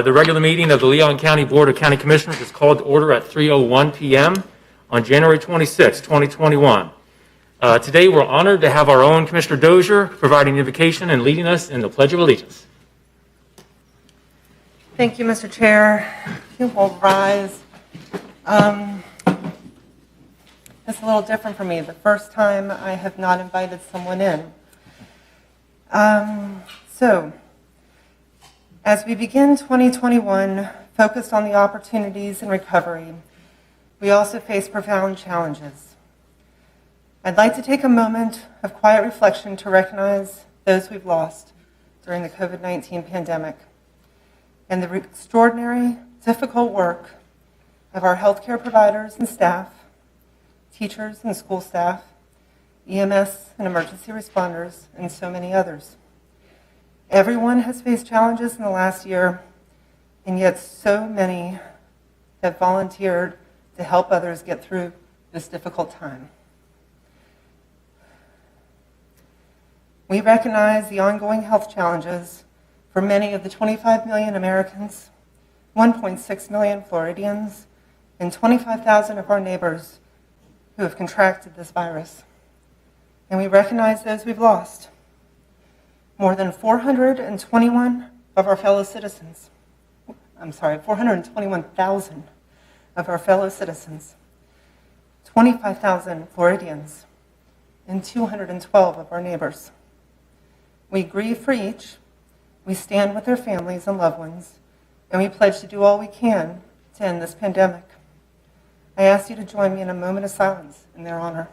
The regular meeting of the Leon County Board of County Commissioners is called to order at 3:01 p.m. on January 26, 2021. Today we're honored to have our own Commissioner Dozier providing invocation and leading us in the Pledge of Allegiance. Thank you, Mr. Chair. You will rise. It's a little different for me. The first time I have not invited someone in. So, as we begin 2021, focused on the opportunities and recovery, we also face profound challenges. I'd like to take a moment of quiet reflection to recognize those we've lost during the COVID-19 pandemic and the extraordinary, difficult work of our healthcare providers and staff, teachers and school staff, EMS and emergency responders, and so many others. Everyone has faced challenges in the last year, and yet so many have volunteered to help others get through this difficult time. We recognize the ongoing health challenges for many of the 25 million Americans, 1.6 million Floridians, and 25,000 of our neighbors who have contracted this virus. And we recognize those we've lost. More than 421,000 of our fellow citizens, 25,000 Floridians, and 212 of our neighbors. We grieve for each, we stand with their families and loved ones, and we pledge to do all we can to end this pandemic. I ask you to join me in a moment of silence in their honor.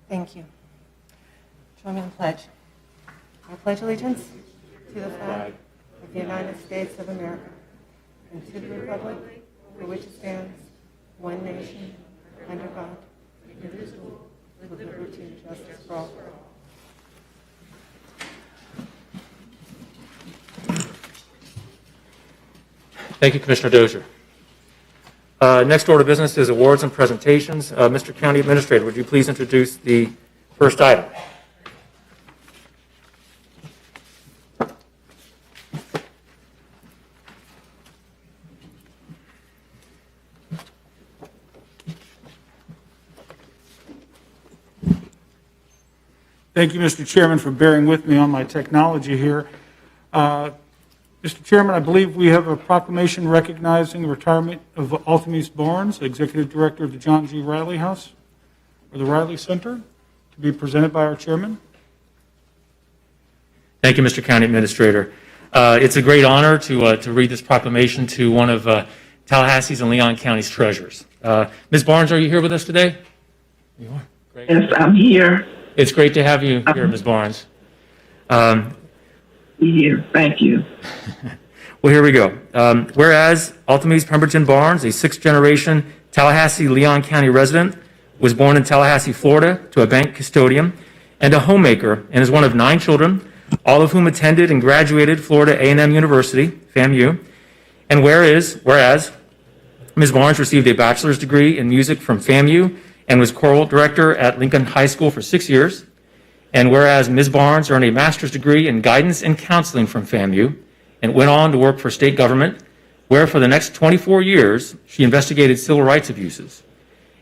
Thank you. Join me in the pledge. I pledge allegiance to the flag of the United States of America and to the republic for which it stands, one nation, under God, indivisible, with liberty and justice for all. Thank you, Commissioner Dozier. Next order of business is awards and presentations. Mr. County Administrator, would you please introduce the first item? Thank you, Mr. Chairman, for bearing with me on my technology here. Mr. Chairman, I believe we have a proclamation recognizing the retirement of Altamise Barnes, Executive Director of the John G. Riley House, or the Riley Center, to be presented by our Chairman. Thank you, Mr. County Administrator. It's a great honor to read this proclamation to one of Tallahassee's and Leon County's treasurers. Ms. Barnes, are you here with us today? You are. Great. Yes, I'm here. It's great to have you here, Ms. Barnes. Here, thank you. Well, here we go. Whereas Altamise Pemberton Barnes, a sixth-generation Tallahassee Leon County resident, was born in Tallahassee, Florida, to a bank custodian and a homemaker, and is one of 9 children, all of whom attended and graduated Florida A&M University, FAMU. And whereas Ms. Barnes received a bachelor's degree in music from FAMU and was choral director at Lincoln High School for 6 years. And whereas Ms. Barnes earned a master's degree in guidance and counseling from FAMU and went on to work for state government, where for the next 24 years she investigated civil rights abuses.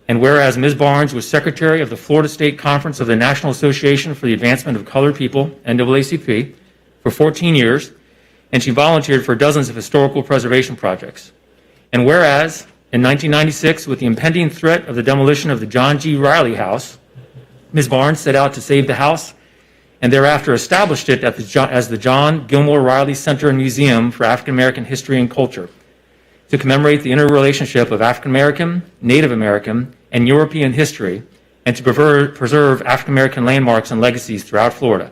And whereas Ms. Barnes was secretary of the Florida State Conference of the National Association for the Advancement of Colored People, NAACP, for 14 years, and she volunteered for dozens of historical preservation projects. And whereas in 1996, with the impending threat of the demolition of the John G. Riley House, Ms. Barnes set out to save the house and thereafter established it as the John Gilmore Riley Center and Museum for African American History and Culture to commemorate the interrelationship of African American, Native American, and European history, and to preserve African American landmarks and legacies throughout Florida.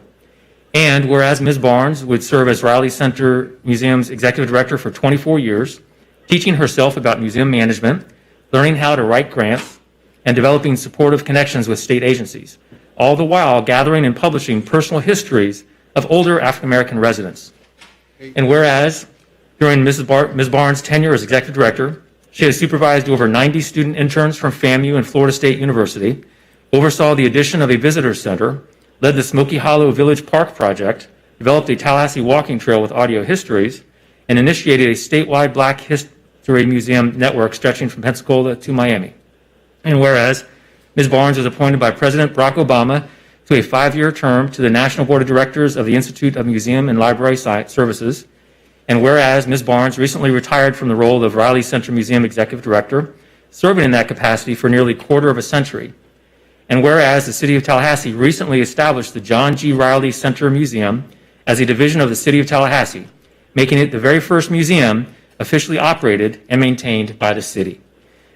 And whereas Ms. Barnes would serve as Riley Center Museum's executive director for 24 years, teaching herself about museum management, learning how to write grants, and developing supportive connections with state agencies, all the while gathering and publishing personal histories of older African American residents. And whereas during Ms. Barnes' tenure as executive director, she has supervised over 90 student interns from FAMU and Florida State University, oversaw the addition of a visitor center, led the Smoky Hollow Village Park project, developed a Tallahassee walking trail with audio histories, and initiated a statewide Black History Museum network stretching from Pensacola to Miami. And whereas Ms. Barnes was appointed by President Barack Obama to a 5-year term to the National Board of Directors of the Institute of Museum and Library Services, and whereas Ms. Barnes recently retired from the role of Riley Center Museum Executive Director, serving in that capacity for nearly a quarter of a century, and whereas the City of Tallahassee recently established the John G. Riley Center Museum as a division of the City of Tallahassee, making it the very first museum officially operated and maintained by the city.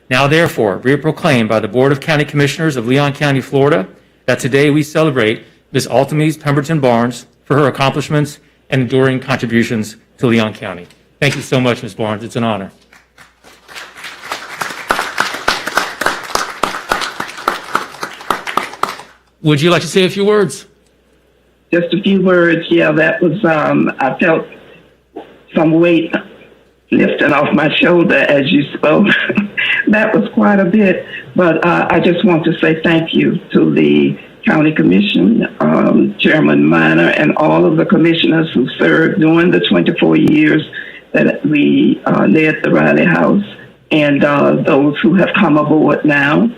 Now, therefore, be it proclaimed by the Board of County Commissioners of Leon County, Florida, that today we celebrate Ms. Altamise Pemberton Barnes for her accomplishments and enduring contributions to Leon County. Thank you so much, Ms. Barnes. It's an honor. Would you like to say a few words? Just a few words. Yeah, that was, I felt some weight lifting off my shoulder as you spoke. That was quite a bit. But I just want to say thank you to the County Commission, Chairman Minor, and all of the commissioners who served during the 24 years that we led the Riley House, and those who have come aboard now.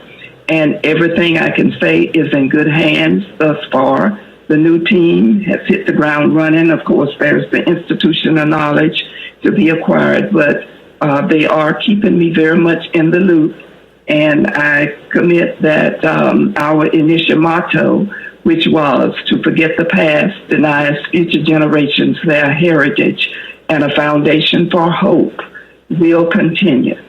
And everything I can say is in good hands thus far. The new team has hit the ground running. Of course, there's the institutional knowledge to be acquired, but they are keeping me very much in the loop. And I commit that our initial motto, which was to forget the past, denies future generations their heritage, and a foundation for hope, will continue.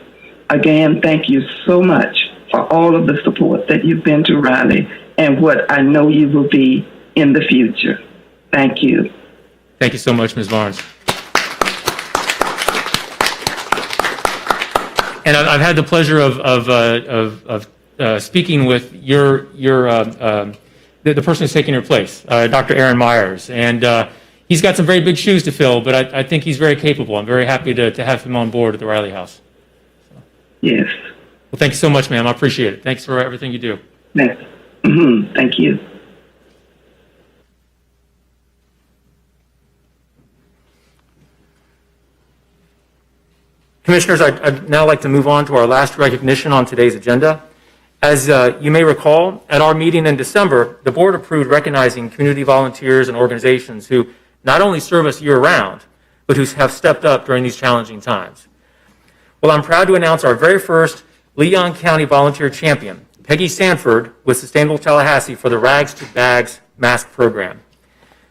Again, thank you so much for all of the support that you've been to Riley and what I know you will be in the future. Thank you. Thank you so much, Ms. Barnes. And I've had the pleasure of speaking with the person who's taking your place, Dr. Aaron Myers, and he's got some very big shoes to fill, but I think he's very capable. I'm very happy to have him on board at the Riley House. So. Yes. Well, thank you so much, ma'am. I appreciate it. Thanks for everything you do. Thank you. Commissioners, I'd now like to move on to our last recognition on today's agenda. As you may recall, at our meeting in December, the board approved recognizing community volunteers and organizations who not only serve us year-round, but who have stepped up during these challenging times. Well, I'm proud to announce our very first Leon County Volunteer Champion, Peggy Sanford with Sustainable Tallahassee for the Rags to Bags Mask Program.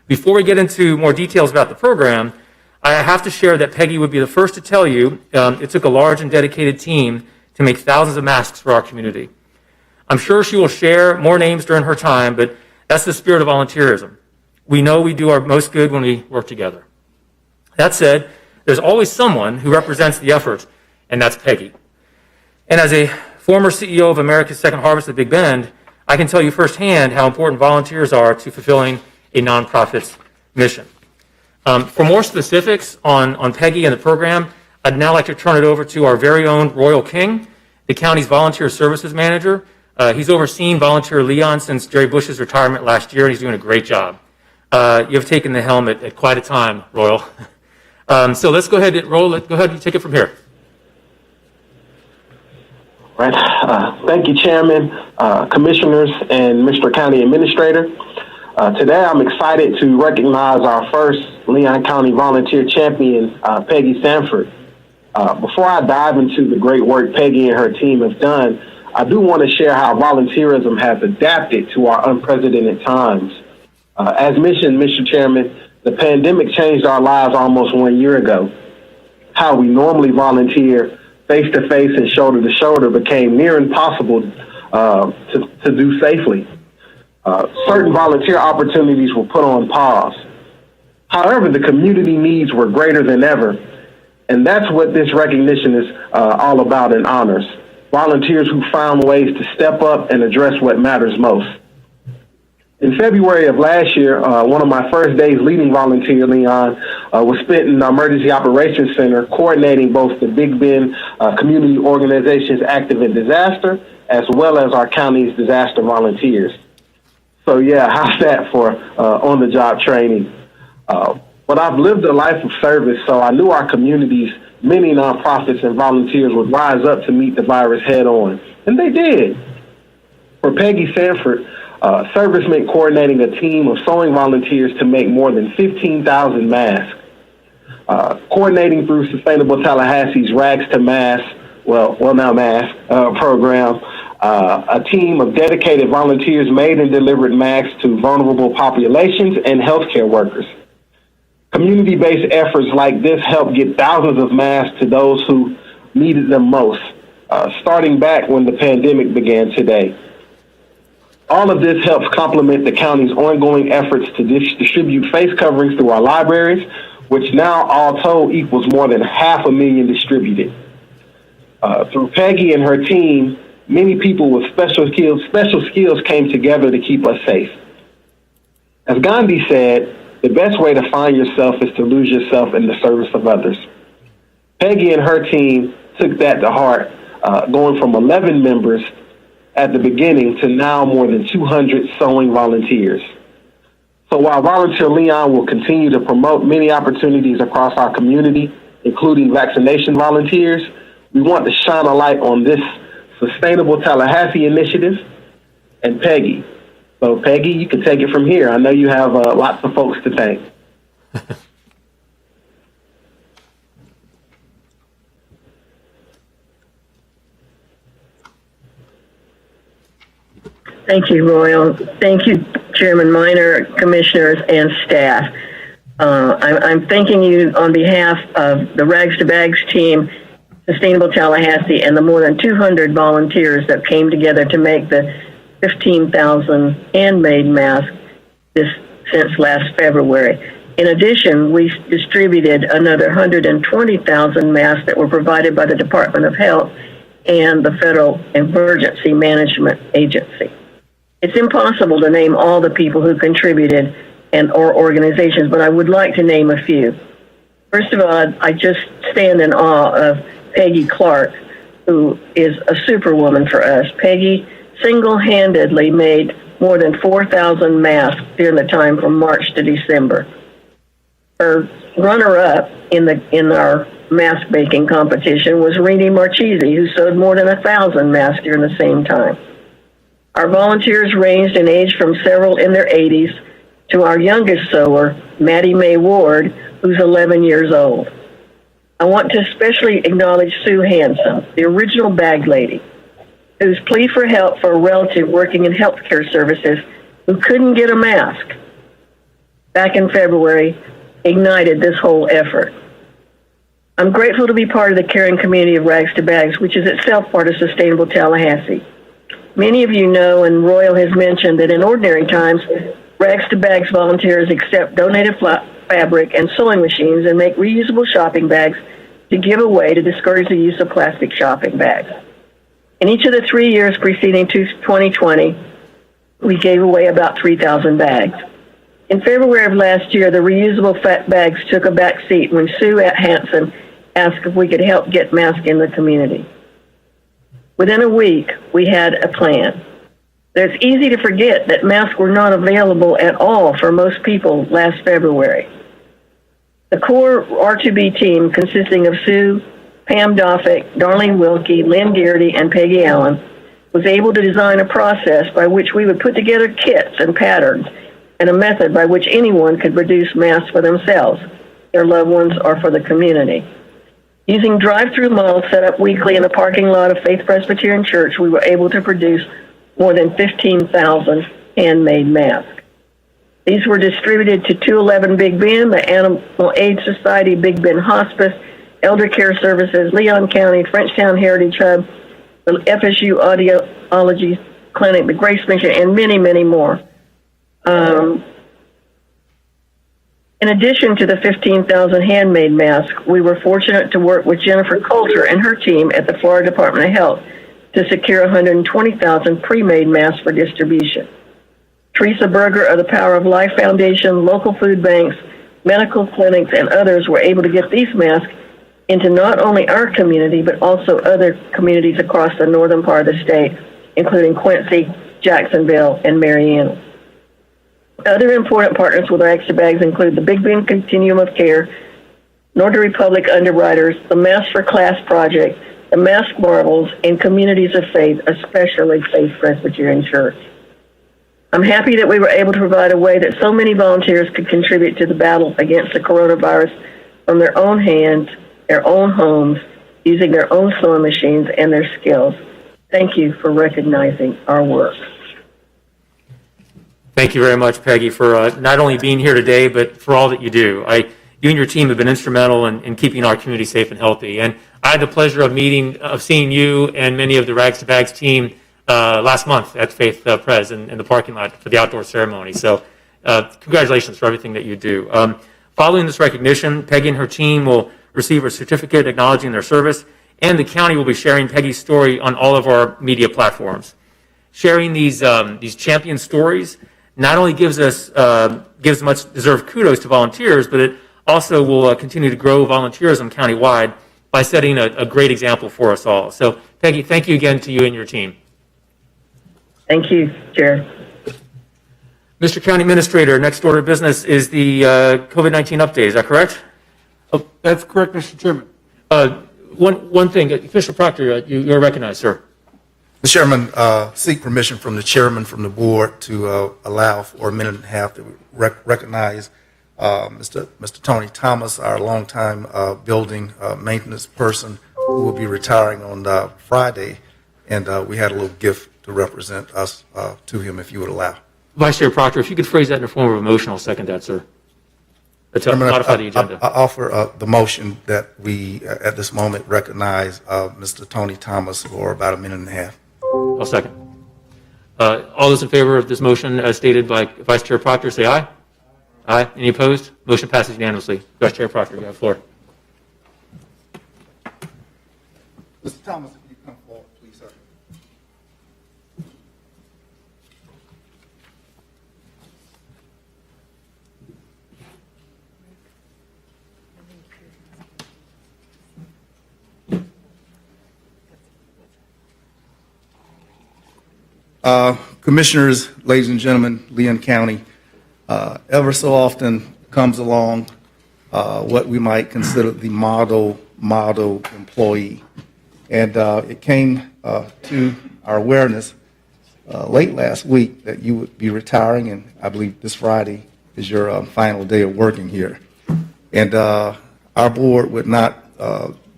Before we get into more details about the program, I have to share that Peggy would be the first to tell you it took a large and dedicated team to make thousands of masks for our community. I'm sure she will share more names during her time, but that's the spirit of volunteerism. We know we do our most good when we work together. That said, there's always someone who represents the effort, and that's Peggy. And as a former CEO of America's Second Harvest at Big Bend, I can tell you firsthand how important volunteers are to fulfilling a nonprofit's mission. For more specifics on Peggy and the program, I'd now like to turn it over to our very own Royal King, the county's volunteer services manager. He's overseen Volunteer Leon since Jerry Bush's retirement last year, and he's doing a great job. You've taken the helm at quite a time, Royal. So let's go ahead and roll. Go ahead and take it from here. Right. Thank you, Chairman, Commissioners, and Mr. County Administrator. Today, I'm excited to recognize our first Leon County Volunteer Champion, Peggy Sanford. Before I dive into the great work Peggy and her team have done, I do want to share how volunteerism has adapted to our unprecedented times. As mentioned, Mr. Chairman, the pandemic changed our lives almost 1 year ago. How we normally volunteer face-to-face and shoulder-to-shoulder became near impossible to do safely. Certain volunteer opportunities were put on pause. However, the community needs were greater than ever, and that's what this recognition is all about and honors. Volunteers who found ways to step up and address what matters most. In February of last year, one of my first days leading volunteer, Leon, was spent in the Emergency Operations Center coordinating both the Big Bend community organizations active in disaster as well as our county's disaster volunteers. So yeah, how's that for on-the-job training? But I've lived a life of service, so I knew our community's many nonprofits and volunteers would rise up to meet the virus head on, and they did. For Peggy Sanford, service meant coordinating a team of sewing volunteers to make more than 15,000 masks. Coordinating through Sustainable Tallahassee's Rags to Mask, now Mask program, a team of dedicated volunteers made and delivered masks to vulnerable populations and healthcare workers. Community-based efforts like this help get thousands of masks to those who needed them most, starting back when the pandemic began today. All of this helps complement the county's ongoing efforts to distribute face coverings through our libraries, which now all told equals more than 500,000 distributed. Through Peggy and her team, many people with special skills came together to keep us safe. As Gandhi said, the best way to find yourself is to lose yourself in the service of others. Peggy and her team took that to heart, going from 11 members at the beginning to now more than 200 sewing volunteers. So while Volunteer Leon will continue to promote many opportunities across our community, including vaccination volunteers, we want to shine a light on this Sustainable Tallahassee initiative and Peggy. So Peggy, you can take it from here. I know you have lots of folks to thank. Thank you, Royal. Thank you, Chairman Minor, commissioners, and staff. I'm thanking you on behalf of the Rags to Bags team, Sustainable Tallahassee, and the more than 200 volunteers that came together to make the 15,000 handmade masks since last February. In addition, we distributed another 120,000 masks that were provided by the Department of Health and the Federal Emergency Management Agency. It's impossible to name all the people who contributed or organizations, but I would like to name a few. First of all, I just stand in awe of Peggy Clark, who is a superwoman for us. Peggy single-handedly made more than 4,000 masks during the time from March to December. Her runner-up in our mask making competition was Rini Marchese, who sewed more than 1,000 masks during the same time. Our volunteers ranged in age from several in their 80s to our youngest sewer, Maddie Mae Ward, who's 11 years old. I want to especially acknowledge Sue Hanson, the original bag lady, whose plea for help for a relative working in healthcare services who couldn't get a mask back in February ignited this whole effort. I'm grateful to be part of the caring community of Rags to Bags, which is itself part of Sustainable Tallahassee. Many of you know, and Royal has mentioned, that in ordinary times, Rags to Bags volunteers accept donated fabric and sewing machines and make reusable shopping bags to give away to discourage the use of plastic shopping bags. In each of the 3 years preceding 2020, we gave away about 3,000 bags. In February of last year, the reusable bags took a back seat when Sue Hanson asked if we could help get masks in the community. Within a week, we had a plan. It's easy to forget that masks were not available at all for most people last February. The core R2B team, consisting of Sue, Pam Doffick, Darlene Wilkie, Lynn Geardy, and Peggy Allen, was able to design a process by which we would put together kits and patterns and a method by which anyone could produce masks for themselves, their loved ones, or for the community. Using drive-through models set up weekly in the parking lot of Faith Presbyterian Church, we were able to produce more than 15,000 handmade masks. These were distributed to 211 Big Bend, the Animal Aid Society, Big Bend Hospice, Elder Care Services, Leon County, Frenchtown Heritage Hub, the FSU Audiology Clinic, the Grace Mission, and many, many more. In addition to the 15,000 handmade masks, we were fortunate to work with Jennifer Coulter and her team at the Florida Department of Health to secure 120,000 pre-made masks for distribution. Teresa Berger of the Power of Life Foundation, local food banks, medical clinics, and others were able to get these masks into not only our community, but also other communities across the northern part of the state, including Quincy, Jacksonville, and Marianna. Other important partners with Rags to Bags include the Big Bend Continuum of Care, Northern Republic Underwriters, the Mask for Class Project, the Mask Marvels, and communities of faith, especially Faith Presbyterian Church. I'm happy that we were able to provide a way that so many volunteers could contribute to the battle against the coronavirus from their own hands, their own homes, using their own sewing machines and their skills. Thank you for recognizing our work. Thank you very much, Peggy, for not only being here today, but for all that you do. You and your team have been instrumental in keeping our community safe and healthy. And I had the pleasure of seeing you and many of the Rags to Bags team last month at Faith Pres in the parking lot for the outdoor ceremony. So congratulations for everything that you do. Following this recognition, Peggy and her team will receive a certificate acknowledging their service, and the county will be sharing Peggy's story on all of our media platforms. Sharing these champion stories not only gives much deserved kudos to volunteers, but it also will continue to grow volunteerism countywide by setting a great example for us all. So, Peggy, thank you again to you and your team. Thank you, Chair. Mr. County Administrator, next order of business is the COVID-19 update. Is that correct? Oh, that's correct, Mr. Chairman. One thing, Commissioner Proctor, you're recognized, sir. Mr. Chairman, seek permission from the chairman from the board to allow for a minute and a half to recognize Mr. Tony Thomas, our longtime building maintenance person who will be retiring on Friday. And we had a little gift to represent us to him, if you would allow. Vice Chair Proctor, if you could phrase that in the form of a motion, I'll second that, sir. To modify the agenda. I offer the motion that we, at this moment, recognize Mr. Tony Thomas for about a minute and a half. I'll second. All those in favor of this motion as stated by Vice Chair Proctor, say aye. Aye. Any opposed? Motion passes unanimously. Vice Chair Proctor, you have the floor. Mr. Thomas, if you come forward, please, sir. Commissioners, ladies and gentlemen, Leon County, ever so often comes along what we might consider the model employee. And it came to our awareness late last week that you would be retiring, and I believe this Friday is your final day of working here. And our board would not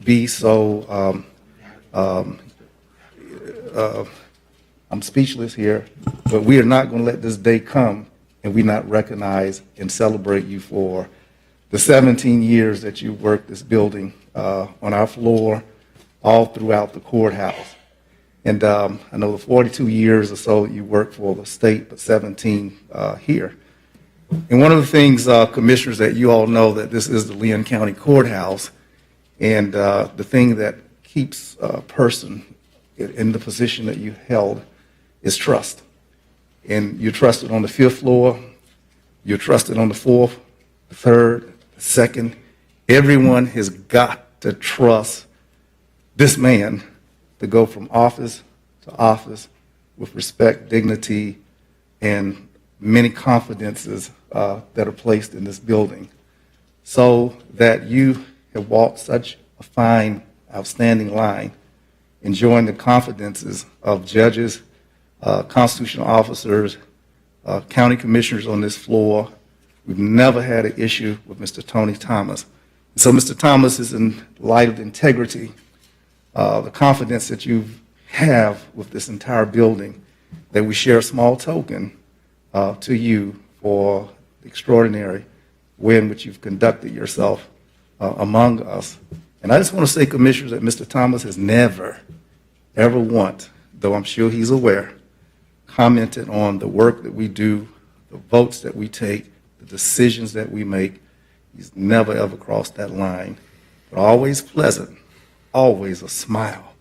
be so I'm speechless here, but we are not going to let this day come and we not recognize and celebrate you for the 17 years that you worked this building on our floor, all throughout the courthouse. And I know the 42 years or so you worked for the state, but 17 here. And one of the things, commissioners, that you all know that this is the Leon County Courthouse, and the thing that keeps a person in the position that you held is trust. And you're trusted on the 5th floor, you're trusted on the 4th, the 3rd, the 2nd. Everyone has got to trust this man to go from office to office with respect, dignity, and many confidences that are placed in this building, so that you have walked such a fine, outstanding line, enjoying the confidences of judges, constitutional officers, county commissioners on this floor. We've never had an issue with Mr. Tony Thomas. So Mr. Thomas is in light of the integrity, the confidence that you have with this entire building, that we share a small token to you for the extraordinary way in which you've conducted yourself among us. And I just want to say, commissioners, that Mr. Thomas has never, ever once, though I'm sure he's aware, commented on the work that we do, the votes that we take, the decisions that we make. He's never, ever crossed that line. But always pleasant, always a smile.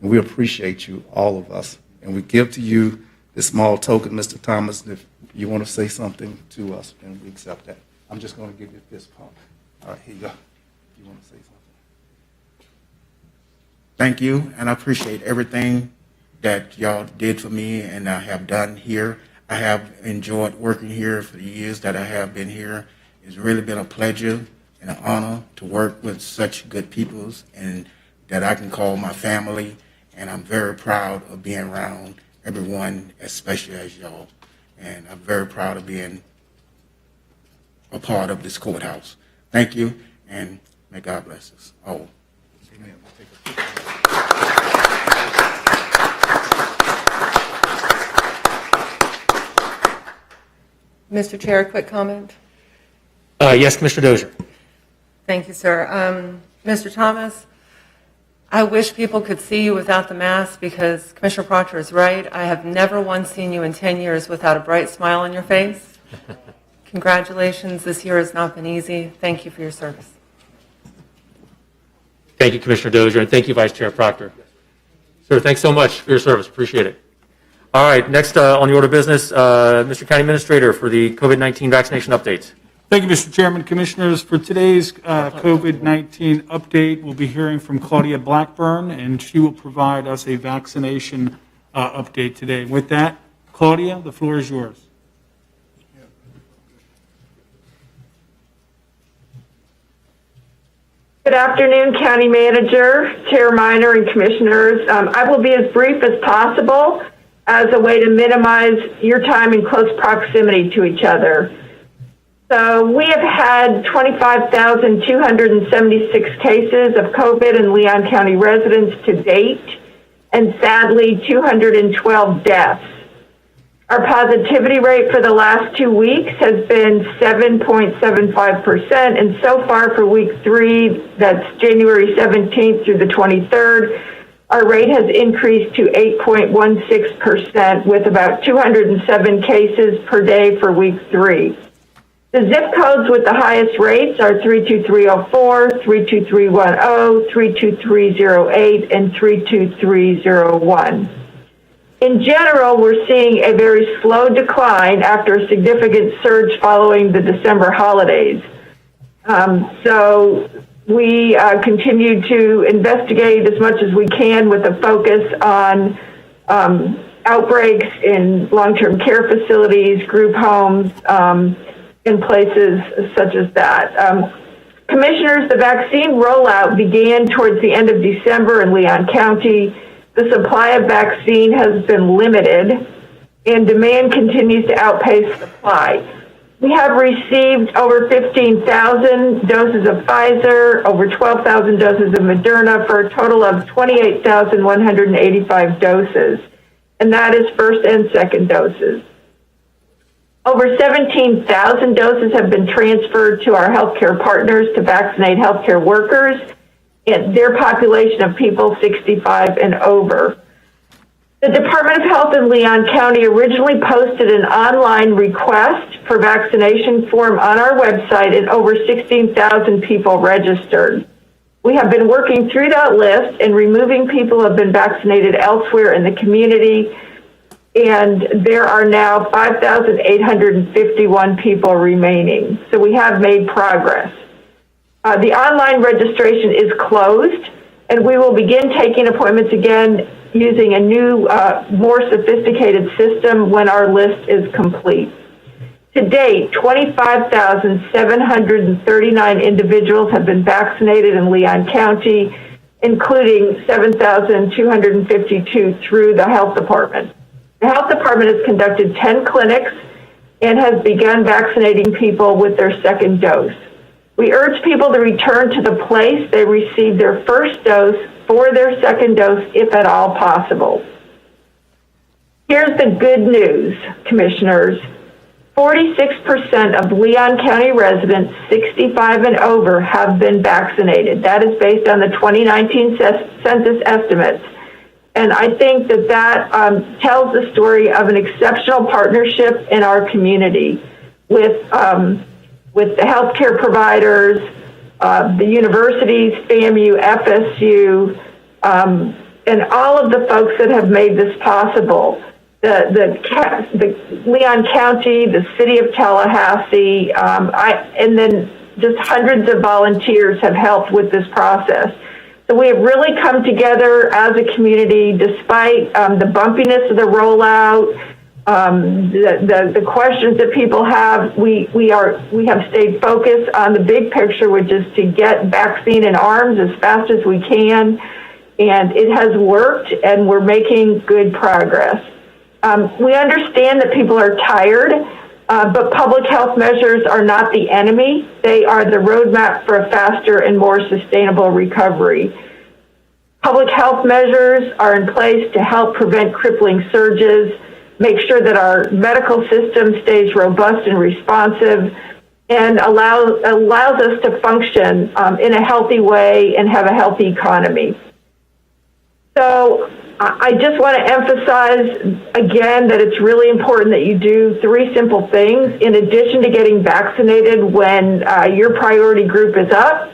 And we appreciate you, all of us. And we give to you this small token, Mr. Thomas. If you want to say something to us, then we accept that. I'm just going to give you a fist pump. All right, here you go. You want to say something? Thank you, and I appreciate everything that y'all did for me and I have done here. I have enjoyed working here for the years that I have been here. It's really been a pleasure and an honor to work with such good people and that I can call my family, and I'm very proud of being around everyone, especially as y'all. And I'm very proud of being a part of this courthouse. Thank you, and may God bless us all. Amen. Mr. Chair, a quick comment. Yes, Commissioner Dozier. Thank you, sir. Mr. Thomas, I wish people could see you without the mask because Commissioner Proctor is right. I have never once seen you in 10 years without a bright smile on your face. Congratulations. This year has not been easy. Thank you for your service. Thank you, Commissioner Dozier, and thank you, Vice Chair Proctor. Sir, thanks so much for your service. Appreciate it. All right, next on the order of business, Mr. County Administrator for the COVID-19 vaccination updates. Thank you, Mr. Chairman. Commissioners, for today's COVID-19 update, we'll be hearing from Claudia Blackburn, and she will provide us a vaccination update today. With that, Claudia, the floor is yours. Good afternoon, County Manager, Chair Minor, and Commissioners. I will be as brief as possible as a way to minimize your time in close proximity to each other. So we have had 25,276 cases of COVID in Leon County residents to date, and sadly, 212 deaths. Our positivity rate for the last 2 weeks has been 7.75%, and so far for week 3, that's January 17th through the 23rd, our rate has increased to 8.16% with about 207 cases per day for week 3. The zip codes with the highest rates are 32304, 32310, 32308, and 32301. In general, we're seeing a very slow decline after a significant surge following the December holidays. So we continue to investigate as much as we can with a focus on outbreaks in long-term care facilities, group homes, in places such as that. Commissioners, the vaccine rollout began towards the end of December in Leon County. The supply of vaccine has been limited, and demand continues to outpace supply. We have received over 15,000 doses of Pfizer, over 12,000 doses of Moderna, for a total of 28,185 doses, and that is first and second doses. Over 17,000 doses have been transferred to our healthcare partners to vaccinate healthcare workers and their population of people 65 and over. The Department of Health in Leon County originally posted an online request for vaccination form on our website, and over 16,000 people registered. We have been working through that list, and removing people who have been vaccinated elsewhere in the community, and there are now 5,851 people remaining. So we have made progress. The online registration is closed, and we will begin taking appointments again using a new, more sophisticated system when our list is complete. To date, 25,739 individuals have been vaccinated in Leon County, including 7,252 through the health department. The health department has conducted 10 clinics and has begun vaccinating people with their second dose. We urge people to return to the place they received their first dose for their second dose, if at all possible. Here's the good news, Commissioners. 46% of Leon County residents 65 and over have been vaccinated. That is based on the 2019 census estimates. And I think that tells the story of an exceptional partnership in our community with the healthcare providers, the universities, FAMU, FSU, and all of the folks that have made this possible. the Leon County, the city of Tallahassee, and then just hundreds of volunteers have helped with this process. So we have really come together as a community, despite the bumpiness of the rollout, the questions that people have. We have stayed focused on the big picture, which is to get vaccine in arms as fast as we can, and it has worked, and we're making good progress. We understand that people are tired, but public health measures are not the enemy. They are the roadmap for a faster and more sustainable recovery. Public health measures are in place to help prevent crippling surges, make sure that our medical system stays robust and responsive, and allows us to function in a healthy way and have a healthy economy. So I just want to emphasize again that it's really important that you do 3 simple things. In addition to getting vaccinated when your priority group is up,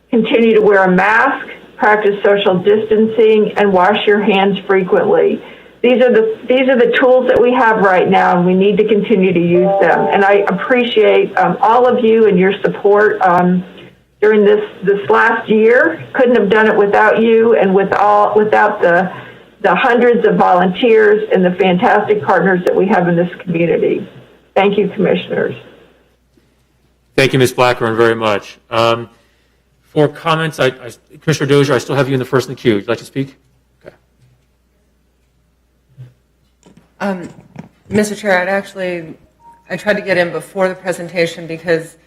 continue to wear a mask, practice social distancing, and wash your hands frequently. These are the tools that we have right now, and we need to continue to use them. And I appreciate all of you and your support during this last year. Couldn't have done it without you and without the hundreds of volunteers and the fantastic partners that we have in this community. Thank you, commissioners. Thank you, Ms. Blackburn, very much. For comments, Commissioner Dozier, I still have you in the first in the queue. Would you like to speak? Okay. Mr. Chair, I tried to get in before the presentation because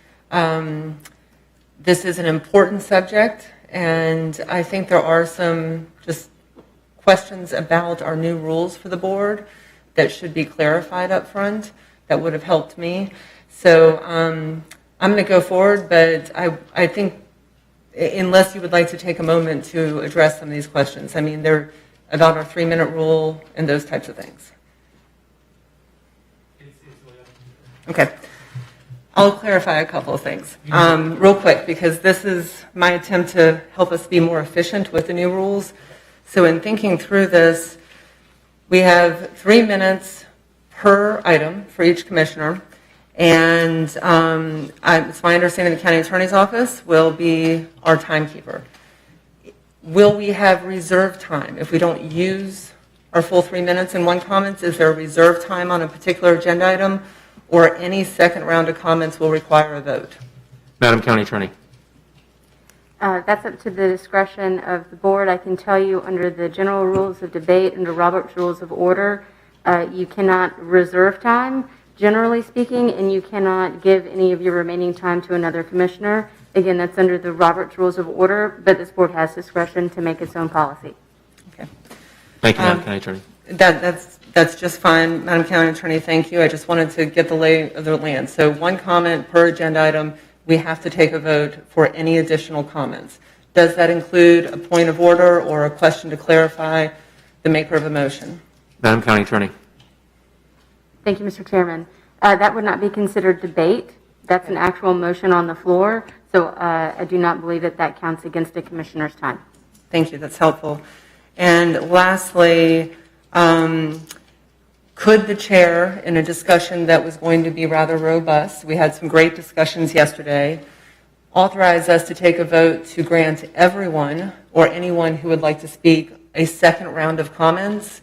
this is an important subject, and I think there are some just questions about our new rules for the board that should be clarified up front that would have helped me. So I'm going to go forward, but I think unless you would like to take a moment to address some of these questions. I mean, they're about our 3-minute rule and those types of things. Okay. I'll clarify a couple of things real quick, because this is my attempt to help us be more efficient with the new rules. So in thinking through this, we have 3 minutes per item for each commissioner. And it's my understanding the county attorney's office will be our timekeeper. Will we have reserve time if we don't use our full 3 minutes in one comment? Is there a reserve time on a particular agenda item, or any second round of comments will require a vote? Madam County Attorney. That's up to the discretion of the board. I can tell you under the general rules of debate, under Robert's Rules of Order, you cannot reserve time, generally speaking, and you cannot give any of your remaining time to another commissioner. Again, that's under the Robert's Rules of Order, but this board has discretion to make its own policy. Okay. Thank you, Madam County Attorney. That's just fine, Madam County Attorney, thank you. I just wanted to get the lay of the land. So 1 comment per agenda item. We have to take a vote for any additional comments. Does that include a point of order or a question to clarify the maker of a motion? Madam County Attorney. Thank you, Mr. Chairman. That would not be considered debate. That's an actual motion on the floor. So I do not believe that that counts against a commissioner's time. Thank you, that's helpful. And lastly, could the chair, in a discussion that was going to be rather robust, we had some great discussions yesterday, authorize us to take a vote to grant everyone or anyone who would like to speak a second round of comments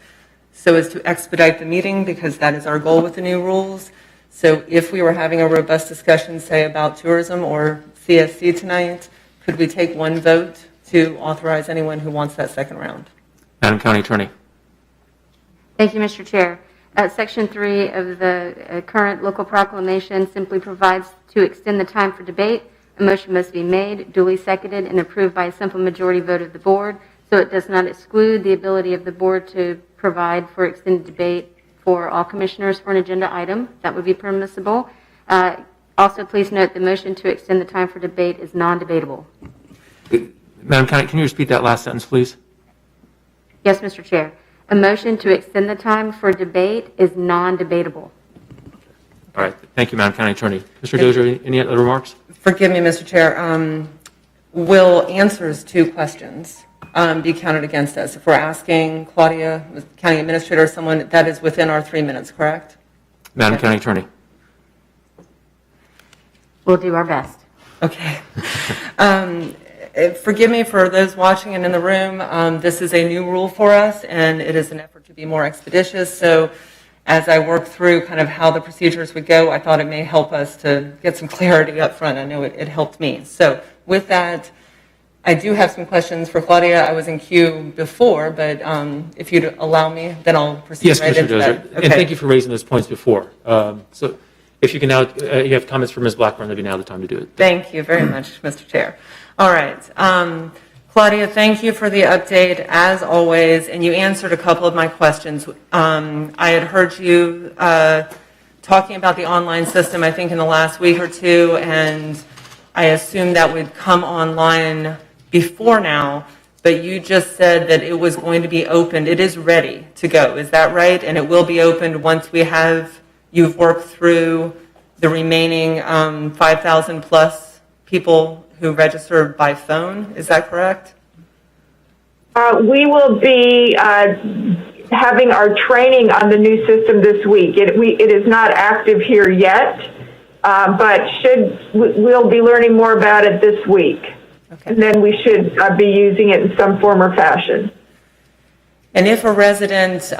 so as to expedite the meeting, because that is our goal with the new rules. So if we were having a robust discussion, say about tourism or CSC tonight, could we take 1 vote to authorize anyone who wants that second round? Madam County Attorney. Thank you, Mr. Chair. Section 3 of the current local proclamation simply provides to extend the time for debate. A motion must be made, duly seconded, and approved by a simple majority vote of the board, so it does not exclude the ability of the board to provide for extended debate for all commissioners for an agenda item. That would be permissible. Also, please note the motion to extend the time for debate is non-debatable. Madam County, can you repeat that last sentence, please? Yes, Mr. Chair. A motion to extend the time for debate is non-debatable. All right. Thank you, Madam County Attorney. Mr. Dozier, any other remarks? Forgive me, Mr. Chair. Will answers to questions be counted against us. If we're asking Claudia, county administrator, or someone, that is within our 3 minutes, correct? Madam County Attorney. We'll do our best. Okay. Forgive me for those watching and in the room. This is a new rule for us, and it is an effort to be more expeditious. So as I work through kind of how the procedures would go, I thought it may help us to get some clarity up front. I know it helped me. So with that, I do have some questions for Claudia. I was in queue before, but if you'd allow me, then I'll proceed Yes, right Commissioner into Dozier. that. Okay. And thank you for raising those points before. So if you can now, you have comments for Ms. Blackburn, that'd be now the time to do it. Thank you very much, Mr. Chair. All right. Claudia, thank you for the update, as always, and you answered a couple of my questions. I had heard you talking about the online system, I think, in the last week or two, and I assumed that would come online before now, but you just said that it was going to be opened. It is ready to go. Is that right? And it will be opened once you've worked through the remaining 5,000 plus people who registered by phone. Is that correct? We will be having our training on the new system this week. It is not active here yet, but we'll be learning more about it this week. Okay. And then we should be using it in some form or fashion. And if a resident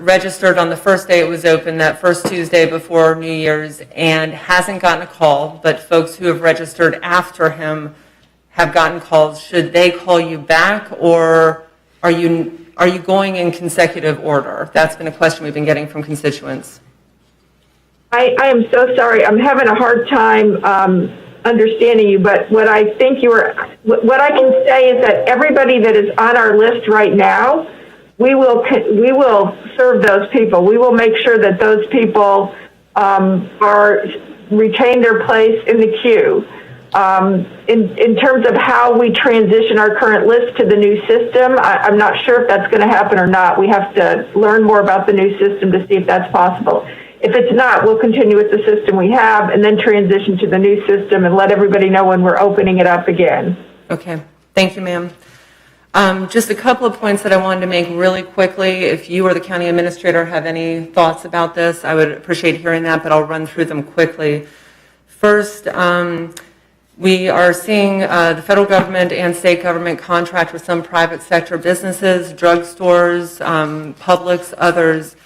registered on the first day it was open, that first Tuesday before New Year's, and hasn't gotten a call, but folks who have registered after him have gotten calls, should they call you back, or are you going in consecutive order? That's been a question we've been getting from constituents. I am so sorry. I'm having a hard time understanding you, but what I can say is that everybody that is on our list right now, we will serve those people. We will make sure that those people retain their place in the queue. In terms of how we transition our current list to the new system, I'm not sure if that's going to happen or not. We have to learn more about the new system to see if that's possible. If it's not, we'll continue with the system we have and then transition to the new system and let everybody know when we're opening it up again. Okay. Thank you, ma'am. Just a couple of points that I wanted to make really quickly. If you or the county administrator have any thoughts about this, I would appreciate hearing that, but I'll run through them quickly. First, we are seeing the federal government and state government contract with some private sector businesses, drugstores, Publix, others.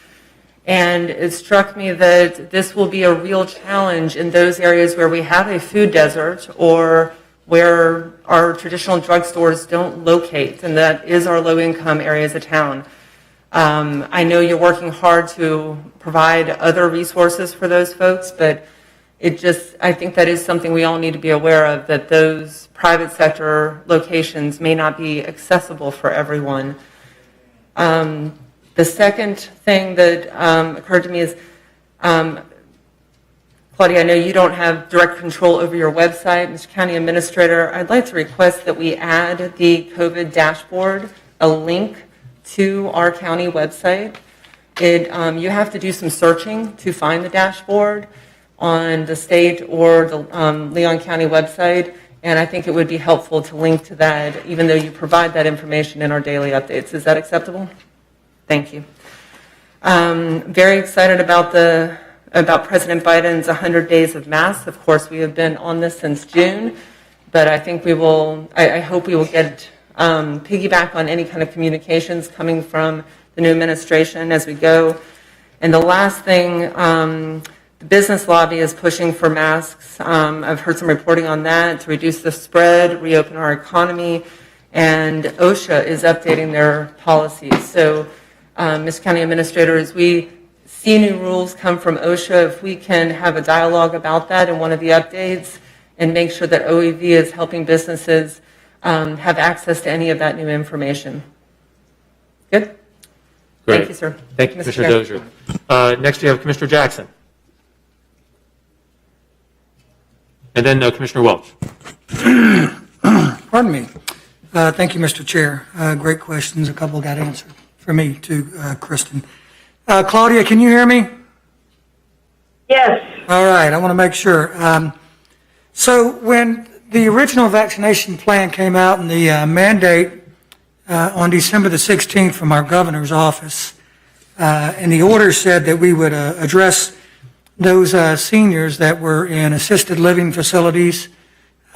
And it struck me that this will be a real challenge in those areas where we have a food desert or where our traditional drugstores don't locate, and that is our low-income areas of town. I know you're working hard to provide other resources for those folks, but I think that is something we all need to be aware of, that those private sector locations may not be accessible for everyone. The second thing that occurred to me is, Claudia, I know you don't have direct control over your website. Mr. County Administrator, I'd like to request that we add the COVID dashboard, a link to our county website. You have to do some searching to find the dashboard on the state or the Leon County website, and I think it would be helpful to link to that, even though you provide that information in our daily updates. Is that acceptable? Thank you. Very excited about President Biden's 100 days of masks. Of course, we have been on this since June, but I think I hope we will get piggyback on any kind of communications coming from the new administration as we go. And the last thing, the business lobby is pushing for masks. I've heard some reporting on that to reduce the spread, reopen our economy, and OSHA is updating their policies. So, Ms. County Administrator, as we see new rules come from OSHA, if we can have a dialogue about that in one of the updates and make sure that OEV is helping businesses have access to any of that new information. Good? Great. Thank you, sir. Thank you, Mr. Commissioner Chair. Dozier. Next, you have Commissioner Jackson. And then Commissioner Welch. Pardon me. Thank you, Mr. Chair. Great questions. A couple got answered for me too, Kristen. Claudia, can you hear me? Yes. All right. I want to make sure. So when the original vaccination plan came out and the mandate on December the 16th from our governor's office. And the order said that we would address those seniors that were in assisted living facilities,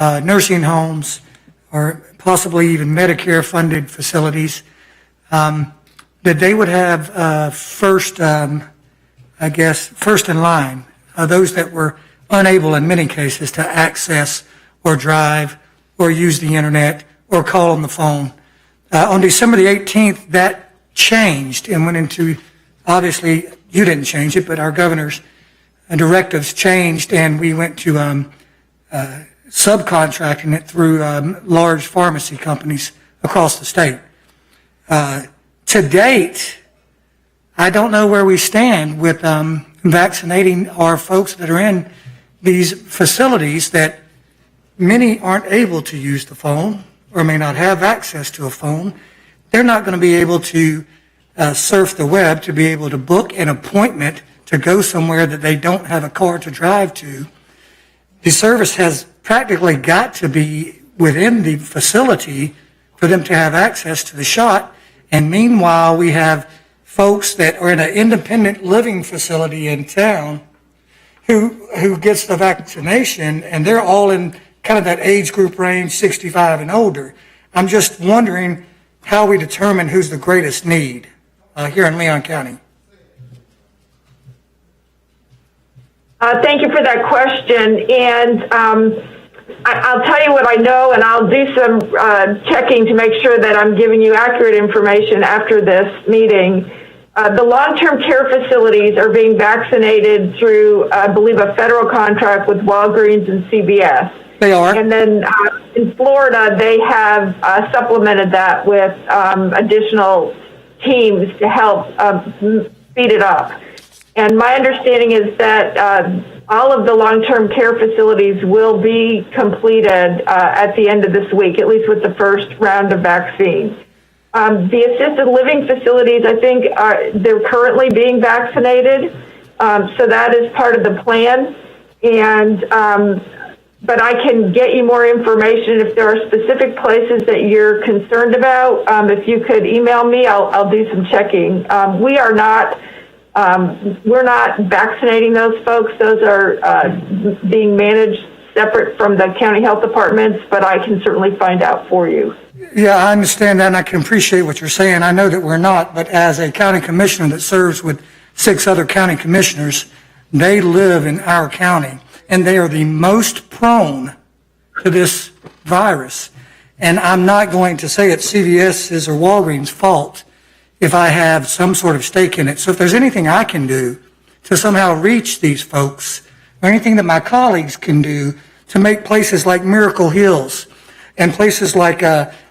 nursing homes, or possibly even Medicare-funded facilities, that they would have first in line, those that were unable in many cases to access or drive or use the internet or call on the phone. On December the 18th, that changed and went into, obviously, you didn't change it, but our governor's directives changed, and we went to subcontracting it through large pharmacy companies across the state. To date, I don't know where we stand with vaccinating our folks that are in these facilities that many aren't able to use the phone or may not have access to a phone. They're not going to be able to surf the web to be able to book an appointment to go somewhere that they don't have a car to drive to. The service has practically got to be within the facility for them to have access to the shot. And meanwhile, we have folks that are in an independent living facility in town who gets the vaccination, and they're all in kind of that age group range, 65 and older. I'm just wondering how we determine who's the greatest need here in Leon County. Thank you for that question. And I'll tell you what I know, and I'll do some checking to make sure that I'm giving you accurate information after this meeting. The long-term care facilities are being vaccinated through, I believe, a federal contract with Walgreens and CVS. They are. And then in Florida, they have supplemented that with additional teams to help speed it up. And my understanding is that all of the long-term care facilities will be completed at the end of this week, at least with the first round of vaccines. The assisted living facilities, I think, they're currently being vaccinated, so that is part of the plan. And but I can get you more information if there are specific places that you're concerned about. If you could email me, I'll do some checking. We're not vaccinating those folks. Those are being managed separate from the county health departments, but I can certainly find out for you. Yeah, I understand that, and I can appreciate what you're saying. I know that we're not, but as a county commissioner that serves with 6 other county commissioners, they live in our county, and they are the most prone to this virus. And I'm not going to say it's CVS's or Walgreens' fault if I have some sort of stake in it. So if there's anything I can do to somehow reach these folks, or anything that my colleagues can do to make places like Miracle Hills and places like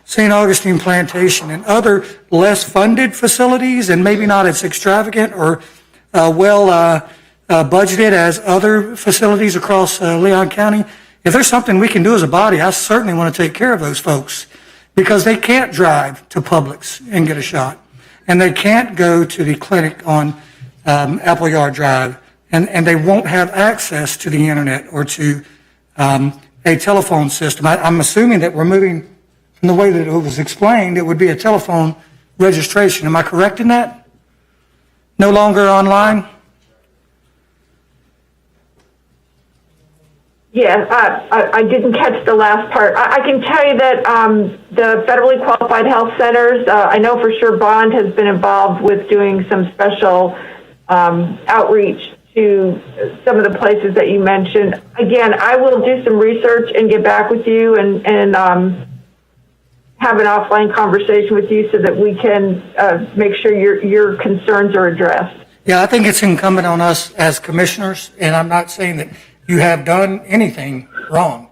St. Augustine Plantation and other less funded facilities, and maybe not as extravagant or budgeted as other facilities across Leon County, if there's something we can do as a body, I certainly want to take care of those folks, because they can't drive to Publix and get a shot, and they can't go to the clinic on Appleyard Drive, and they won't have access to the internet or to a telephone system. I'm assuming that we're moving from the way that it was explained. It would be a telephone registration. Am I correct in that? No longer online? Yeah, I didn't catch the last part. I can tell you that the federally qualified health centers, I know for sure Bond has been involved with doing some special outreach to some of the places that you mentioned. Again, I will do some research and get back with you and have an offline conversation with you so that we can make sure your concerns are addressed. Yeah, I think it's incumbent on us as commissioners, and I'm not saying that you have done anything wrong.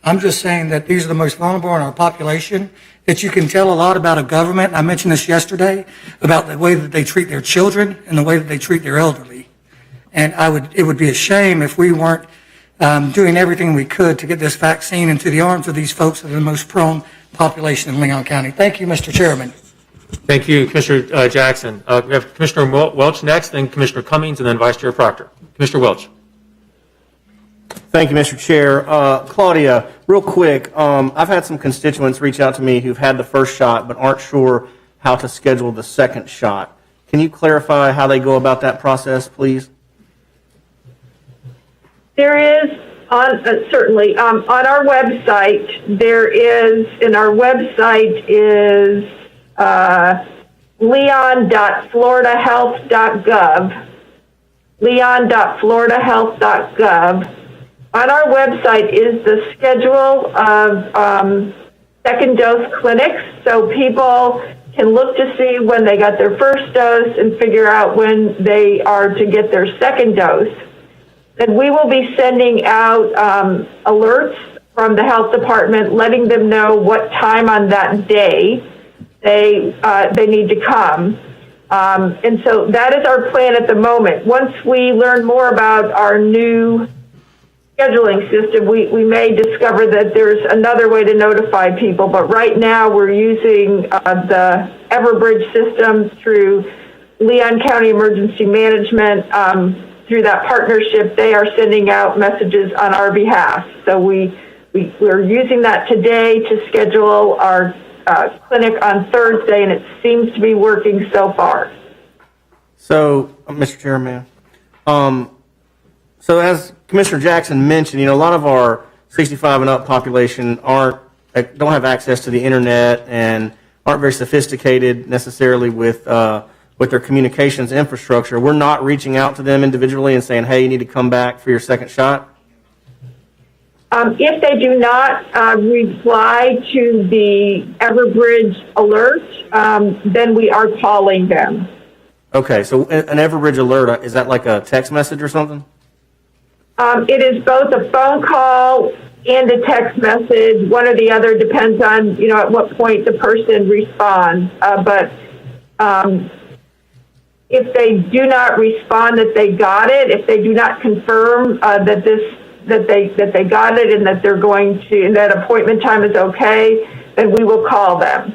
I'm just saying that these are the most vulnerable in our population, that you can tell a lot about a government. I mentioned this yesterday about the way that they treat their children and the way that they treat their elderly. And it would be a shame if we weren't doing everything we could to get this vaccine into the arms of these folks that are the most prone population in Leon County. Thank you, Mr. Chairman. Thank you, Commissioner Jackson. We have Commissioner Welch next, then Commissioner Cummings, and then Vice Chair Proctor. Commissioner Welch. Thank you, Mr. Chair. Claudia, real quick, I've had some constituents reach out to me who've had the first shot but aren't sure how to schedule the second shot. Can you clarify how they go about that process, please? There is, certainly, on our website, there is, and our website is leon.floridahealth.gov, leon.floridahealth.gov. On our website is the schedule of second dose clinics, so people can look to see when they got their first dose and figure out when they are to get their second dose. Then we will be sending out alerts from the health department, letting them know what time on that day they need to come. And so that is our plan at the moment. Once we learn more about our new scheduling system, we may discover that there's another way to notify people, but right now we're using the Everbridge system through Leon County Emergency Management. Through that partnership, they are sending out messages on our behalf. So we're using that today to schedule our clinic on Thursday, and it seems to be working so far. So, Mr. Chairman, so as Commissioner Jackson mentioned, a lot of our 65 and up population don't have access to the internet and aren't very sophisticated necessarily with their communications infrastructure. We're not reaching out to them individually and saying, hey, you need to come back for your second shot? If they do not reply to the Everbridge alert, then we are calling them. Okay, so an Everbridge alert, is that like a text message or something? It is both a phone call and a text message. One or the other depends on, at what point the person responds. But if they do not respond that they got it, if they do not confirm that they got it and that they're going to, and that appointment time is okay, then we will call them.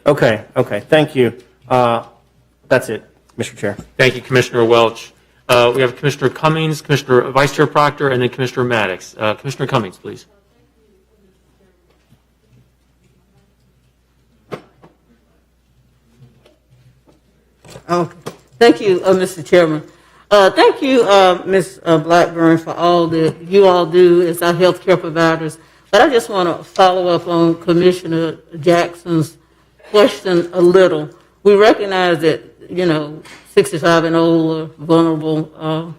Okay, thank you. That's it, Mr. Chair. Thank you, Commissioner Welch. We have Commissioner Cummings, Commissioner Vice Chair Proctor, and then Commissioner Maddox. Commissioner Cummings, please. Thank you, Mr. Chairman. Thank you, Ms. Blackburn, for all that you all do as our healthcare providers. But I just want to follow up on Commissioner Jackson's question a little. We recognize that, 65 and older, vulnerable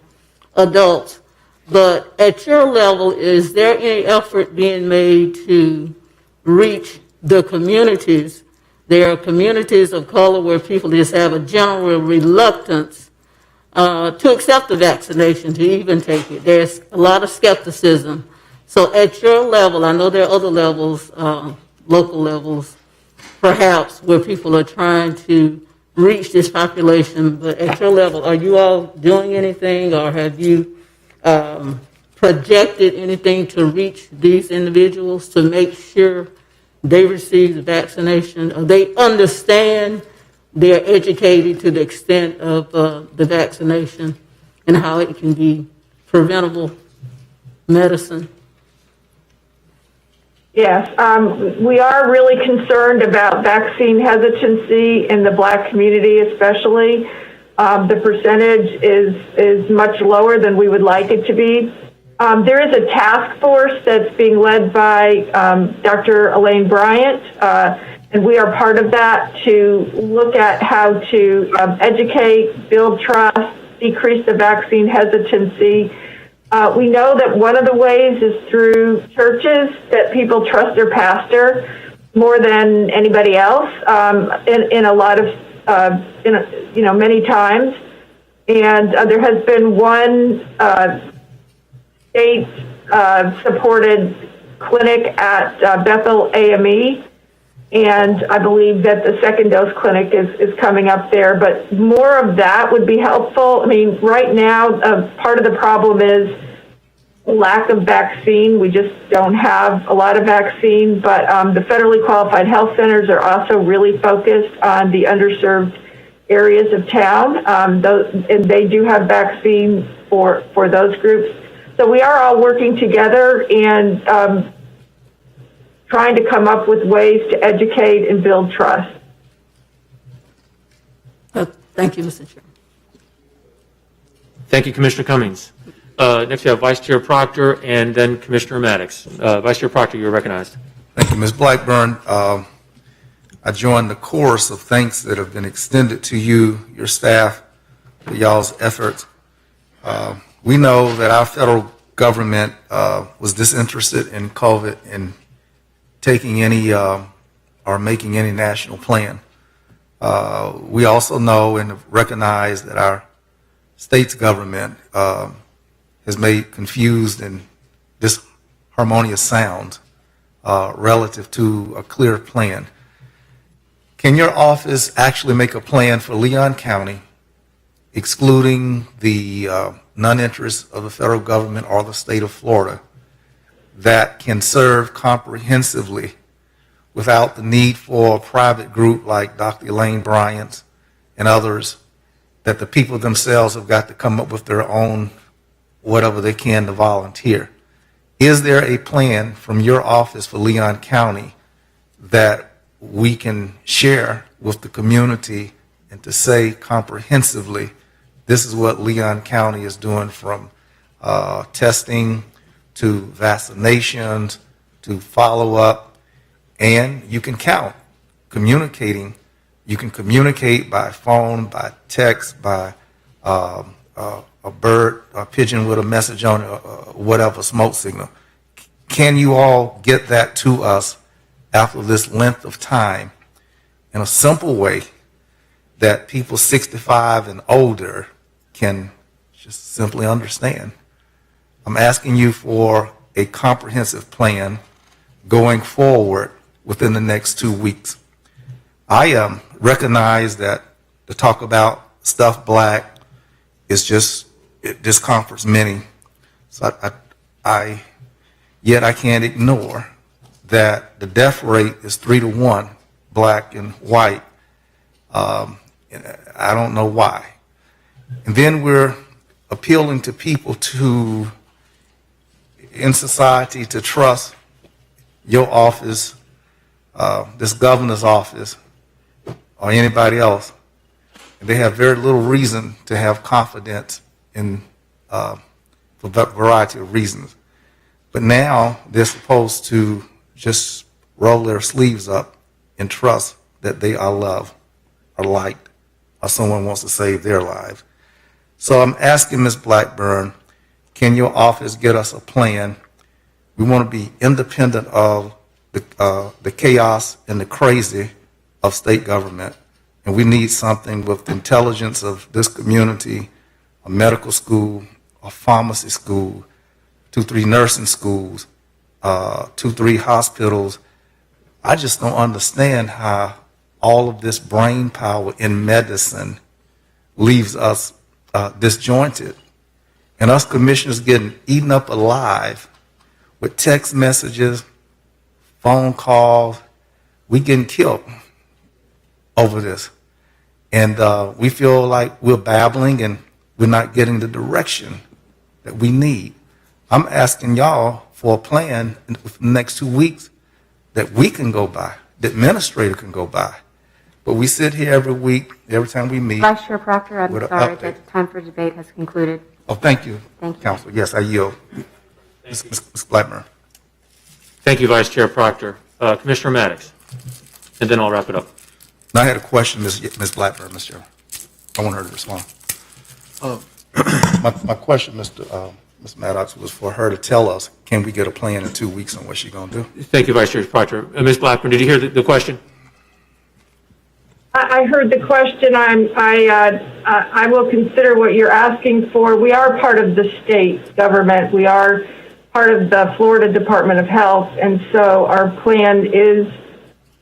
adults. But at your level, is there any effort being made to reach the communities? There are communities of color where people just have a general reluctance to accept the vaccination, to even take it. There's a lot of skepticism. So at your level, I know there are other levels, local levels, perhaps, where people are trying to reach this population, but at your level, are you all doing anything, or have you projected anything to reach these individuals to make sure they receive the vaccination, or they understand, they're educated to the extent of the vaccination and how it can be preventable medicine? Yes, we are really concerned about vaccine hesitancy in the Black community, especially. The percentage is much lower than we would like it to be. There is a task force that's being led by Dr. Elaine Bryant, and we are part of that to look at how to educate, build trust, decrease the vaccine hesitancy. We know that one of the ways is through churches, that people trust their pastor more than anybody else in a lot of, many times. And there has been one state-supported clinic at Bethel AME, and I believe that the second dose clinic is coming up there, but more of that would be helpful. I mean, right now, part of the problem is lack of vaccine. We just don't have a lot of vaccine, but the federally qualified health centers are also really focused on the underserved areas of town, and they do have vaccine for those groups. So we are all working together and trying to come up with ways to educate and build trust. Thank you, Mr. Chairman. Thank you, Commissioner Cummings. Next, we have Vice Chair Proctor and then Commissioner Maddox. Vice Chair Proctor, you're recognized. Thank you, Ms. Blackburn. I join the chorus of thanks that have been extended to you, your staff, for y'all's efforts. We know that our federal government was disinterested in COVID and taking any or making any national plan. We also know and recognize that our state's government has made confused and disharmonious sounds relative to a clear plan. Can your office actually make a plan for Leon County, excluding the non-interest of the federal government or the state of Florida, that can serve comprehensively without the need for a private group like Dr. Elaine Bryant's and others, that the people themselves have got to come up with their own whatever they can to volunteer? Is there a plan from your office for Leon County that we can share with the community and to say comprehensively, this is what Leon County is doing, from testing to vaccinations to follow-up, and you can count communicating. You can communicate by phone, by text, by a bird, a pigeon with a message on it, whatever, smoke signal. Can you all get that to us after this length of time in a simple way that people 65 and older can just simply understand? I'm asking you for a comprehensive plan going forward within the next 2 weeks. I recognize that to talk about stuff black is just, it discomforts many. So yet I can't ignore that the death rate is 3-to-1, black and white. I don't know why. And then we're appealing to people in society to trust your office, this governor's office, or anybody else. And they have very little reason to have confidence in for a variety of reasons. But now they're supposed to just roll their sleeves up and trust that they are loved, or liked, or someone wants to save their lives. So I'm asking Ms. Blackburn, can your office get us a plan? We want to be independent of the chaos and the crazy of state government, and we need something with the intelligence of this community, a medical school, a pharmacy school, 2-3 nursing schools, 2-3 hospitals. I just don't understand how all of this brain power in medicine leaves us disjointed, and us commissioners getting eaten up alive with text messages, phone calls. We getting killed over this, and we feel like we're babbling and we're not getting the direction that we need. I'm asking y'all for a plan in the next 2 weeks that we can go by, the administrator can go by. But we sit here every week, every time we meet. Vice Chair Proctor, I'm with an sorry, update. the time for debate has concluded. Oh, thank you, Thank you. Council. Yes, I yield. Ms. Blackburn. Thank you, Vice Chair Proctor. Commissioner Maddox, and then I'll wrap it up. Now, I had a question, Ms. Blackburn, Mr. Chairman. I want her to respond. My question, Ms. Maddox, was for her to tell us, can we get a plan in 2 weeks on what she's going to do? Thank you, Vice Chair Proctor. Ms. Blackburn, did you hear the question? I heard the question. I will consider what you're asking for. We are part of the state government. We are part of the Florida Department of Health, and so our plan is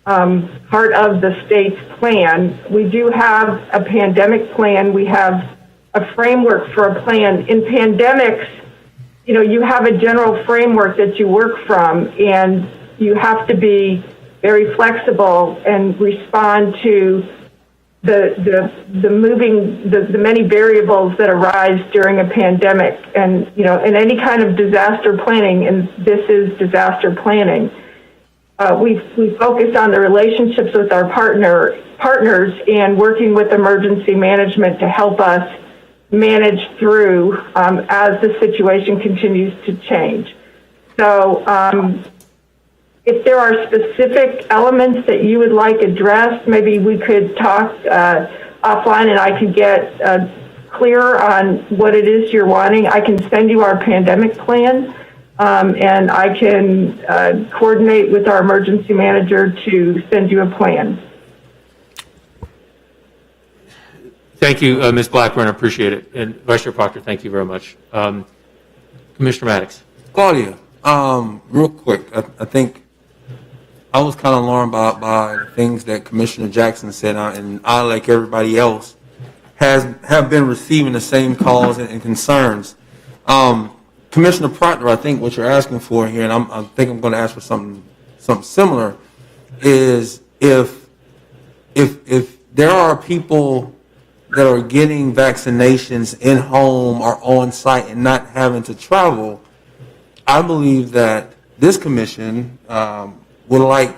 part of the state's plan. We do have a pandemic plan. We have a framework for a plan. In pandemics, you have a general framework that you work from, and you have to be very flexible and respond to the many variables that arise during a pandemic, and in any kind of disaster planning, and this is disaster planning. We focused on the relationships with our partners and working with emergency management to help us manage through as the situation continues to change. So if there are specific elements that you would like addressed, maybe we could talk offline and I could get clearer on what it is you're wanting. I can send you our pandemic plan, and I can coordinate with our emergency manager to send you a plan. Thank you, Ms. Blackburn. I appreciate it. And Vice Chair Proctor, thank you very much. Commissioner Maddox. Claudia, real quick, I think I was kind of alarmed by the things that Commissioner Jackson said, and I, like everybody else, have been receiving the same calls and concerns. Commissioner Proctor, I think what you're asking for here, and I think I'm going to ask for something similar, is if there are people that are getting vaccinations in home or on site and not having to travel, I believe that this commission would like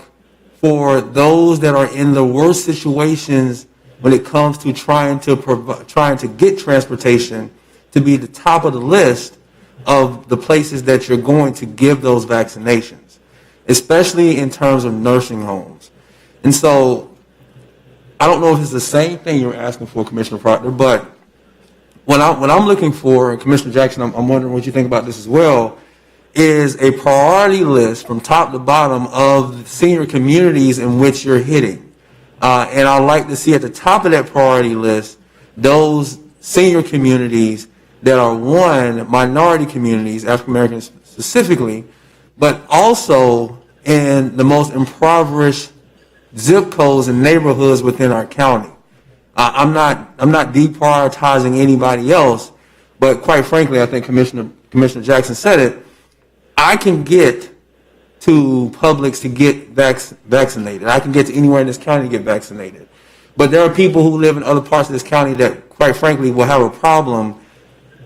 for those that are in the worst situations when it comes to trying to get transportation to be the top of the list of the places that you're going to give those vaccinations, especially in terms of nursing homes. And so I don't know if it's the same thing you're asking for, Commissioner Proctor, but what I'm looking for, Commissioner Jackson, I'm wondering what you think about this as well, is a priority list from top to bottom of the senior communities in which you're hitting. And I'd like to see at the top of that priority list those senior communities that are, one, minority communities, African Americans specifically, but also in the most impoverished zip codes and neighborhoods within our county. I'm not deprioritizing anybody else, but quite frankly, I think Commissioner Jackson said it. I can get to Publix to get vaccinated. I can get to anywhere in this county to get vaccinated. But there are people who live in other parts of this county that, quite frankly, will have a problem,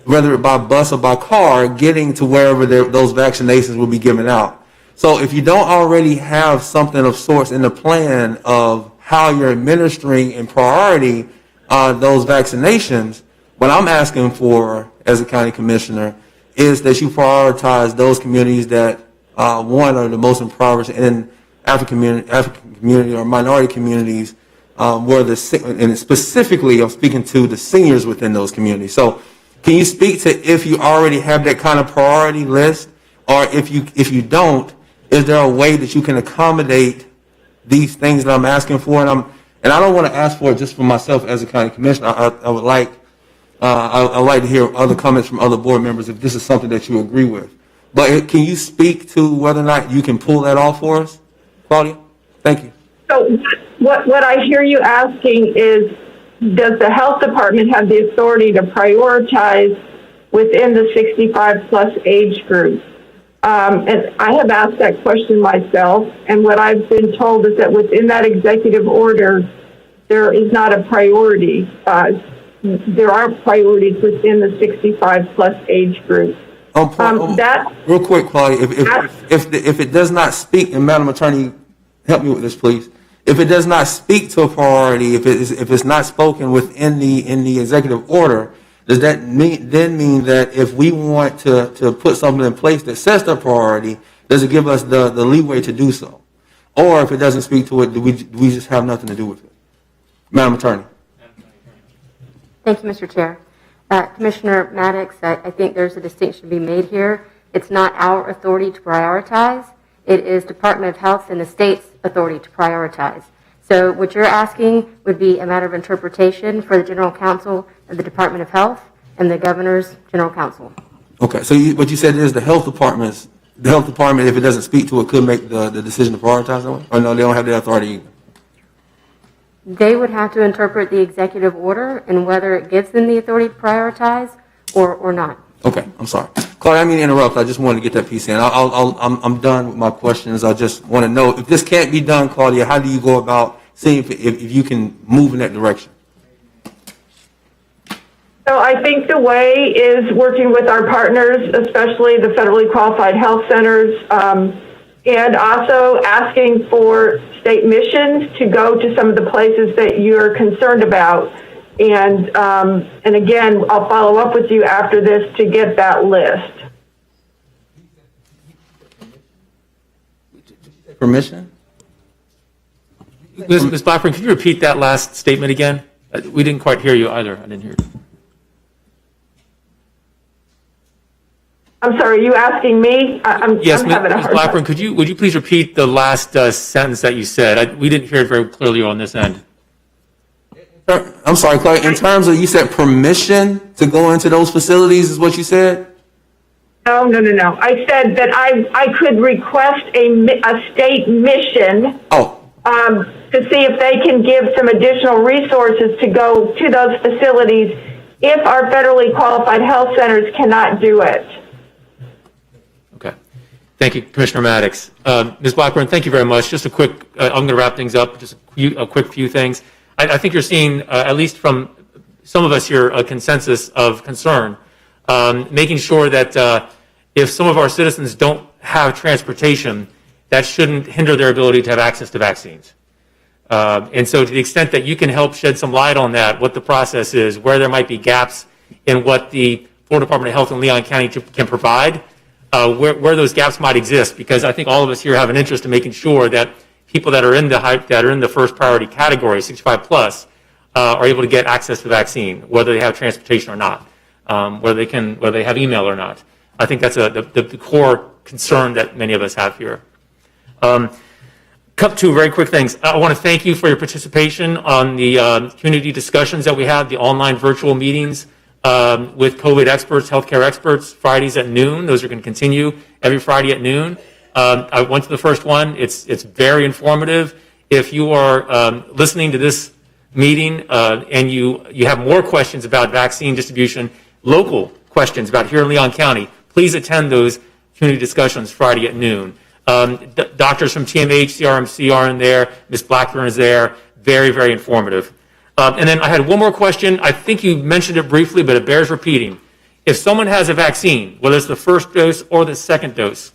whether it by bus or by car, getting to wherever those vaccinations will be given out. So if you don't already have something of sorts in the plan of how you're administering in priority those vaccinations, what I'm asking for as a county commissioner is that you prioritize those communities that, one, are the most impoverished, and African community or minority communities and specifically I'm speaking to the seniors within those communities. So can you speak to if you already have that kind of priority list, or if you don't, is there a way that you can accommodate these things that I'm asking for? And I don't want to ask for it just for myself as a county commissioner. I would like I'd like to hear other comments from other board members if this is something that you agree with. But can you speak to whether or not you can pull that off for us, Claudia? Thank you. So what I hear you asking is, does the health department have the authority to prioritize within the 65 plus age group? And I have asked that question myself, and what I've been told is that within that executive order, there is not a priority. There are priorities within the 65 plus age group. Real quick, Claudia, if it does not speak, and Madam Attorney, help me with this, please. If it does not speak to a priority, if it's not spoken within the executive order, does that mean that if we want to put something in place that sets the priority, does it give us the leeway to do so? Or if it doesn't speak to it, do we just have nothing to do with it? Madam Attorney. Thank you, Mr. Chair. Commissioner Maddox, I think there's a distinction to be made here. It's not our authority to prioritize. It is Department of Health and the state's authority to prioritize. So what you're asking would be a matter of interpretation for the General Counsel of the Department of Health and the Governor's General Counsel. Okay, so what you said is the health department, if it doesn't speak to it, could make the decision to prioritize that one? Or no, they don't have the authority either? They would have to interpret the executive order and whether it gives them the authority to prioritize or not. Okay, I'm sorry. Claudia, I didn't mean to interrupt. I just wanted to get that piece in. I'm done with my questions. I just want to know, if this can't be done, Claudia, how do you go about seeing if you can move in that direction. So I think the way is working with our partners, especially the federally qualified health centers, and also asking for state missions to go to some of the places that you're concerned about. And again, I'll follow up with you after this to get that list. Permission? Ms. Blackburn, could you repeat that last statement again? We didn't quite hear you either. I didn't hear it. I'm sorry, are you asking me? Yes, I'm having a Ms. hard Blackburn, time. would you please repeat the last sentence that you said? We didn't hear it very clearly on this end. I'm sorry, Clark, in terms of, you said permission to go into those facilities is what you said? No. I said that I could request a state mission to see if they can give some additional resources to go to those facilities if our federally qualified health centers cannot do it. Okay. Thank you, Commissioner Maddox. Ms. Blackburn, thank you very much. Just a quick, I'm going to wrap things up, just a quick few things. I think you're seeing, at least from some of us here, a consensus of concern, making sure that if some of our citizens don't have transportation, that shouldn't hinder their ability to have access to vaccines. And so to the extent that you can help shed some light on that, what the process is, where there might be gaps in what the Florida Department of Health and Leon County can provide, where those gaps might exist, because I think all of us here have an interest in making sure that people that are in the first priority category, 65 plus, are able to get access to the vaccine, whether they have transportation or not, whether they have email or not. I think that's the core concern that many of us have here. Two very quick things. I want to thank you for your participation on the community discussions that we had, the online virtual meetings with COVID experts, healthcare experts, Fridays at noon. Those are going to continue every Friday at noon. I went to the first one. It's very informative. If you are listening to this meeting and you have more questions about vaccine distribution, local questions about here in Leon County, please attend those community discussions Friday at noon. Doctors from TMH, CRMC are in there. Ms. Blackburn is there. Very, very informative. And then I had one more question. I think you mentioned it briefly, but it bears repeating. If someone has a vaccine, whether it's the first dose or the second dose,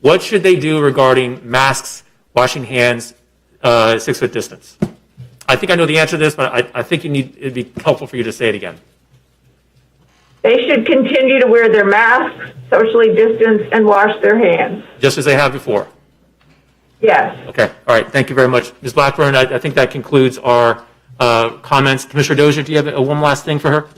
what should they do regarding masks, washing hands, 6-foot distance? I think I know the answer to this, but I think it'd be helpful for you to say it again. They should continue to wear their masks, socially distance, and wash their hands. Just as they have before? Yes. Okay. All right. Thank you very much. Ms. Blackburn, I think that concludes our comments. Commissioner Dozier, do you have one last thing for her?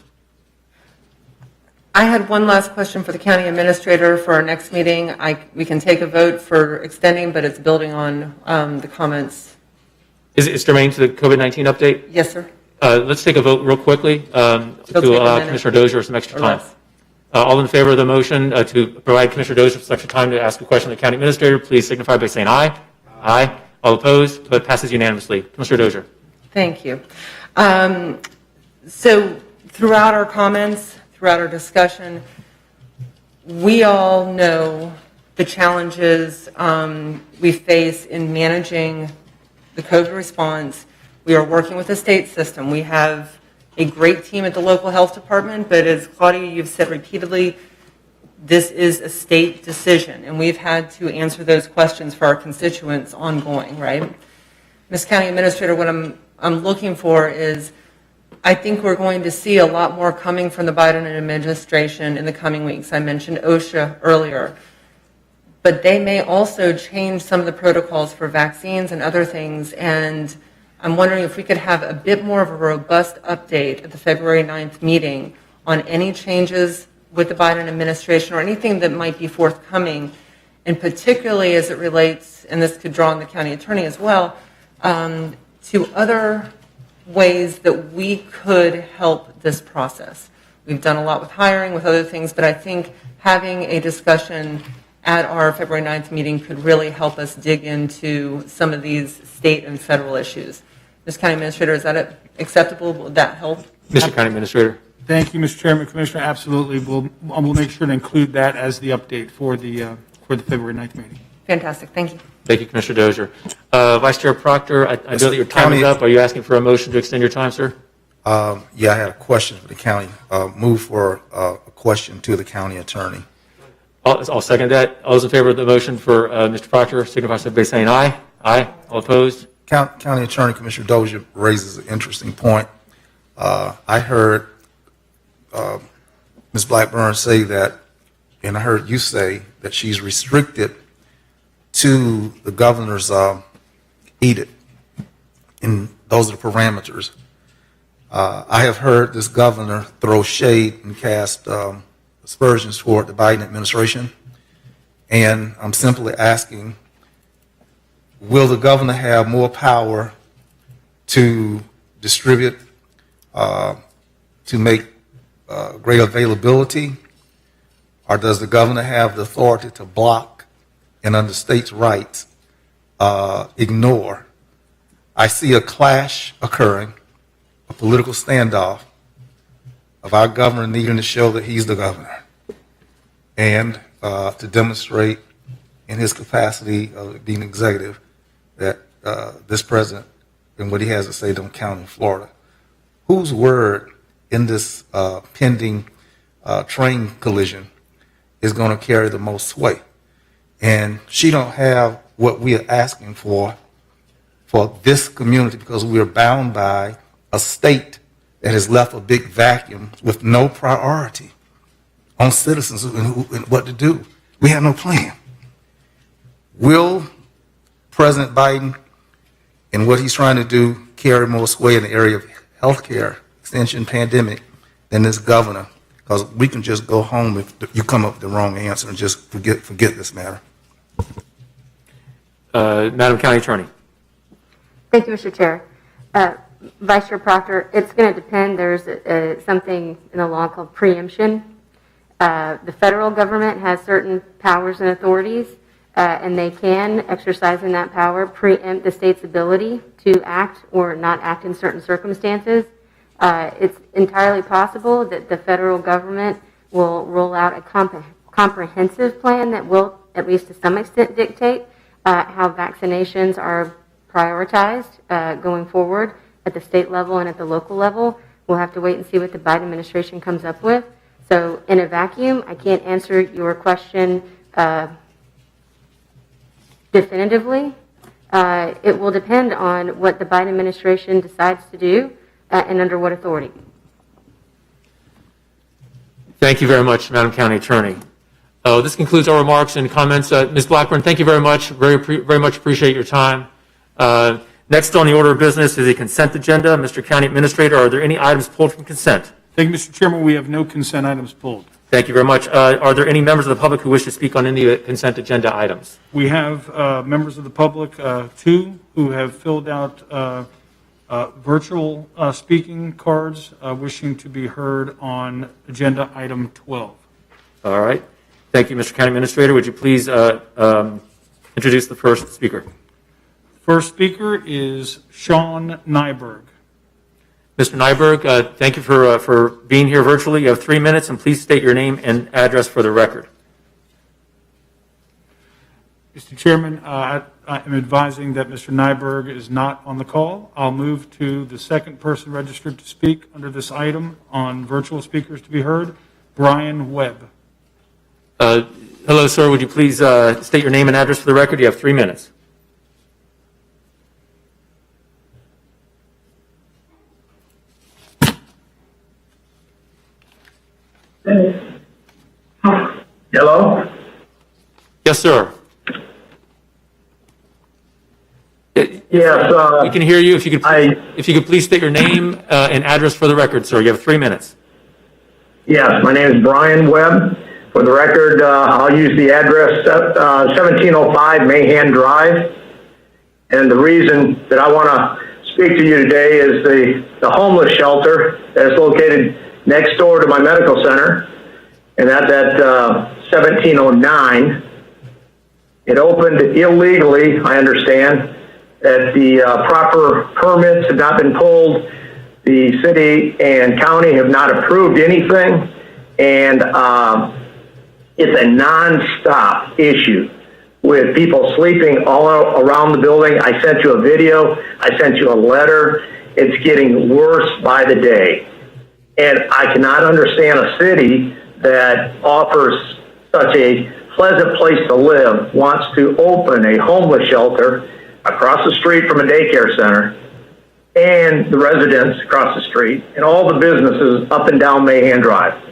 I had one last question for the county administrator for our next meeting. We can take a vote for extending, but it's building on the comments. Is it germane to the COVID-19 update? Yes, sir. Let's take a vote real quickly to allow Commissioner Dozier some extra time. All in favor of the motion to provide Commissioner Dozier some extra time to ask a question of the county administrator, please signify by saying aye. Aye. All opposed? Vote passes unanimously. Commissioner Dozier. Thank you. So throughout our comments, throughout our discussion, we all know the challenges we face in managing the COVID response. We are working with the state system. We have a great team at the local health department, but as Claudia, you've said repeatedly, this is a state decision, and we've had to answer those questions for our constituents ongoing, right? Ms. County Administrator, what I'm looking for is, I think we're going to see a lot more coming from the Biden administration in the coming weeks. I mentioned OSHA earlier, but they may also change some of the protocols for vaccines and other things, and I'm wondering if we could have a bit more of a robust update at the February 9th meeting on any changes with the Biden administration or anything that might be forthcoming, and particularly as it relates, and this could draw on the county attorney as well, to other ways that we could help this process. We've done a lot with hiring, with other things, but I think having a discussion at our February 9th meeting could really help us dig into some of these state and federal issues. Ms. County Administrator, is that acceptable? Will that help? Mr. County Administrator. Thank you, Mr. Chairman. Commissioner, absolutely. We'll make sure to include that as the update for the February 9th meeting. Fantastic. Thank you. Thank you, Commissioner Dozier. Vice Chair Proctor, I know that your time is up. Are you asking for a motion to extend your time, sir? Yeah, I had a question for the county. Move for a question to the county attorney. I'll second that. All those in favor of the motion for Mr. Proctor, signify so by saying aye. Aye. All opposed? County Attorney Commissioner Dozier raises an interesting point. I heard Ms. Blackburn say that, and I heard you say that she's restricted to the governor's edict, and those are the parameters. I have heard this governor throw shade and cast aspersions toward the Biden administration, and I'm simply asking, will the governor have more power to distribute, to make great availability, or does the governor have the authority to block and under states' rights ignore? I see a clash occurring, a political standoff of our governor needing to show that he's the governor and to demonstrate in his capacity of being executive that this president and what he has to say don't count in Florida. Whose word in this pending train collision is going to carry the most sway? And she don't have what we are asking for this community, because we are bound by a state that has left a big vacuum with no priority on citizens and what to do. We have no plan. Will President Biden and what he's trying to do carry more sway in the area of health care, extension, pandemic than this governor? Because we can just go home if you come up with the wrong answer and just forget this matter. Madam County Attorney. Thank you, Mr. Chair. Vice Chair Proctor, it's going to depend. There's something in the law called preemption. The federal government has certain powers and authorities, and they can, exercising that power, preempt the state's ability to act or not act in certain circumstances. It's entirely possible that the federal government will roll out a comprehensive plan that will, at least to some extent, dictate how vaccinations are prioritized going forward at the state level and at the local level. We'll have to wait and see what the Biden administration comes up with. So in a vacuum, I can't answer your question definitively. It will depend on what the Biden administration decides to do and under what authority. Thank you very much, Madam County Attorney. This concludes our remarks and comments. Ms. Blackburn, thank you very much. Very much appreciate your time. Next on the order of business is a consent agenda. Mr. County Administrator, are there any items pulled from consent? Thank you, Mr. Chairman. We have no consent items pulled. Thank you very much. Are there any members of the public who wish to speak on any consent agenda items? We have members of the public, two, who have filled out virtual speaking cards wishing to be heard on agenda item 12. All right. Thank you, Mr. County Administrator. Would you please introduce the first speaker? First speaker is Sean Nyberg. Mr. Nyberg, thank you for being here virtually. You have 3 minutes, and please state your name and address for the record. Mr. Chairman, I am advising that Mr. Nyberg is not on the call. I'll move to the second person registered to speak under this item on virtual speakers to be heard, Brian Webb. Hello, sir. Would you please state your name and address for the record? You have 3 minutes. Hello? Yes, sir. Yes. We can hear you. If you could please state your name and address for the record, sir. You have 3 minutes. Yes, my name is Brian Webb. For the record, I'll use the address 1705 Mahan Drive. And the reason that I want to speak to you today is the homeless shelter that is located next door to my medical center. And that's at 1709. It opened illegally, I understand, that the proper permits have not been pulled. The city and county have not approved anything. And it's a non-stop issue with people sleeping all around the building. I sent you a video. I sent you a letter. It's getting worse by the day. And I cannot understand a city that offers such a pleasant place to live wants to open a homeless shelter across the street from a daycare center and the residents across the street and all the businesses up and down Mahan Drive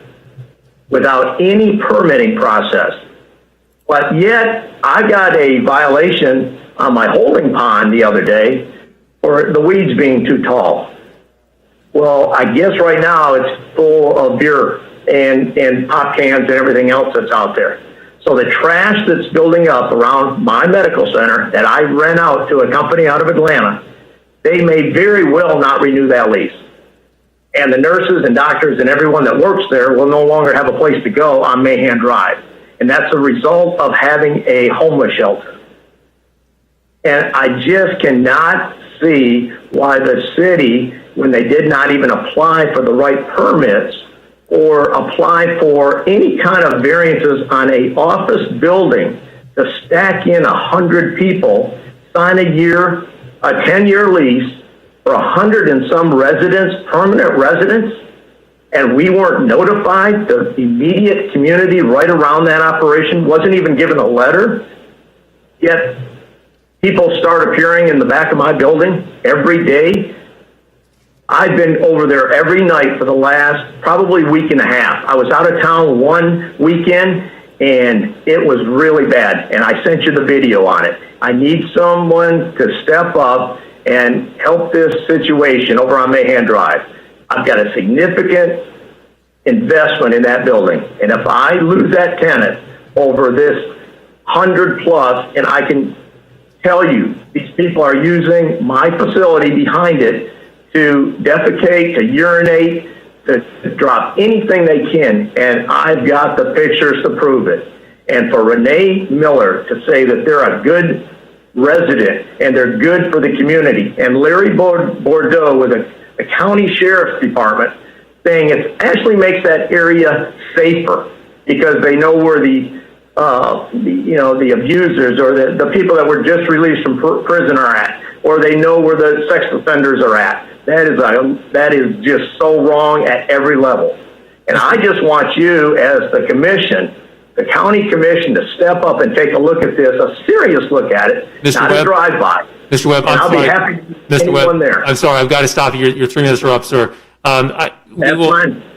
without any permitting process. But yet, I got a violation on my holding pond the other day for the weeds being too tall. Well, I guess right now it's full of beer and pop cans and everything else that's out there. So the trash that's building up around my medical center that I rent out to a company out of Atlanta, they may very well not renew that lease. And the nurses and doctors and everyone that works there will no longer have a place to go on Mahan Drive. And that's a result of having a homeless shelter. And I just cannot see why the city, when they did not even apply for the right permits or apply for any kind of variances on a office building to stack in 100 people, sign a 10-year lease for 100 and some residents, permanent residents, and we weren't notified. The immediate community right around that operation wasn't even given a letter. Yet people start appearing in the back of my building every day. I've been over there every night for the last probably week and a half. I was out of town one weekend, and it was really bad, and I sent you the video on it. I need someone to step up and help this situation over on Mahan Drive. I've got a significant investment in that building, and if I lose that tenant over this 100 plus, and I can tell you, these people are using my facility behind it to defecate, to urinate, to drop anything they can, and I've got the pictures to prove it. And for Renee Miller to say that they're a good resident and they're good for the community, and Larry Bordeaux with the county sheriff's department saying it actually makes that area safer because they know where the abusers or the people that were just released from prison are at, or they know where the sex offenders are at. That is just so wrong at every level. And I just want you as the commission, the county commission, to step up and take a look at this, a serious look at it, Mr. not Webb, a drive-by. Mr. Webb, and I'll be happy to Mr. anyone Webb, there. I'm sorry, I've got to stop you. Your 3 minutes are up, sir.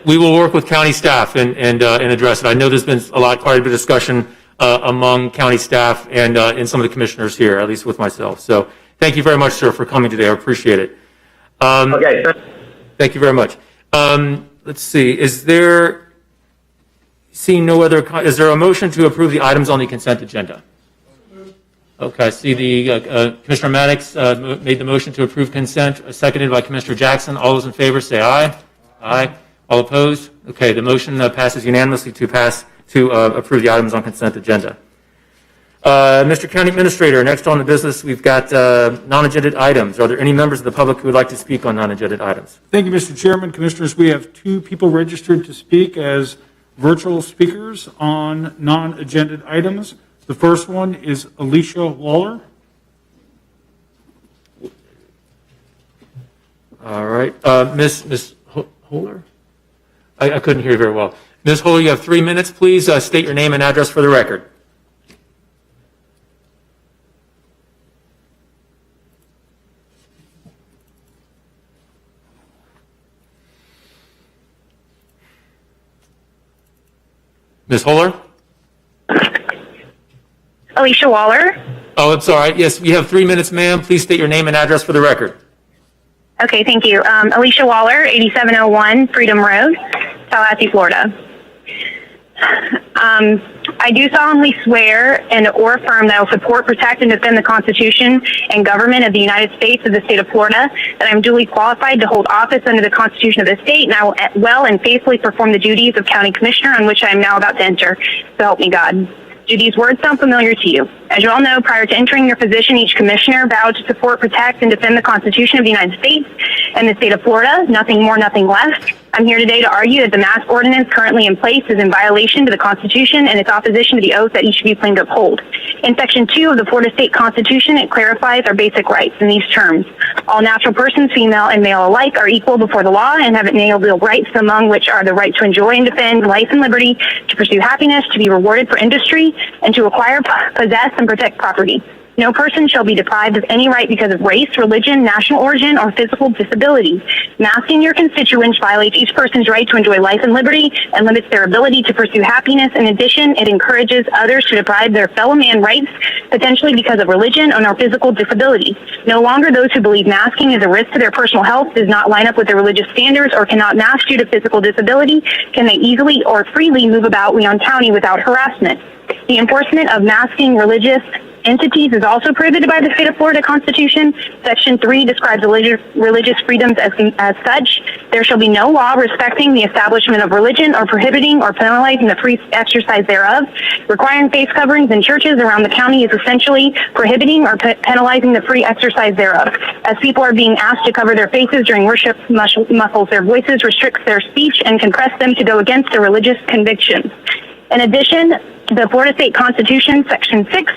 We will work with county staff and address it. I know there's been quite a bit of discussion among county staff and some of the commissioners here, at least with myself. So thank you very much, sir, for coming today. I appreciate it. Okay. Thank you very much. Let's see. Is there a motion to approve the items on the consent agenda? Okay, I see the Commissioner Maddox made the motion to approve consent, seconded by Commissioner Jackson. All those in favor say aye. Aye. All opposed? Okay, the motion passes unanimously to approve the items on consent agenda. Mr. County Administrator, next on the business, we've got non-agenda items. Are there any members of the public who would like to speak on non-agenda items? Thank you, Mr. Chairman. Commissioners, we have 2 people registered to speak as virtual speakers on non-agenda items. The first one is Alicia Waller. All right. Ms. Holler? I couldn't hear you very well. Ms. Holler, you have 3 minutes. Please state your name and address for the record. Ms. Holler? Alicia Waller. Oh, I'm sorry. Yes, you have 3 minutes, ma'am. Please state your name and address for the record. Okay, thank you. Alicia Waller, 8701 Freedom Road, Tallahassee, Florida. I do solemnly swear and or affirm that I will support, protect, and defend the Constitution and government of the United States of the state of Florida, that I am duly qualified to hold office under the Constitution of the state, and I will well and faithfully perform the duties of County Commissioner on which I am now about to enter. So help me God. Do these words sound familiar to you? As you all know, prior to entering your position, each commissioner vowed to support, protect, and defend the Constitution of the United States and the state of Florida, nothing more, nothing less. I'm here today to argue that the mask ordinance currently in place is in violation to the Constitution and its opposition to the oath that each of you claim to uphold. In Section 2 of the Florida State Constitution, it clarifies our basic rights in these terms. All natural persons, female and male alike, are equal before the law and have inalienable rights, among which are the right to enjoy and defend life and liberty, to pursue happiness, to be rewarded for industry, and to acquire, possess, and protect property. No person shall be deprived of any right because of race, religion, national origin, or physical disability. Masking your constituents violates each person's right to enjoy life and liberty and limits their ability to pursue happiness. In addition, it encourages others to deprive their fellow man rights, potentially because of religion or physical disability. No longer those who believe masking is a risk to their personal health, does not line up with their religious standards, or cannot mask due to physical disability, can they easily or freely move about Leon County without harassment. The enforcement of masking religious entities is also prohibited by the state of Florida Constitution. Section 3 describes religious freedoms as such. There shall be no law respecting the establishment of religion or prohibiting or penalizing the free exercise thereof. Requiring face coverings in churches around the county is essentially prohibiting or penalizing the free exercise thereof. As people are being asked to cover their faces during worship, muffles their voices, restricts their speech, and can press them to go against their religious convictions. In addition, the Florida State Constitution, Section 6,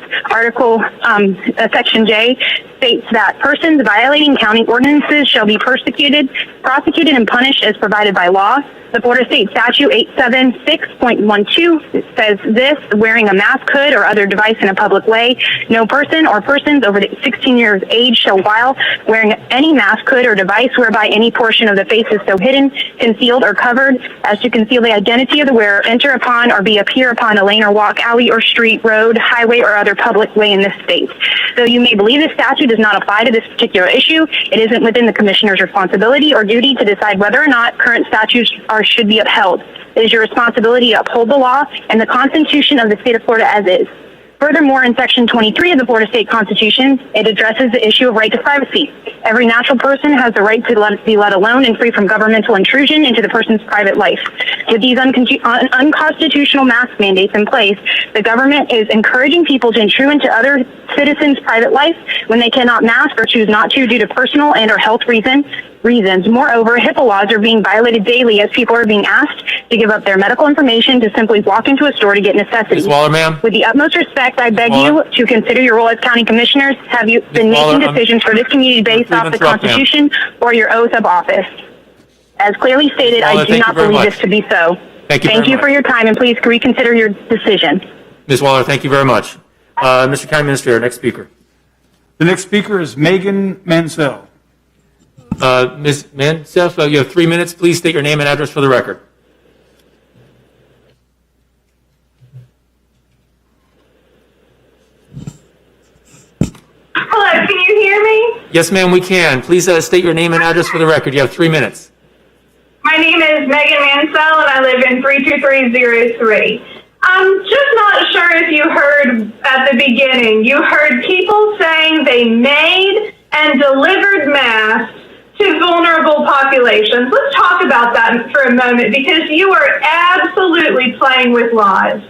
Section J, states that persons violating county ordinances shall be prosecuted, and punished as provided by law. The Florida State Statute 876.12 says this: wearing a mask, hood, or other device in a public way. No person or persons over 16 years of age shall, while wearing any mask, hood, or device whereby any portion of the face is so hidden, concealed, or covered as to conceal the identity of the wearer, enter upon or appear upon a lane or walk, alley or street, road, highway, or other public way in this state. Though you may believe this statute does not apply to this particular issue, it isn't within the Commissioner's responsibility or duty to decide whether or not current statutes should be upheld. It is your responsibility to uphold the law and the Constitution of the state of Florida as is. Furthermore, in Section 23 of the Florida State Constitution, it addresses the issue of right to privacy. Every natural person has the right to be let alone and free from governmental intrusion into the person's private life. With these unconstitutional mask mandates in place, the government is encouraging people to intrude into other citizens' private life when they cannot mask or choose not to due to personal and or health reasons. Moreover, HIPAA laws are being violated daily as people are being asked to give up their medical information to simply walk into a store to get necessities. Ms. Waller, ma'am. With the utmost respect, I beg you to consider your role as county commissioners. Have you been making decisions for this community based off the Constitution or your oath of office? As clearly stated, I do not believe this to be so. Thank you for your time, and please reconsider your decision. Ms. Waller, thank you very much. Mr. County Administrator, next speaker. The next speaker is Megan Mansell. Ms. Mansell, you have 3 minutes. Please state your name and address for the record. Hello, can you hear me? Yes, ma'am, we can. Please state your name and address for the record. You have 3 minutes. My name is Megan Mansell, and I live in 32303. I'm just not sure if you heard at the beginning. You heard people saying they made and delivered masks to vulnerable populations. Let's talk about that for a moment, because you are absolutely playing with lives.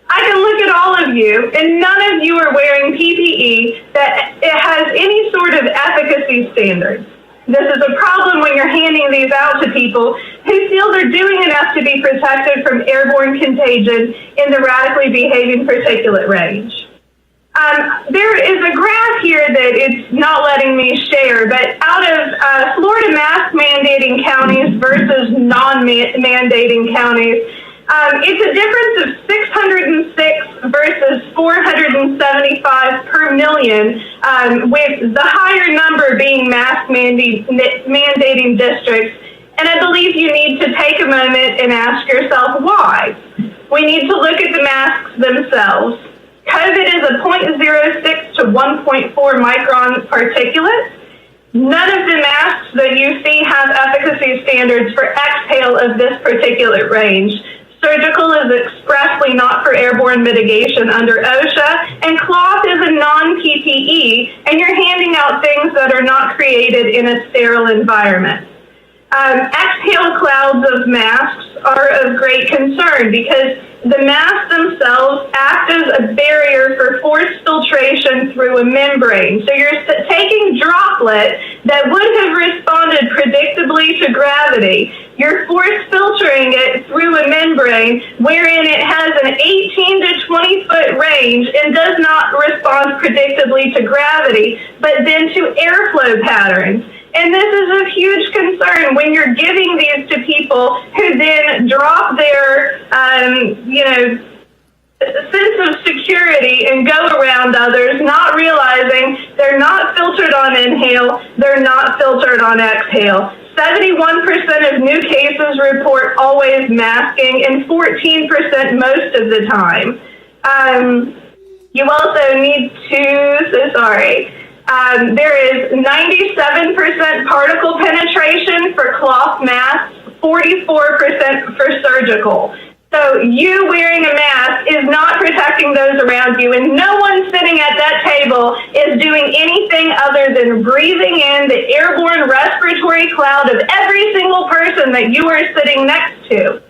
I can look at all of you, and none of you are wearing PPE that it has any sort of efficacy standards. This is a problem when you're handing these out to people who feel they're doing enough to be protected from airborne contagion in the radically behaving particulate range. There is a graph here that it's not letting me share, but out of Florida mask mandating counties versus non-mandating counties, it's a difference of 606 versus 475 per million, with the higher number being mask mandating districts. And I believe you need to take a moment and ask yourself why. We need to look at the masks themselves. COVID is a 0.06 to 1.4 micron particulate. None of the masks that you see have efficacy standards for exhale of this particulate range. Surgical is expressly not for airborne mitigation under OSHA, and cloth is a non-PPE, and you're handing out things that are not created in a sterile environment. Exhale clouds of masks are of great concern because the masks themselves act as a barrier for forced filtration through a membrane. So you're taking droplet that would have responded predictably to gravity. You're force filtering it through a membrane wherein it has an 18 to 20 foot range and does not respond predictably to gravity, but then to airflow patterns. And this is a huge concern when you're giving these to people who then drop their, sense of security and go around others, not realizing they're not filtered on inhale, they're not filtered on exhale. 71% of new cases report always masking and 14% most of the time. You also need to, there is 97% particle penetration for cloth masks, 44% for surgical. So you wearing a mask is not protecting those around you, and no one sitting at that table is doing anything other than breathing in the airborne respiratory cloud of every single person that you are sitting next to.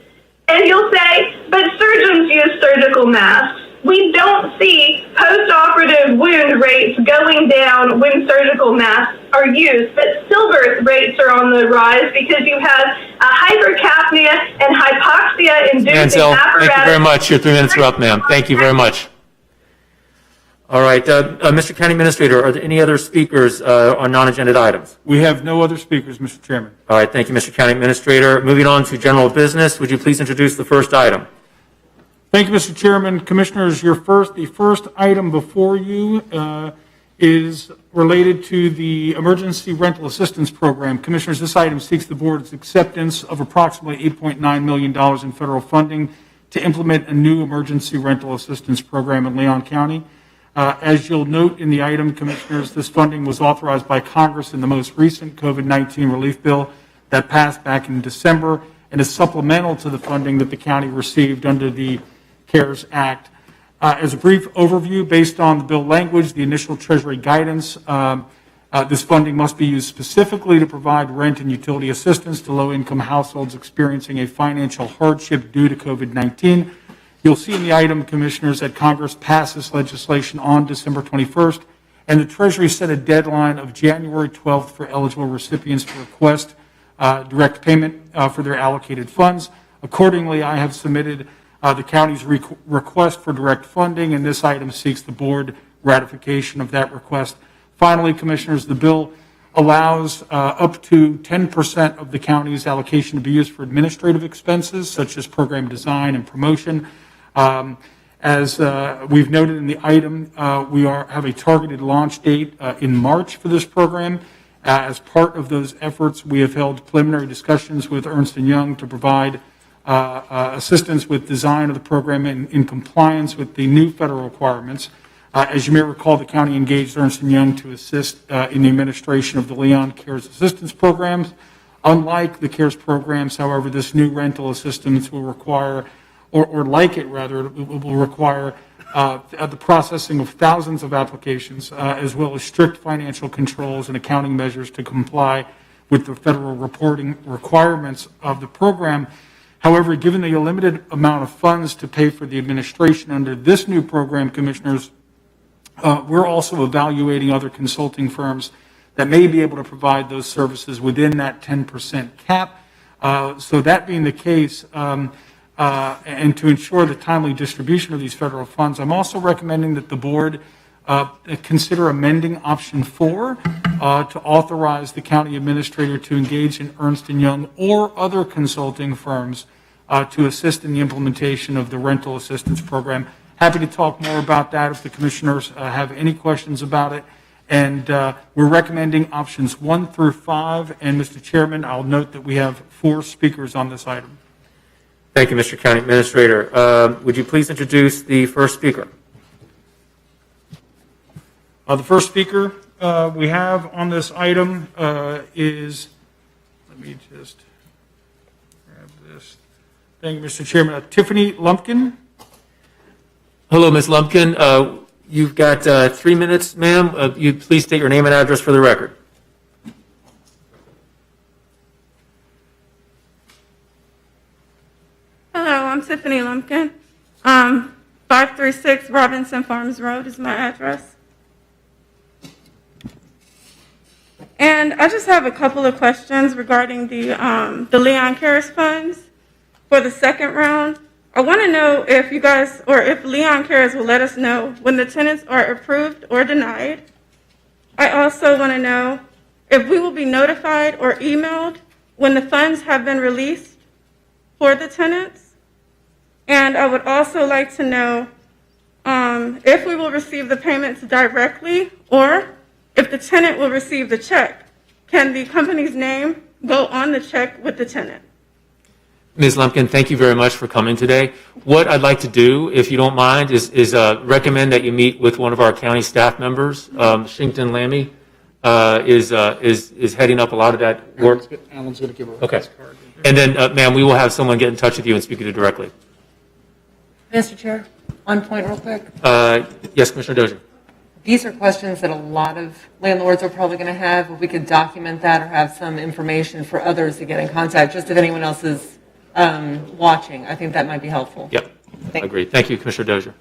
And you'll say, but surgeons use surgical masks. We don't see post-operative wound rates going down when surgical masks are used, but stillbirth rates are on the rise because you have hypercapnia and hypoxia-inducing apparatus. Thank you very much. Your 3 minutes are up, ma'am. Thank you very much. All right, Mr. County Administrator, are there any other speakers on non-agenda items? We have no other speakers, Mr. Chairman. All right, thank you, Mr. County Administrator. Moving on to general business, would you please introduce the first item? Thank you, Mr. Chairman. Commissioners, the first item before you is related to the Emergency Rental Assistance Program. Commissioners, this item seeks the board's acceptance of approximately $8.9 million in federal funding to implement a new emergency rental assistance program in Leon County. As you'll note in the item, Commissioners, this funding was authorized by Congress in the most recent COVID-19 relief bill that passed back in December and is supplemental to the funding that the county received under the CARES Act. As a brief overview, based on the bill language, the initial Treasury guidance, this funding must be used specifically to provide rent and utility assistance to low-income households experiencing a financial hardship due to COVID-19. You'll see in the item, Commissioners, that Congress passed this legislation on December 21st, and the Treasury set a deadline of January 12th for eligible recipients to request direct payment for their allocated funds. Accordingly, I have submitted the county's request for direct funding, and this item seeks the board ratification of that request. Finally, Commissioners, the bill allows up to 10% of the county's allocation to be used for administrative expenses, such as program design and promotion. As we've noted in the item, we have a targeted launch date in March for this program. As part of those efforts, we have held preliminary discussions with Ernst & Young to provide assistance with design of the program in compliance with the new federal requirements. As you may recall, the county engaged Ernst & Young to assist in the administration of the Leon CARES assistance programs. Unlike the CARES programs, however, this new rental assistance will require, or like it rather, will require the processing of thousands of applications, as well as strict financial controls and accounting measures to comply with the federal reporting requirements of the program. However, given the limited amount of funds to pay for the administration under this new program, Commissioners, we're also evaluating other consulting firms that may be able to provide those services within that 10% cap. So that being the case, and to ensure the timely distribution of these federal funds, I'm also recommending that the board consider amending option 4 to authorize the county administrator to engage in Ernst & Young or other consulting firms to assist in the implementation of the rental assistance program. Happy to talk more about that if the commissioners have any questions about it. And we're recommending options 1 through 5. And Mr. Chairman, I'll note that we have 4 speakers on this item. Thank you, Mr. County Administrator. Would you please introduce the first speaker? The first speaker we have on this item is, let me just grab this. Thank you, Mr. Chairman. Tiffany Lumpkin. Hello, Ms. Lumpkin. You've got 3 minutes, ma'am. You please state your name and address for the record. Hello, I'm Tiffany Lumpkin. 536 Robinson Farms Road is my address. And I just have a couple of questions regarding the Leon Cares funds for the second round. I want to know if you guys, or if Leon Cares will let us know when the tenants are approved or denied. I also want to know if we will be notified or emailed when the funds have been released for the tenants. And I would also like to know if we will receive the payments directly or if the tenant will receive the check. Can the company's name go on the check with the tenant? Ms. Lumpkin, thank you very much for coming today. What I'd like to do, if you don't mind, is recommend that you meet with one of our county staff members. Shinkton Lammy is heading up a lot of that work. Alan's going to give her Okay. And then, ma'am, we will have someone get in touch with you and speak with you directly. Mr. Chair, one point real quick. Yes, Commissioner Dozier. These are questions that a lot of landlords are probably going to have. If we could document that or have some information for others to get in contact, just if anyone else is watching, I think that might be helpful. Yep, I agree. Thank you, Commissioner Dozier.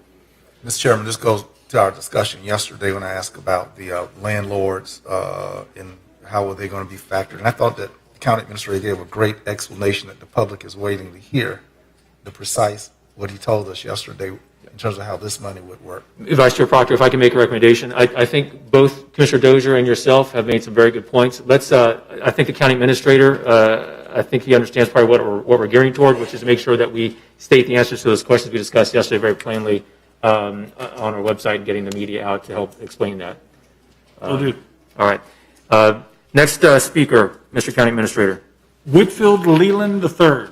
Mr. Chairman, this goes to our discussion yesterday when I asked about the landlords and how are they going to be factored. And I thought that the county administrator gave a great explanation that the public is waiting to hear the precise what he told us yesterday in terms of how this money would work. Vice Chair Proctor, if I can make a recommendation, I think both Commissioner Dozier and yourself have made some very good points. Let's, I think the county administrator, I think he understands probably what we're gearing toward, which is to make sure that we state the answers to those questions we discussed yesterday very plainly on our website and getting the media out to help explain that. Will do. All right. Next speaker, Mr. County Administrator. Whitfield Leland III.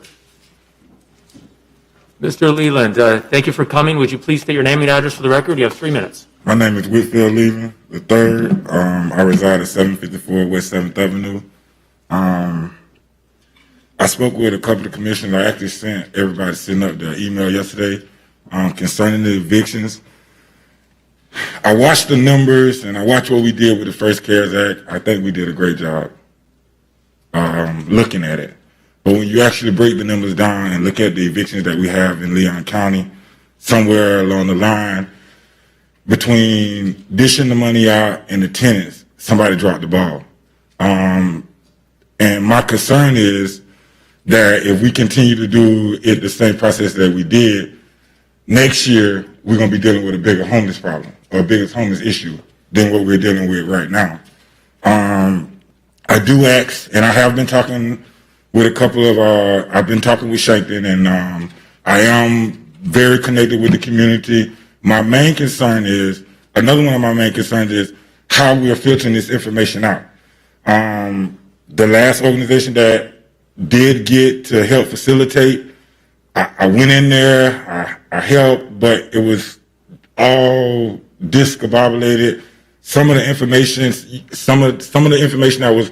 Mr. Leland, thank you for coming. Would you please state your name and address for the record? You have 3 minutes. My name is Whitfield Leland III. I reside at 754 West 7th Avenue. I spoke with a couple of commissioners. I actually sent everybody sitting up the email yesterday concerning the evictions. I watched the numbers and I watched what we did with the First CARES Act. I think we did a great job looking at it. But when you actually break the numbers down and look at the evictions that we have in Leon County, somewhere along the line between dishing the money out and the tenants, somebody dropped the ball. And my concern is that if we continue to do it the same process that we did, next year we're going to be dealing with a bigger homeless problem or a bigger homeless issue than what we're dealing with right now. I do ask, and I have been talking with a couple of, I've been talking with Shankton, and I am very connected with the community. My main concern is, another one of my main concerns is how we are filtering this information out. The last organization that did get to help facilitate, I went in there, I helped, but it was all discombobulated. Some of the information, some of the information that was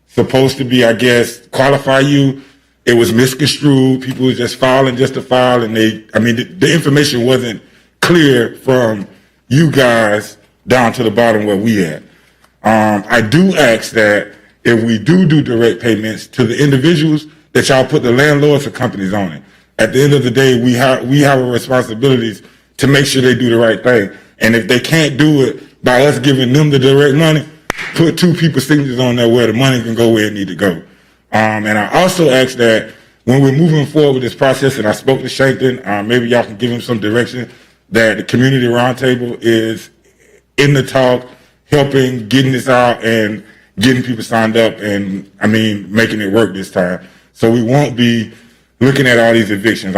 supposed to be, I guess, qualify you, it was misconstrued. People were just filing just to file, and the information wasn't clear from you guys down to the bottom where we at. I do ask that if we do direct payments to the individuals, that y'all put the landlords or companies on it. At the end of the day, we have a responsibility to make sure they do the right thing. And if they can't do it by us giving them the direct money, put 2 people's signatures on there where the money can go where it need to go. And I also ask that when we're moving forward with this process, and I spoke to Shankton, maybe y'all can give him some direction, that the community roundtable is in the talk, helping, getting this out, and getting people signed up, and making it work this time. So we won't be looking at all these evictions.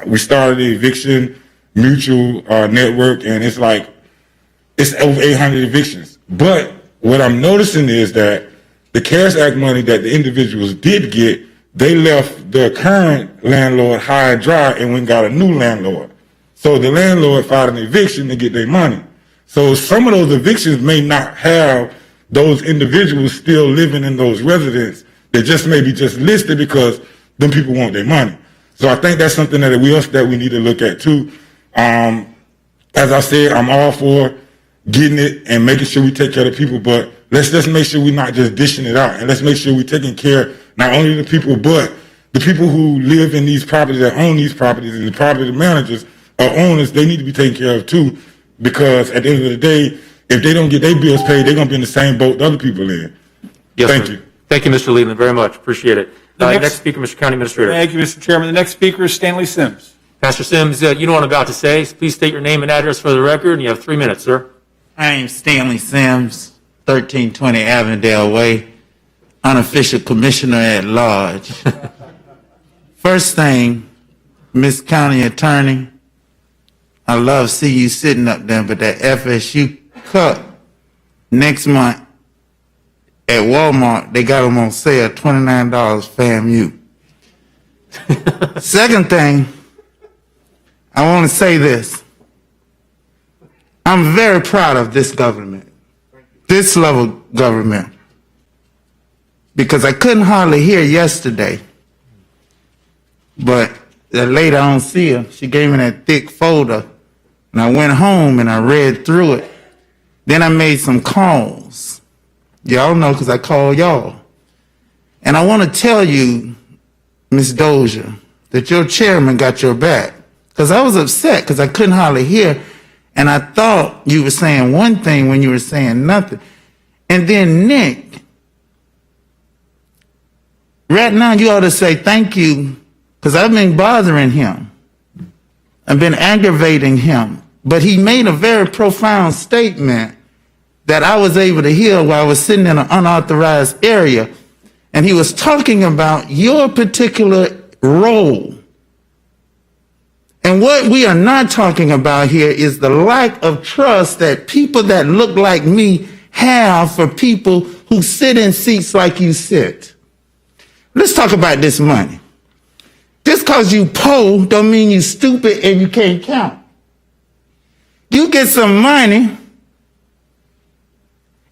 We started the eviction mutual network, and it's over 800 evictions. But what I'm noticing is that the CARES Act money that the individuals did get, they left the current landlord high and dry and went and got a new landlord. So the landlord filed an eviction to get their money. So some of those evictions may not have those individuals still living in those residences. They just may be just listed because them people want their money. So I think that's something that we need to look at too. As I said, I'm all for getting it and making sure we take care of the people, but let's just make sure we're not just dishing it out, and let's make sure we're taking care not only of the people, but the people who live in these properties, that own these properties, and the property managers. owners, they need to be taken care of too, because at the end of the day, if they don't get their bills paid, they're going to be in the same boat the other people in. Yes, Thank sir. you. Thank you, Mr. Leland, very much. Appreciate it. Next speaker, Mr. County Administrator. Thank you, Mr. Chairman. The next speaker is Stanley Sims. Pastor Sims, you know what I'm about to say. Please state your name and address for the record, and you have 3 minutes, sir. I am Stanley Sims, 1320 Avondale Way, unofficial commissioner at large. First thing, Miss County Attorney, I love see you sitting up there, but that FSU cup next month at Walmart, they got them on sale, $29 FAMU. Second thing, I want to say this. I'm very proud of this government, this level government, because I couldn't hardly hear yesterday, but later I don't see her. She gave me that thick folder, and I went home and I read through it. Then I made some calls. Y'all know because I call y'all. And I want to tell you, Ms. Dozier, that your chairman got your back. Because I was upset because I couldn't hardly hear. And I thought you were saying one thing when you were saying nothing. And then Nick, right now you ought to say thank you because I've been bothering him. I've been aggravating him. But he made a very profound statement that I was able to hear while I was sitting in an unauthorized area. And he was talking about your particular role. And what we are not talking about here is the lack of trust that people that look like me have for people who sit in seats like you sit. Let's talk about this money. Just because you poor don't mean you stupid and you can't count. You get some money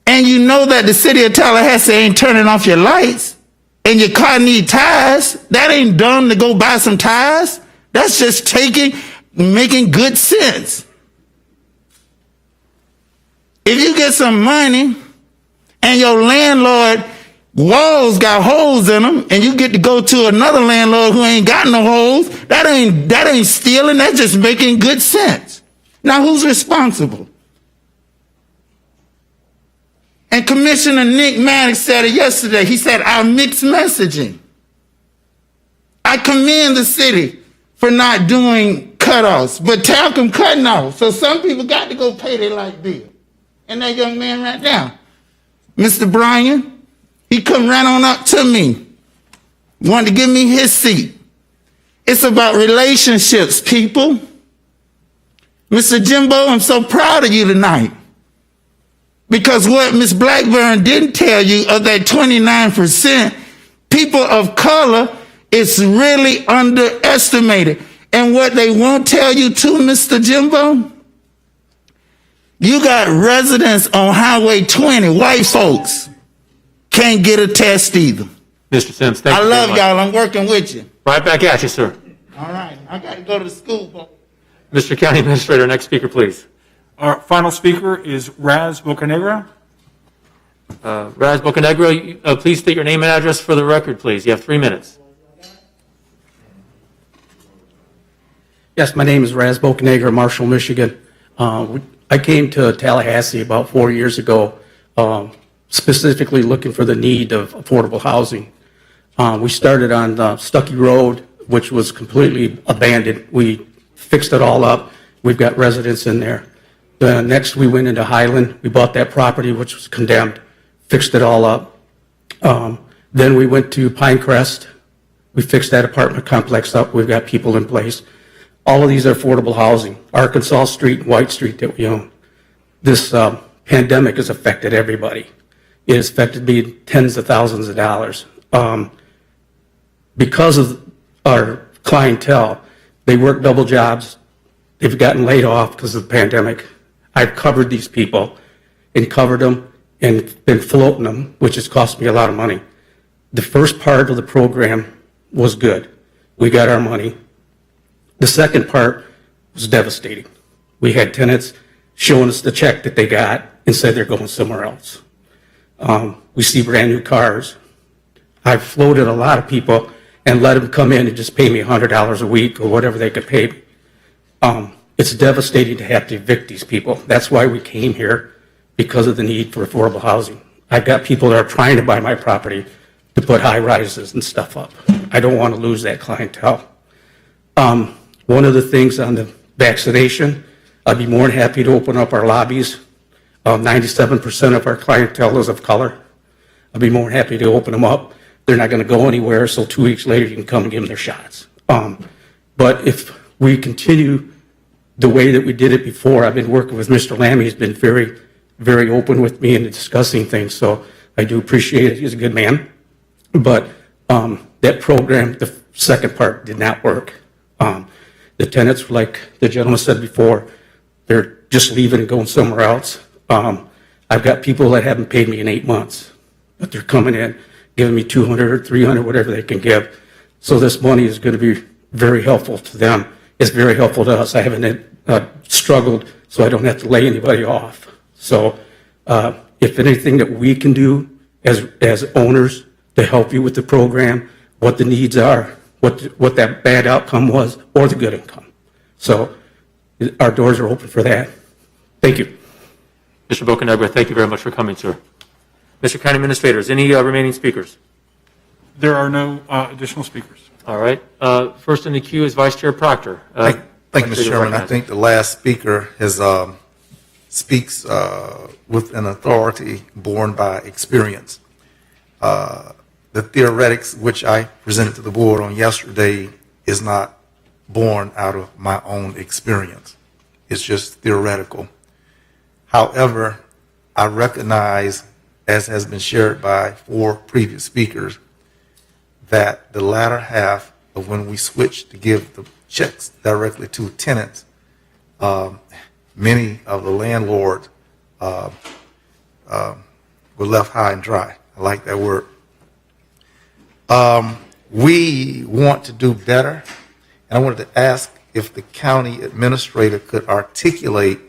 and you know that the city of Tallahassee ain't turning off your lights and your car need tires. That ain't dumb to go buy some tires. That's just making good sense. If you get some money and your landlord walls got holes in them and you get to go to another landlord who ain't got no holes, that ain't stealing, that's just making good sense. Now who's responsible? And Commissioner Nick Maddox said it yesterday. He said, our mixed messaging. I commend the city for not doing cutoffs, but talcum cutting off. So some people got to go pay their light bill. And that young man right now, Mr. Bryan, he come right on up to me, wanted to give me his seat. It's about relationships, people. Mr. Jimbo, I'm so proud of you tonight. Because what Ms. Blackburn didn't tell you of that 29%, people of color is really underestimated. And what they won't tell you too, Mr. Jimbo, you got residents on Highway 20, white folks, can't get a test either. Mr. Sims, thank you. I love y'all. I'm working with you. Right back at you, sir. All right. I got to go to school, boy. Mr. County Administrator, next speaker, please. Our final speaker is Raz Bocanegra. Raz Bocanegra, please state your name and address for the record, please. You have 3 minutes. Yes, my name is Raz Bocanegra, Marshall, Michigan. I came to Tallahassee about 4 years ago, specifically looking for the need of affordable housing. We started on Stuckey Road, which was completely abandoned. We fixed it all up. We've got residents in there. Next, we went into Highland. We bought that property, which was condemned, fixed it all up. Then we went to Pinecrest. We fixed that apartment complex up. We've got people in place. All of these are affordable housing. Arkansas Street and White Street that we own. This pandemic has affected everybody. It has affected me tens of thousands of dollars. Because of our clientele, they work double jobs. They've gotten laid off because of the pandemic. I've covered these people and covered them and been floating them, which has cost me a lot of money. The first part of the program was good. We got our money. The second part was devastating. We had tenants showing us the check that they got and said they're going somewhere else. We see brand new cars. I've floated a lot of people and let them come in and just pay me $100 a week or whatever they could pay me. It's devastating to have to evict these people. That's why we came here, because of the need for affordable housing. I've got people that are trying to buy my property to put high rises and stuff up. I don't want to lose that clientele. One of the things on the vaccination, I'd be more than happy to open up our lobbies. 97% of our clientele is of color. I'd be more than happy to open them up. They're not going to go anywhere, so 2 weeks later you can come and give them their shots. But if we continue the way that we did it before, I've been working with Mr. Lammy. He's been very, very open with me and discussing things, so I do appreciate it. He's a good man. But that program, the second part, did not work. The tenants, like the gentleman said before, they're just leaving and going somewhere else. I've got people that haven't paid me in 8 months, but they're coming in, giving me $200 or $300, whatever they can give. So this money is going to be very helpful to them. It's very helpful to us. I haven't struggled, so I don't have to lay anybody off. So if anything that we can do as owners to help you with the program, what the needs are, what that bad outcome was, or the good outcome. So our doors are open for that. Thank you. Mr. Bocanegra, thank you very much for coming, sir. Mr. County Administrators, any remaining speakers? There are no additional speakers. All right. First in the queue is Vice Chair Proctor. Thank you, Mr. Chairman. I think the last speaker has speaks with an authority born by experience. The theoretics which I presented to the board on yesterday is not born out of my own experience. It's just theoretical. However, I recognize, as has been shared by 4 previous speakers, that the latter half of when we switched to give the checks directly to tenants, many of the landlords were left high and dry. I like that word. We want to do better, and I wanted to ask if the county administrator could articulate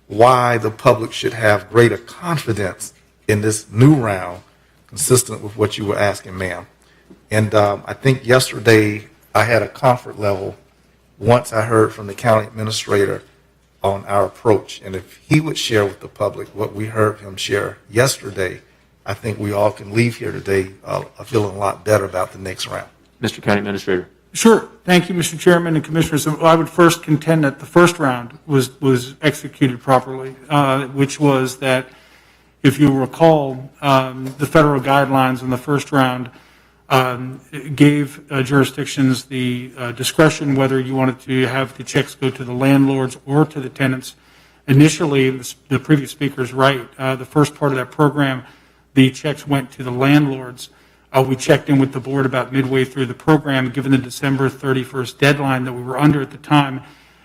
why the public should have greater confidence in this new round, consistent with what you were asking, ma'am. And I think yesterday I had a comfort level once I heard from the county administrator on our approach. And if he would share with the public what we heard him share yesterday, I think we all can leave here today feeling a lot better about the next round. Mr. County Administrator. Sure. Thank you, Mr. Chairman and Commissioners. I would first contend that the first round was executed properly, which was that, if you recall, the federal guidelines in the first round gave jurisdictions the discretion whether you wanted to have the checks go to the landlords or to the tenants. Initially, the previous speaker is right. The first part of that program, the checks went to the landlords. We checked in with the board about midway through the program, given the December 31st deadline that we were under at the time,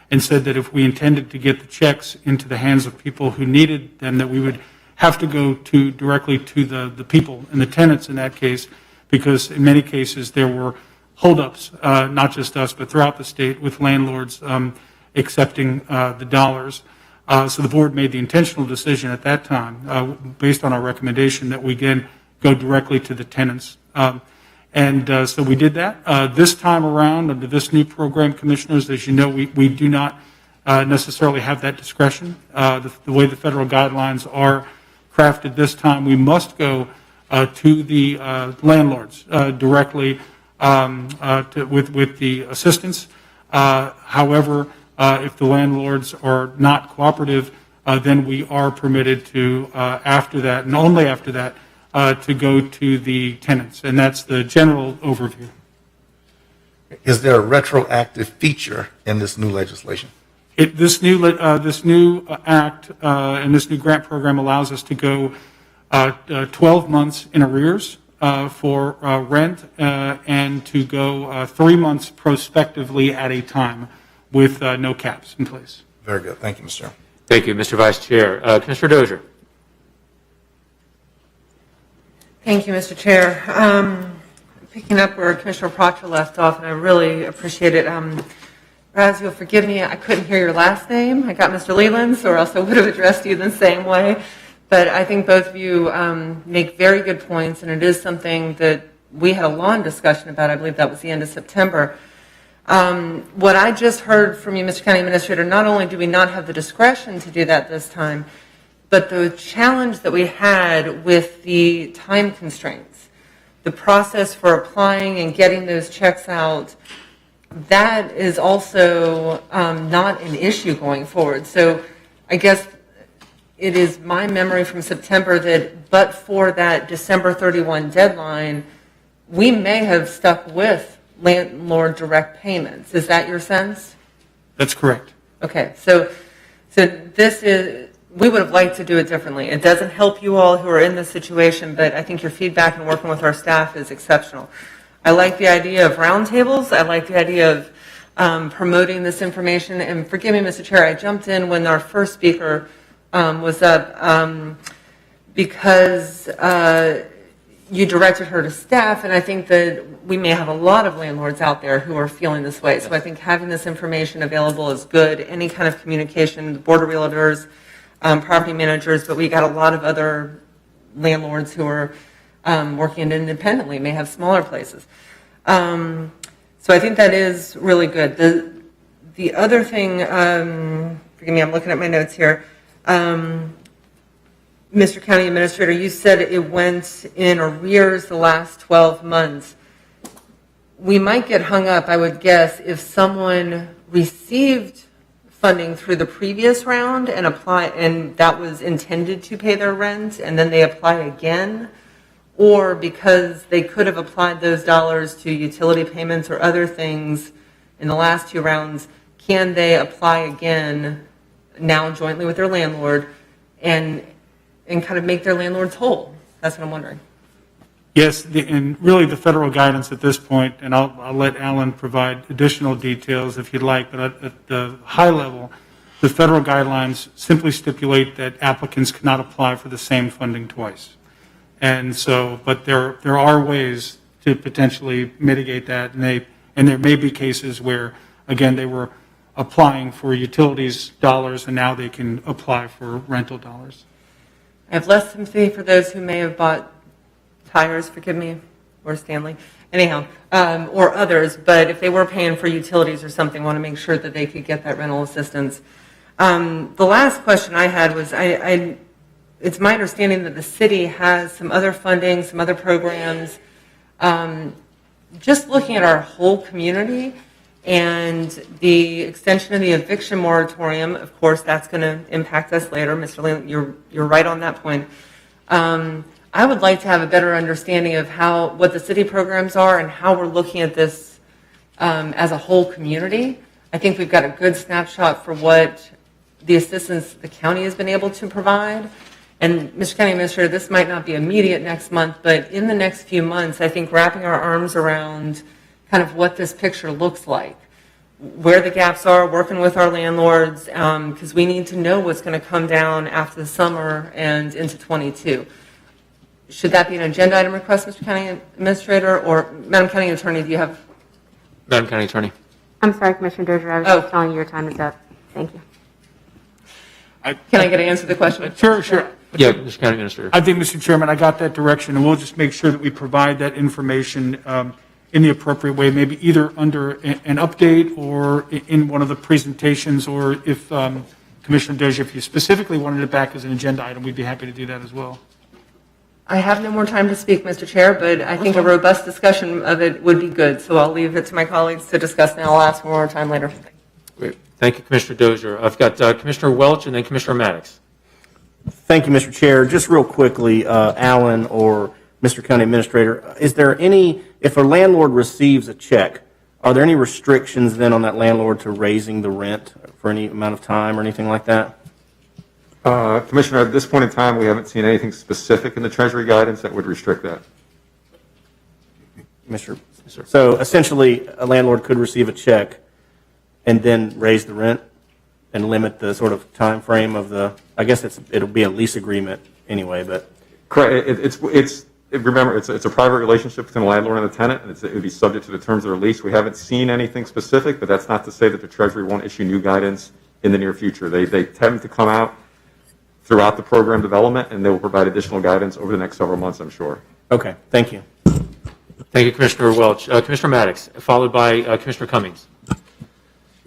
and said that if we intended to get the checks into the hands of people who needed them, that we would have to go directly to the people and the tenants in that case, because in many cases there were holdups, not just us, but throughout the state, with landlords accepting the dollars. So the board made the intentional decision at that time, based on our recommendation, that we again go directly to the tenants. So we did that. This time around, under this new program, Commissioners, as you know, we do not necessarily have that discretion. The way the federal guidelines are crafted this time, we must go to the landlords directly with the assistance. However, if the landlords are not cooperative, then we are permitted to, after that, and only after that, to go to the tenants. And that's the general overview. Is there a retroactive feature in this new legislation? This new act and this new grant program allows us to go 12 months in arrears for rent and to go 3 months prospectively at a time with no caps in place. Very good. Thank you, Mr. Chairman. Thank you, Mr. Vice Chair. Commissioner Dozier. Thank you, Mr. Chair. Picking up where Commissioner Proctor left off, and I really appreciate it. Raz, you'll forgive me, I couldn't hear your last name. I got Mr. Leland's, or else I would have addressed you the same way. But I think both of you make very good points, and it is something that we had a long discussion about. I believe that was the end of September. What I just heard from you, Mr. County Administrator, not only do we not have the discretion to do that this time, but the challenge that we had with the time constraints, the process for applying and getting those checks out, that is also not an issue going forward. So I guess it is my memory from September that but for that December 31 deadline, we may have stuck with landlord direct payments. Is that your sense? That's correct. Okay, so this is, we would have liked to do it differently. It doesn't help you all who are in this situation, but I think your feedback and working with our staff is exceptional. I like the idea of roundtables. I like the idea of promoting this information. And forgive me, Mr. Chair, I jumped in when our first speaker was up because you directed her to staff, and I think that we may have a lot of landlords out there who are feeling this way. So I think having this information available is good. Any kind of communication, the board of realtors, property managers, but we got a lot of other landlords who are working independently, may have smaller places. So I think that is really good. The other thing, forgive me, I'm looking at my notes here. Mr. County Administrator, you said it went in arrears the last 12 months. We might get hung up, I would guess, if someone received funding through the previous round and that was intended to pay their rent, and then they apply again, or because they could have applied those dollars to utility payments or other things in the last two rounds, can they apply again now jointly with their landlord and kind of make their landlords whole? That's what I'm wondering. Yes, and really the federal guidance at this point, and I'll let Alan provide additional details if you'd like, but at the high level, the federal guidelines simply stipulate that applicants cannot apply for the same funding twice. And so, but there are ways to potentially mitigate that, and there may be cases where, again, they were applying for utilities dollars and now they can apply for rental dollars. I have less sympathy for those who may have bought tires, forgive me, or Stanley, anyhow, or others, but if they were paying for utilities or something, want to make sure that they could get that rental assistance. The last question I had was, it's my understanding that the city has some other funding, some other programs. Just looking at our whole community and the extension of the eviction moratorium, of course, that's going to impact us later. Mr. Leland, you're right on that point. I would like to have a better understanding of what the city programs are and how we're looking at this as a whole community. I think we've got a good snapshot for what the assistance the county has been able to provide. And Mr. County Administrator, this might not be immediate next month, but in the next few months, I think wrapping our arms around kind of what this picture looks like, where the gaps are, working with our landlords, because we need to know what's going to come down after the summer and into 22. Should that be an agenda item request, Mr. County Administrator, or Madam County Attorney, do you have? Madam County Attorney. I'm sorry, Commissioner Dozier, I was just telling you your time is up. Thank you. Can I get an answer to the question? Sure. Yeah, Mr. County Administrator. I think, Mr. Chairman, I got that direction, and we'll just make sure that we provide that information in the appropriate way, maybe either under an update or in one of the presentations, or if Commissioner Dozier, if you specifically wanted it back as an agenda item, we'd be happy to do that as well. I have no more time to speak, Mr. Chair, but I think a robust discussion of it would be good. So I'll leave it to my colleagues to discuss now. I'll ask for more time later. Great. Thank you, Commissioner Dozier. I've got Commissioner Welch and then Commissioner Maddox. Thank you, Mr. Chair. Just real quickly, Alan or Mr. County Administrator, is there any, if a landlord receives a check, are there any restrictions then on that landlord to raising the rent for any amount of time or anything like that? Commissioner, at this point in time, we haven't seen anything specific in the Treasury guidance that would restrict that. Mr. So essentially, a landlord could receive a check and then raise the rent and limit the sort of time frame of the, I guess it'll be a lease agreement anyway, but. Correct. Remember, it's a private relationship between a landlord and a tenant, and it would be subject to the terms of the lease. We haven't seen anything specific, but that's not to say that the Treasury won't issue new guidance in the near future. They tend to come out throughout the program development, and they will provide additional guidance over the next several months, I'm sure. Okay, thank you. Thank you, Commissioner Welch. Commissioner Maddox, followed by Commissioner Cummings.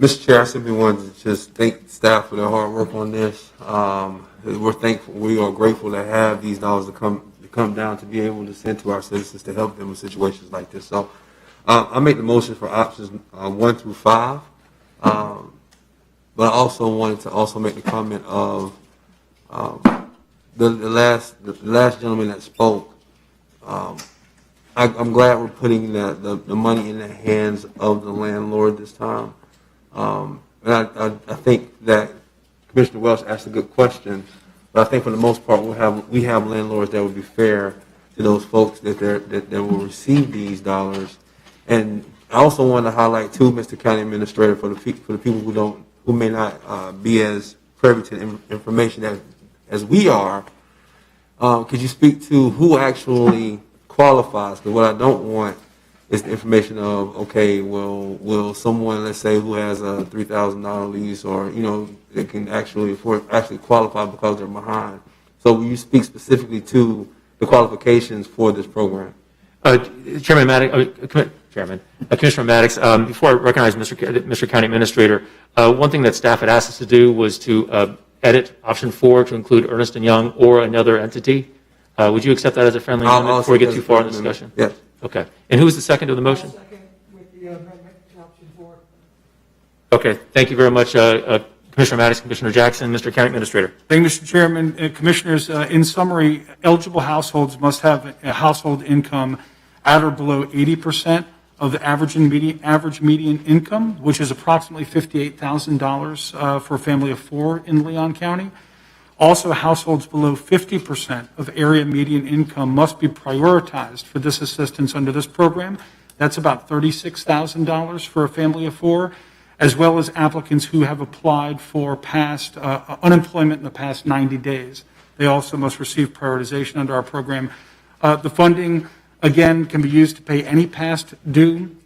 Mr. Chair, I simply wanted to just thank staff for their hard work on this. We're thankful, we are grateful to have these dollars to come down to be able to send to our citizens to help them in situations like this. So I make the motion for options 1 through 5. But I also wanted to also make the comment of the last gentleman that spoke. I'm glad we're putting the money in the hands of the landlord this time. And I think that Commissioner Welch asked a good question, but I think for the most part we have landlords that would be fair to those folks that will receive these dollars. And I also want to highlight too, Mr. County Administrator, for the people who may not be as privy to the information as we are. Could you speak to who actually qualifies? Because what I don't want is the information of, okay, well, will someone, let's say, who has a $3,000 lease, or that can actually qualify because they're behind. So will you speak specifically to the qualifications for this program? Chairman Maddox, Commissioner Maddox, before I recognize Mr. County Administrator, one thing that staff had asked us to do was to edit option 4 to include Ernst & Young or another entity. Would you accept that as a friendly amendment before we get too far in the discussion? Yes. Okay. And who was the second to the motion? Second with the amendment to option 4. Okay. Thank you very much, Commissioner Maddox, Commissioner Jackson, Mr. County Administrator. Thank you, Mr. Chairman. Commissioners, in summary, eligible households must have a household income at or below 80% of the average median income, which is approximately $58,000 for a family of 4 in Leon County. Also, households below 50% of area median income must be prioritized for this assistance under this program. That's about $36,000 for a family of 4, as well as applicants who have applied for past unemployment in the past 90 days. They also must receive prioritization under our program. The funding, again, can be used to pay any past due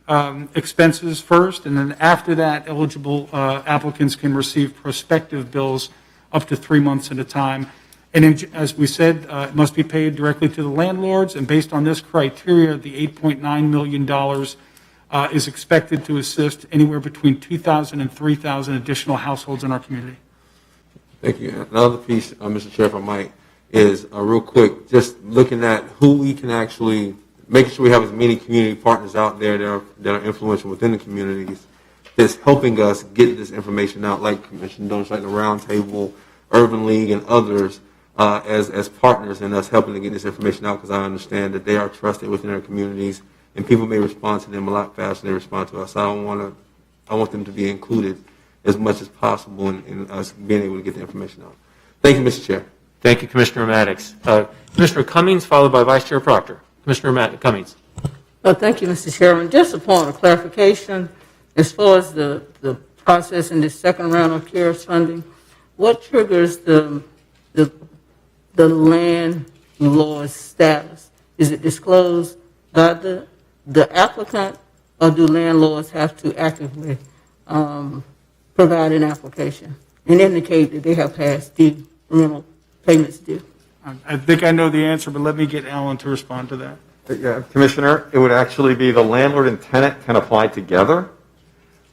expenses first, and then after that, eligible applicants can receive prospective bills up to 3 months at a time. And as we said, it must be paid directly to the landlords, and based on this criteria, the $8.9 million is expected to assist anywhere between 2,000 and 3,000 additional households in our community. Thank you. Another piece, Mr. Chair, if I might, is real quick, just looking at who we can actually, making sure we have as many community partners out there that are influential within the communities that's helping us get this information out, like Commissioner Donis, like the Roundtable, Urban League, and others, as partners in us helping to get this information out, because I understand that they are trusted within their communities, and people may respond to them a lot faster than they respond to us. I want them to be included as much as possible in us being able to get the information out. Thank you, Mr. Chair. Thank you, Commissioner Maddox. Commissioner Cummings, followed by Vice Chair Proctor. Commissioner Cummings. Thank you, Mr. Chairman. Just a point of clarification, as far as the process in the second round of CARES funding, what triggers the landlord status? Is it disclosed by the applicant, or do landlords have to actively provide an application and indicate that they have past due rental payments due? I think I know the answer, but let me get Alan to respond to that. Yeah, Commissioner, it would actually be the landlord and tenant can apply together,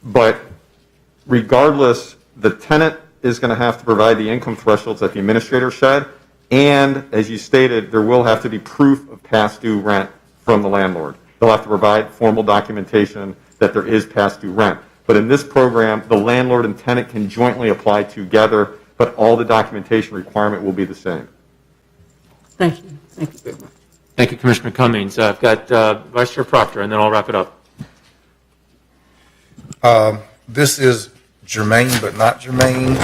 but regardless, the tenant is going to have to provide the income thresholds that the administrator said, and as you stated, there will have to be proof of past due rent from the landlord. They'll have to provide formal documentation that there is past due rent. But in this program, the landlord and tenant can jointly apply together, but all the documentation requirement will be the same. Thank you. Thank you very much. Thank you, Commissioner Cummings. I've got Vice Chair Proctor, and then I'll wrap it up. This is germane but not germane.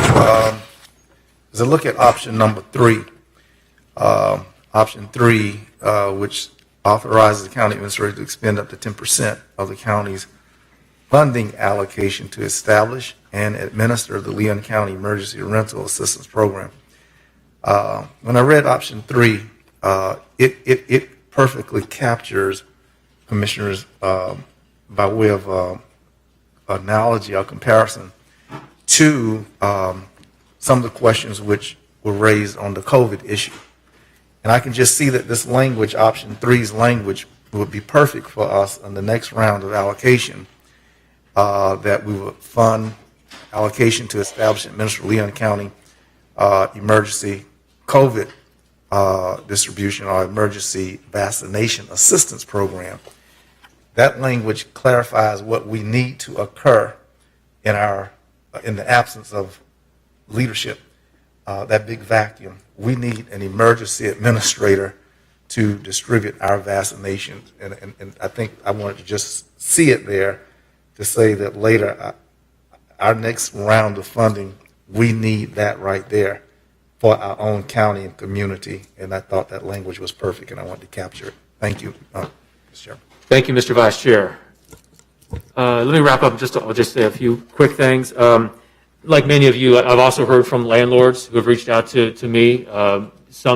As I look at option number 3, option 3, which authorizes the county administrator to expend up to 10% of the county's funding allocation to establish and administer the Leon County Emergency Rental Assistance Program. When I read option 3, it perfectly captures, commissioners, by way of analogy or comparison to some of the questions which were raised on the COVID issue. And I can just see that this language, option 3's language, would be perfect for us in the next round of allocation, that we would fund allocation to establish and administer Leon County emergency COVID distribution or emergency vaccination assistance program. That language clarifies what we need to occur in the absence of leadership, that big vacuum. We need an emergency administrator to distribute our vaccinations. And I think I wanted to just see it there to say that later, our next round of funding, we need that right there for our own county and community. And I thought that language was perfect, and I wanted to capture it. Thank you, Mr. Chairman. Thank you, Mr. Vice Chair. Let me wrap up. I'll just say a few quick things. Like many of you, I've also heard from landlords who have reached out to me. A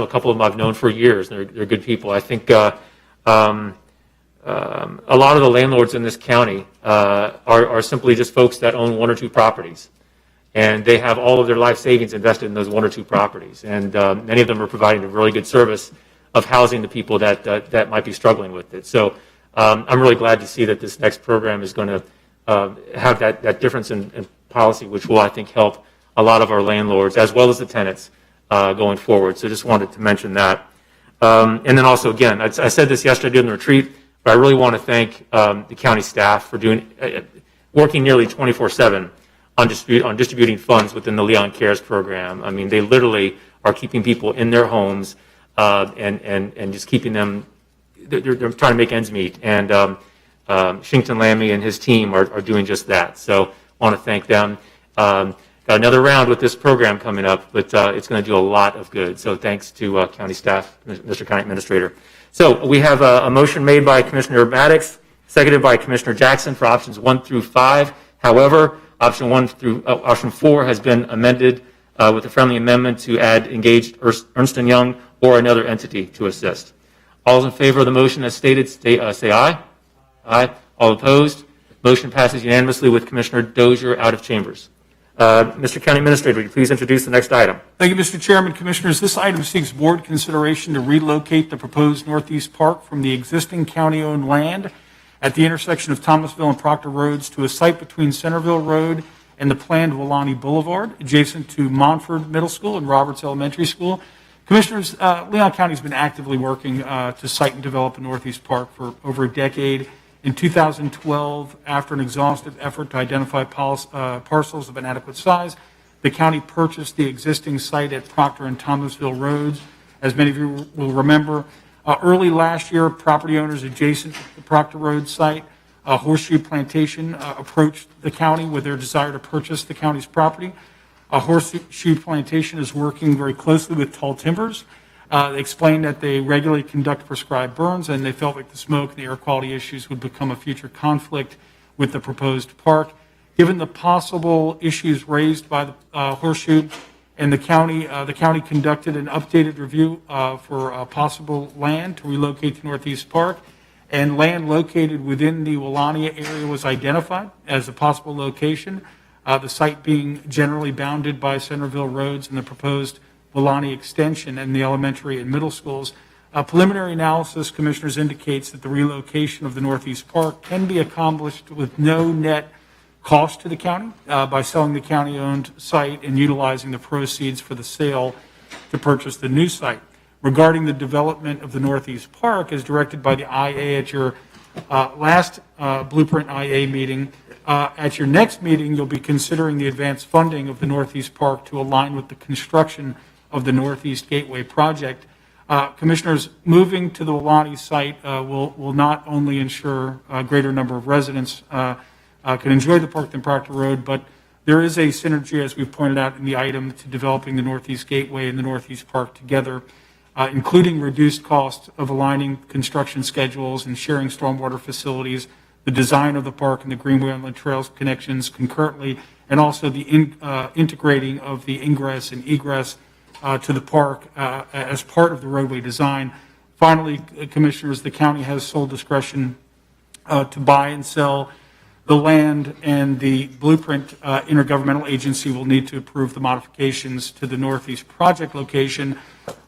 couple of them I've known for years. They're good people. I think a lot of the landlords in this county are simply just folks that own one or two properties, and they have all of their life savings invested in those one or two properties. And many of them are providing a really good service of housing to people that might be struggling with it. So I'm really glad to see that this next program is going to have that difference in policy, which will, I think, help a lot of our landlords as well as the tenants going forward. So just wanted to mention that. And then also, again, I said this yesterday during the retreat, but I really want to thank the county staff for working nearly 24/7 on distributing funds within the Leon Cares program. I mean, they literally are keeping people in their homes and just keeping them. They're trying to make ends meet, and Shinkton Lammy and his team are doing just that. So I want to thank them. Got another round with this program coming up, but it's going to do a lot of good. So thanks to county staff, Mr. County Administrator. So we have a motion made by Commissioner Maddox, seconded by Commissioner Jackson for options 1 through 5. However, option 4 has been amended with a friendly amendment to add engaged Ernst & Young or another entity to assist. All those in favor of the motion as stated, say aye. Aye. All opposed? Motion passes unanimously with Commissioner Dozier out of chambers. Mr. County Administrator, would you please introduce the next item? Thank you, Mr. Chairman. Commissioners, this item seeks board consideration to relocate the proposed Northeast Park from the existing county-owned land at the intersection of Thomasville and Proctor Roads to a site between Centerville Road and the planned Wilani Boulevard, adjacent to Montford Middle School and Roberts Elementary School. Commissioners, Leon County has been actively working to site and develop a Northeast Park for over a decade. In 2012, after an exhaustive effort to identify parcels of inadequate size, the county purchased the existing site at Proctor and Thomasville Roads. As many of you will remember, early last year, property owners adjacent to the Proctor Road site, Horseshoe Plantation, approached the county with their desire to purchase the county's property. Horseshoe Plantation is working very closely with Tall Timbers. They explained that they regularly conduct prescribed burns, and they felt like the smoke and the air quality issues would become a future conflict with the proposed park. Given the possible issues raised by the Horseshoe and the county conducted an updated review for possible land to relocate to Northeast Park, and land located within the Wilani area was identified as a possible location. The site being generally bounded by Centerville Roads and the proposed Wilani extension and the elementary and middle schools. Preliminary analysis, Commissioners, indicates that the relocation of the Northeast Park can be accomplished with no net cost to the county by selling the county-owned site and utilizing the proceeds for the sale to purchase the new site. Regarding the development of the Northeast Park, as directed by the IA at your last Blueprint IA meeting, at your next meeting, you'll be considering the advanced funding of the Northeast Park to align with the construction of the Northeast Gateway project. Commissioners, moving to the Wilani site will not only ensure a greater number of residents can enjoy the park than Proctor Road, but there is a synergy, as we've pointed out in the item, to developing the Northeast Gateway and the Northeast Park together, including reduced costs of aligning construction schedules and sharing stormwater facilities, the design of the park and the Greenway and Trails connections concurrently, and also the integrating of the ingress and egress to the park as part of the roadway design. Finally, Commissioners, the county has sole discretion to buy and sell the land, and the Blueprint intergovernmental agency will need to approve the modifications to the Northeast project location.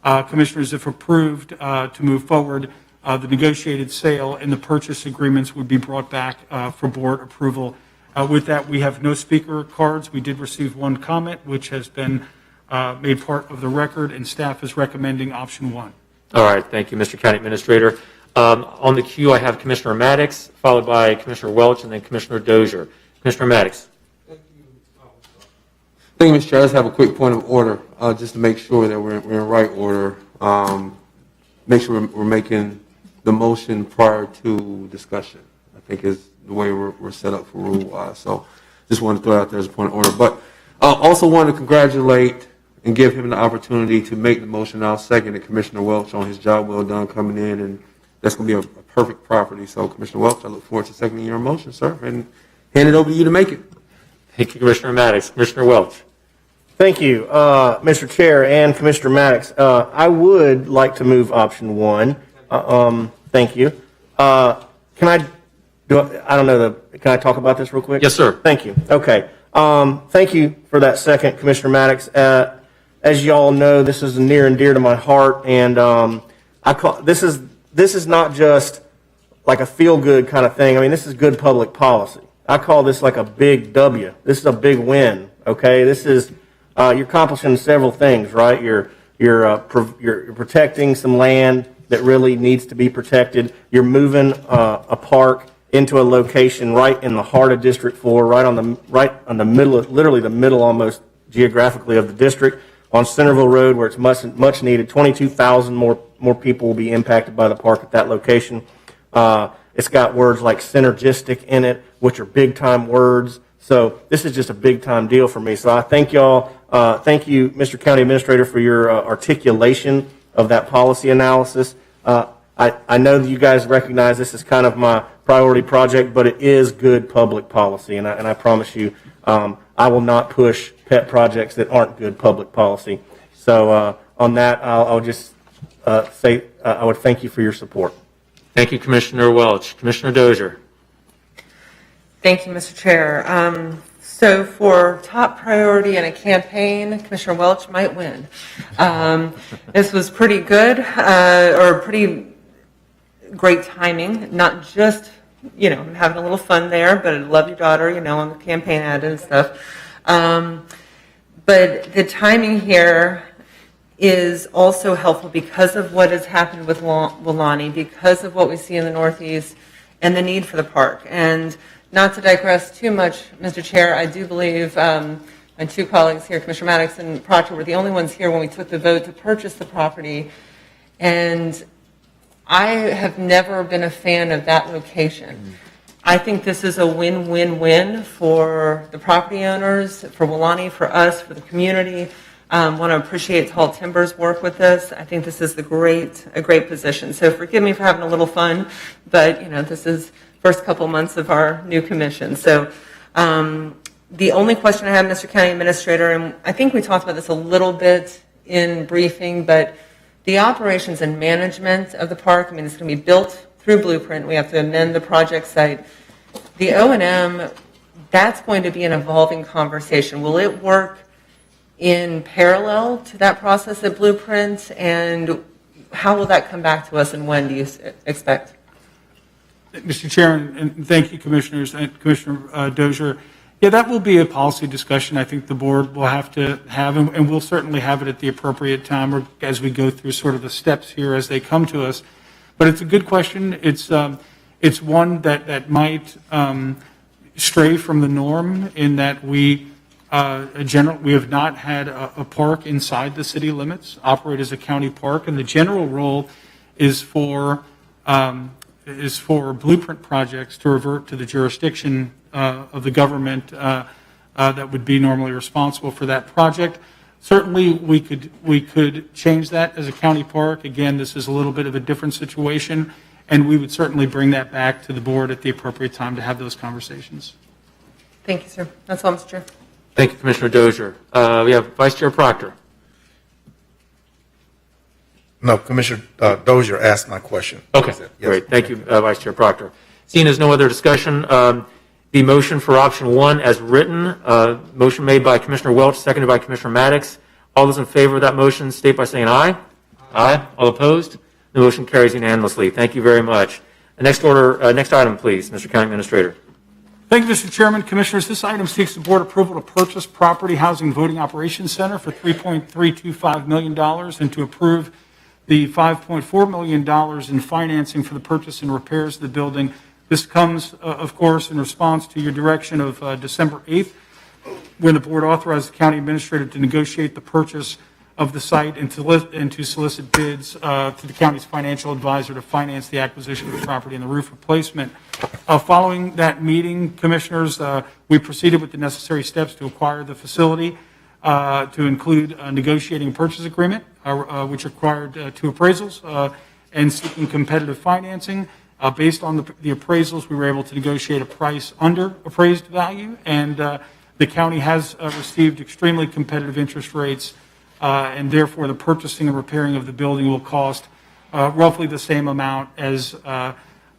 Commissioners, if approved to move forward, the negotiated sale and the purchase agreements would be brought back for board approval With that, we have no speaker cards. We did receive one comment, which has been made part of the record, and staff is recommending option 1. All right, thank you, Mr. County Administrator. On the queue, I have Commissioner Maddox, followed by Commissioner Welch, and then Commissioner Dozier. Commissioner Maddox. Thank you, Mr. Chair. I just have a quick point of order, just to make sure that we're in right order. Make sure we're making the motion prior to discussion, I think is the way we're set up for rule-wise. So just wanted to throw it out there as a point of order. But also want to congratulate and give him the opportunity to make the motion. I'll second it, Commissioner Welch, on his job well done coming in, and that's going to be a perfect property. So, Commissioner Welch, I look forward to seconding your motion, sir, and hand it over to you to make it. Thank you, Commissioner Maddox. Commissioner Welch. Thank you, Mr. Chair and Commissioner Maddox. I would like to move option 1. Thank you. Can I don't know, can I talk about this real quick? Yes, sir. Thank you. Okay. Thank you for that second, Commissioner Maddox. As you all know, this is near and dear to my heart, and this is not just like a feel-good kind of thing. I mean, this is good public policy. I call this like a big W. This is a big win. Okay, this is you're accomplishing several things, right? You're protecting some land that really needs to be protected. You're moving a park into a location right in the heart of District 4, right on the middle, literally the middle almost geographically of the district, on Centerville Road, where it's much needed. 22,000 more people will be impacted by the park at that location. It's got words like synergistic in it, which are big time words. So this is just a big time deal for me. So I thank y'all. Thank you, Mr. County Administrator, for your articulation of that policy analysis. I know that you guys recognize this is kind of my priority project, but it is good public policy, and I promise you, I will not push pet projects that aren't good public policy. So on that, I'll just say I would thank you for your support. Thank you, Commissioner Welch. Commissioner Dozier. Thank you, Mr. Chair. So for top priority in a campaign, Commissioner Welch might win. This was pretty good, or pretty great timing, not just, having a little fun there, but I love your daughter, on the campaign ad and stuff. But the timing here is also helpful because of what has happened with Weelaunee, because of what we see in the Northeast and the need for the park. And not to digress too much, Mr. Chair, I do believe my two colleagues here, Commissioner Maddox and Proctor, were the only ones here when we took the vote to purchase the property. And I have never been a fan of that location. I think this is a win-win-win for the property owners, for Weelaunee, for us, for the community. Want to appreciate Tall Timbers' work with this. I think this is a great position. So forgive me for having a little fun, but this is first couple months of our new commission. So the only question I have, Mr. County Administrator, and I think we talked about this a little bit in briefing, but the operations and management of the park, it's going to be built through Blueprint. We have to amend the project site. The O&M, that's going to be an evolving conversation. Will it work in parallel to that process at Blueprint, and how will that come back to us, and when do you expect? Mr. Chair, and thank you, Commissioners, and Commissioner Dozier. Yeah, that will be a policy discussion I think the board will have to have, and we'll certainly have it at the appropriate time or as we go through sort of the steps here as they come to us. But it's a good question. It's one that might stray from the norm in that we have not had a park inside the city limits operate as a county park, and the general role is for Blueprint projects to revert to the jurisdiction of the government that would be normally responsible for that project. Certainly, we could change that as a county park. Again, this is a little bit of a different situation, and we would certainly bring that back to the board at the appropriate time to have those conversations. Thank you, sir. That's all, Mr. Chair. Thank you, Commissioner Dozier. We have Vice Chair Proctor. No, Commissioner Dozier asked my question. Okay, great. Thank you, Vice Chair Proctor. Seeing as no other discussion, the motion for option 1 as written, motion made by Commissioner Welch, seconded by Commissioner Maddox. All those in favor of that motion state by saying aye. Aye. All opposed? The motion carries unanimously. Thank you very much. The next item, please, Mr. County Administrator. Thank you, Mr. Chairman. Commissioners, this item seeks the board approval to purchase property housing voting operations center for $3.325 million and to approve the $5.4 million in financing for the purchase and repairs of the building. This comes, of course, in response to your direction of December 8th, when the board authorized the county administrator to negotiate the purchase of the site and to solicit bids to the county's financial advisor to finance the acquisition of the property and the roof replacement. Following that meeting, commissioners, we proceeded with the necessary steps to acquire the facility, to include negotiating a purchase agreement, which required two appraisals, and seeking competitive financing. Based on the appraisals, we were able to negotiate a price under appraised value, and the county has received extremely competitive interest rates, and therefore the purchasing and repairing of the building will cost roughly the same amount as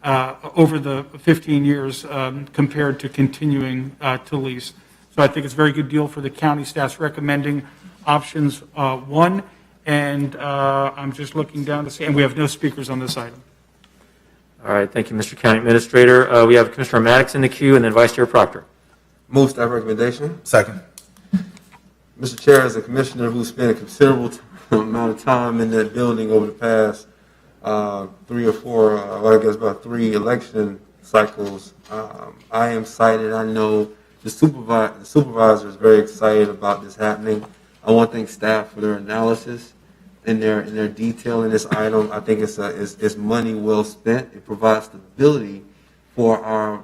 over the 15 years compared to continuing to lease. So I think it's a very good deal for the county. Staff's recommending options 1, and I'm just looking down to see, and we have no speakers on this item. All right, thank you, Mr. County Administrator. We have Commissioner Maddox in the queue, and then Vice Chair Proctor. Move staff recommendation. Second. Mr. Chair, as a commissioner who spent a considerable amount of time in that building over the past 3 or 4, I guess about 3 election cycles, I am excited. I know the supervisor is very excited about this happening. I want to thank staff for their analysis and their detail in this item. I think it's money well spent. It provides stability for our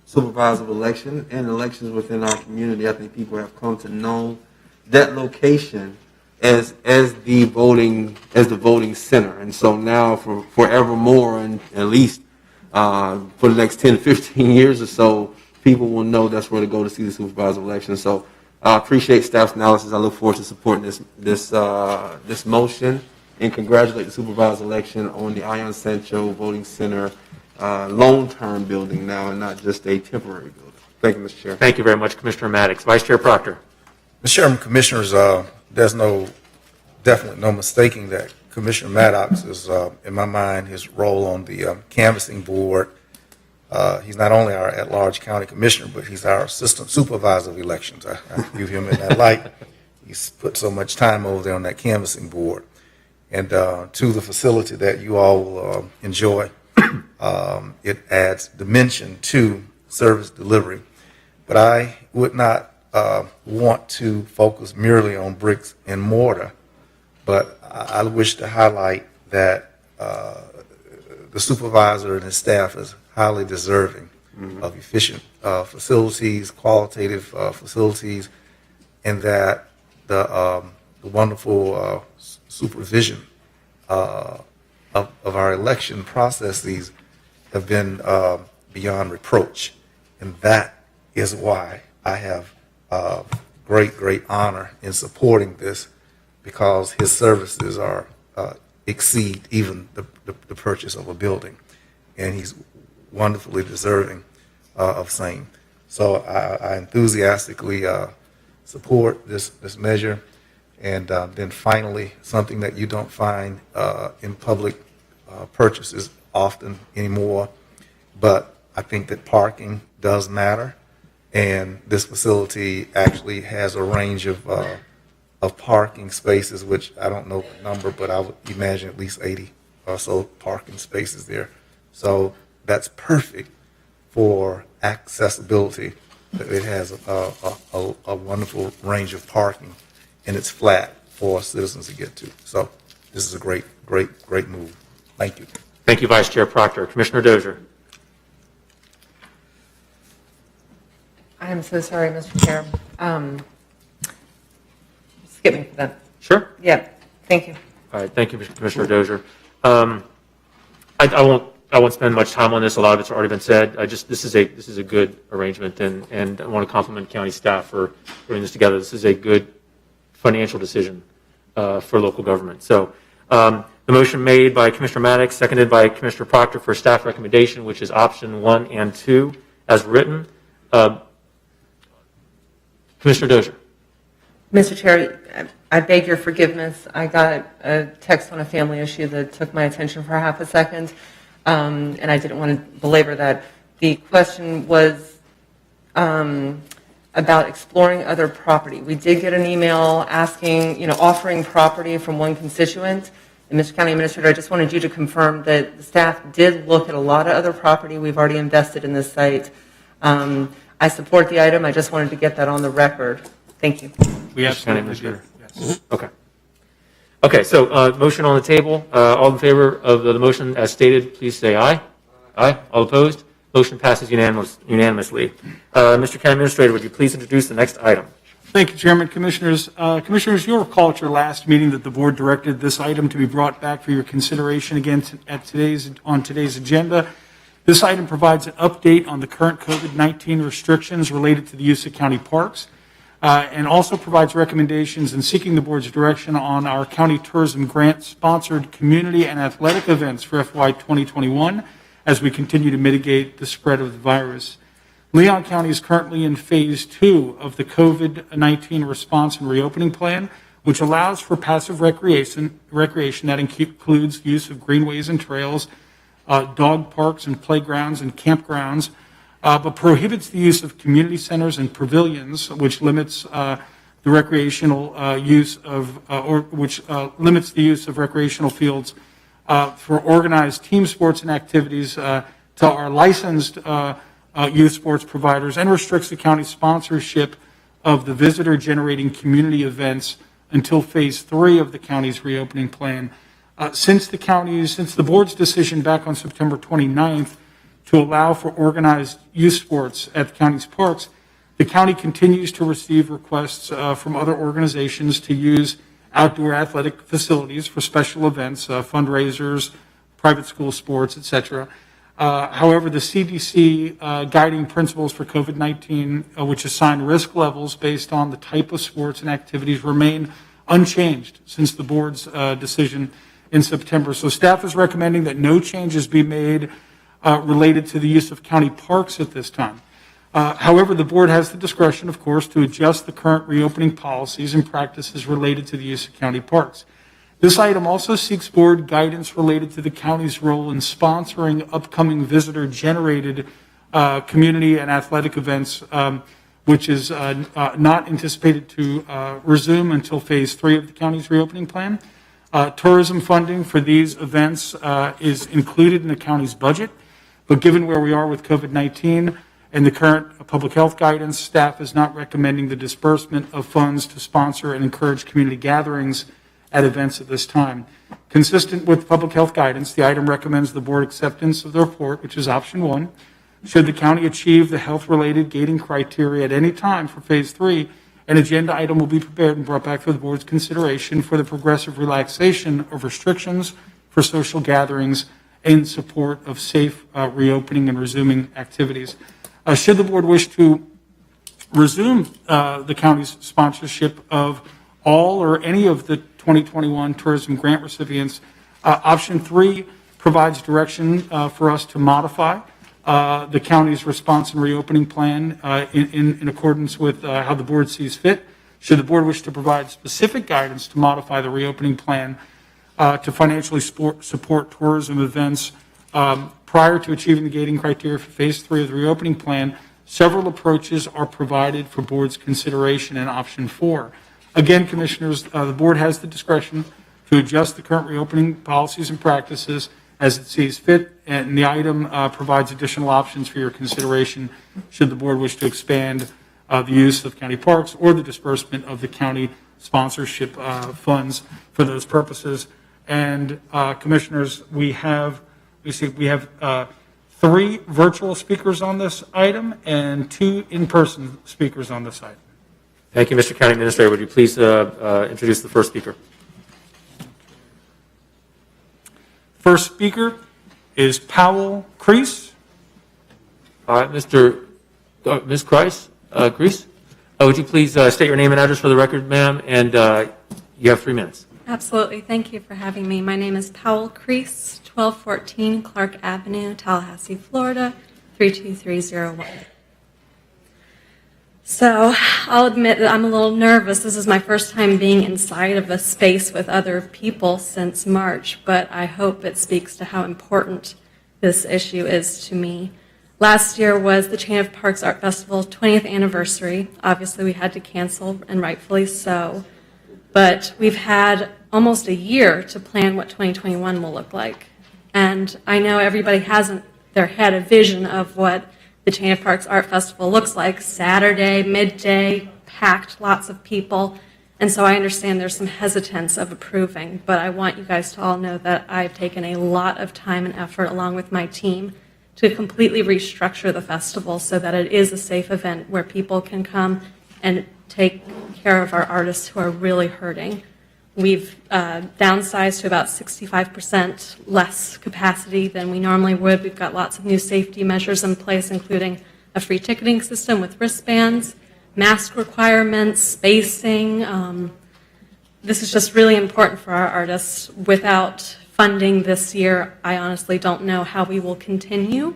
supervisor election and elections within our community. I think people have come to know that location as the voting center, and so now for forevermore, and at least for the next 10, 15 years or so, people will know that's where to go to see the supervisor election. So I appreciate staff's analysis. I look forward to supporting this motion and congratulate the supervisor election on the Ion Sancho Voting Center long-term building now and not just a temporary building. Thank you, Mr. Chair. Thank you very much, Commissioner Maddox. Vice Chair Proctor. Mr. Chairman, Commissioners, there's definitely no mistaking that Commissioner Maddox is, in my mind, his role on the canvassing board. He's not only our at-large county commissioner, but he's our assistant supervisor of elections. I view him in that light. He's put so much time over there on that canvassing board. And to the facility that you all will enjoy, it adds dimension to service delivery. But I would not want to focus merely on bricks and mortar, but I wish to highlight that the supervisor and his staff is highly deserving of efficient facilities, qualitative facilities, and that the wonderful supervision of our election processes have been beyond reproach. And that is why I have great honor in supporting this, because his services are exceed even the purchase of a building, and he's wonderfully deserving of same. So I enthusiastically support this measure. And then finally, something that you don't find in public purchases often anymore, but I think that parking does matter. And this facility actually has a range of parking spaces, which I don't know the number, but I would imagine at least 80 or so parking spaces there. So that's perfect for accessibility. It has a wonderful range of parking, and it's flat for citizens to get to. So this is a great move. Thank you. Thank you, Vice Chair Proctor. Commissioner Dozier. I am so sorry, Mr. Chair. Skip me for that. Sure. Yeah, thank you. All right, thank you, Commissioner Dozier. I won't spend much time on this. A lot of it's already been said. This is a good arrangement, and I want to compliment county staff for putting this together. This is a good financial decision for local government. So the motion made by Commissioner Maddox, seconded by Commissioner Proctor for staff recommendation, which is option 1 and 2 as written. Commissioner Dozier. Mr. Chair, I beg your forgiveness. I got a text on a family issue that took my attention for half a second, and I didn't want to belabor that. The question was about exploring other property. We did get an email asking, offering property from one constituent. And Mr. County Administrator, I just wanted you to confirm that the staff did look at a lot of other property. We've already invested in this site. I support the item. I just wanted to get that on the record. Thank you. We Mr. County absolutely do. Administrator. Yes. Okay. Okay, so motion on the table. All in favor of the motion as stated, please say aye. Aye. All opposed? Motion passes unanimously. Mr. County Administrator, would you please introduce the next item? Thank you, Chairman. Commissioners, you'll recall at your last meeting that the board directed this item to be brought back for your consideration again on today's agenda. This item provides an update on the current COVID-19 restrictions related to the use of county parks, and also provides recommendations in seeking the board's direction on our county tourism grant-sponsored community and athletic events for FY 2021 as we continue to mitigate the spread of the virus. Leon County is currently in phase 2 of the COVID-19 response and reopening plan, which allows for passive recreation that includes use of greenways and trails, dog parks and playgrounds and campgrounds, but prohibits the use of community centers and pavilions, which limits the recreational use of, limits the use of recreational fields for organized team sports and activities to our licensed youth sports providers, and restricts the county's sponsorship of the visitor-generating community events until phase 3 of the county's reopening plan. Since the board's decision back on September 29th to allow for organized youth sports at the county's parks, the county continues to receive requests from other organizations to use outdoor athletic facilities for special events, fundraisers, private school sports, etc. However, the CDC guiding principles for COVID-19, which assign risk levels based on the type of sports and activities, remain unchanged since the board's decision in September. So staff is recommending that no changes be made related to the use of county parks at this time. However, the board has the discretion, of course, to adjust the current reopening policies and practices related to the use of county parks. This item also seeks board guidance related to the county's role in sponsoring upcoming visitor-generated community and athletic events, which is not anticipated to resume until phase 3 of the county's reopening plan. Tourism funding for these events is included in the county's budget, but given where we are with COVID-19 and the current public health guidance, staff is not recommending the disbursement of funds to sponsor and encourage community gatherings at events at this time. Consistent with public health guidance, the item recommends the board acceptance of the report, which is option 1. Should the county achieve the health-related gating criteria at any time for phase 3, an agenda item will be prepared and brought back for the board's consideration for the progressive relaxation of restrictions for social gatherings in support of safe reopening and resuming activities. Should the board wish to resume the county's sponsorship of all or any of the 2021 tourism grant recipients, option 3 provides direction for us to modify the county's response and reopening plan in accordance with how the board sees fit. Should the board wish to provide specific guidance to modify the reopening plan to financially support tourism events prior to achieving the gating criteria for phase 3 of the reopening plan, several approaches are provided for board's consideration in option 4. Again, commissioners, the board has the discretion to adjust the current reopening policies and practices as it sees fit, and the item provides additional options for your consideration should the board wish to expand the use of county parks or the disbursement of the county sponsorship funds for those purposes. And commissioners, we have 3 virtual speakers on this item and 2 in-person speakers on this item. Thank you, Mr. County Administrator. Would you please introduce the first speaker? First speaker is Powell Crease. All right, Ms. Kreis, would you please state your name and address for the record, ma'am? And you have 3 minutes. Absolutely. Thank you for having me. My name is Powell Crease, 1214 Clark Avenue, Tallahassee, Florida, 32301. So I'll admit that I'm a little nervous. This is my first time being inside of a space with other people since March, but I hope it speaks to how important this issue is to me. Last year was the Chain of Parks Art Festival's 20th anniversary. Obviously, we had to cancel, and rightfully so. But we've had almost a year to plan what 2021 will look like. And I know everybody has in their head a vision of what the Chain of Parks Art Festival looks like. Saturday, midday, packed, lots of people. And so I understand there's some hesitance of approving, but I want you guys to all know that I've taken a lot of time and effort along with my team to completely restructure the festival so that it is a safe event where people can come and take care of our artists who are really hurting. We've downsized to about 65% less capacity than we normally would. We've got lots of new safety measures in place, including a free ticketing system with wristbands, mask requirements, spacing. This is just really important for our artists. Without funding this year, I honestly don't know how we will continue.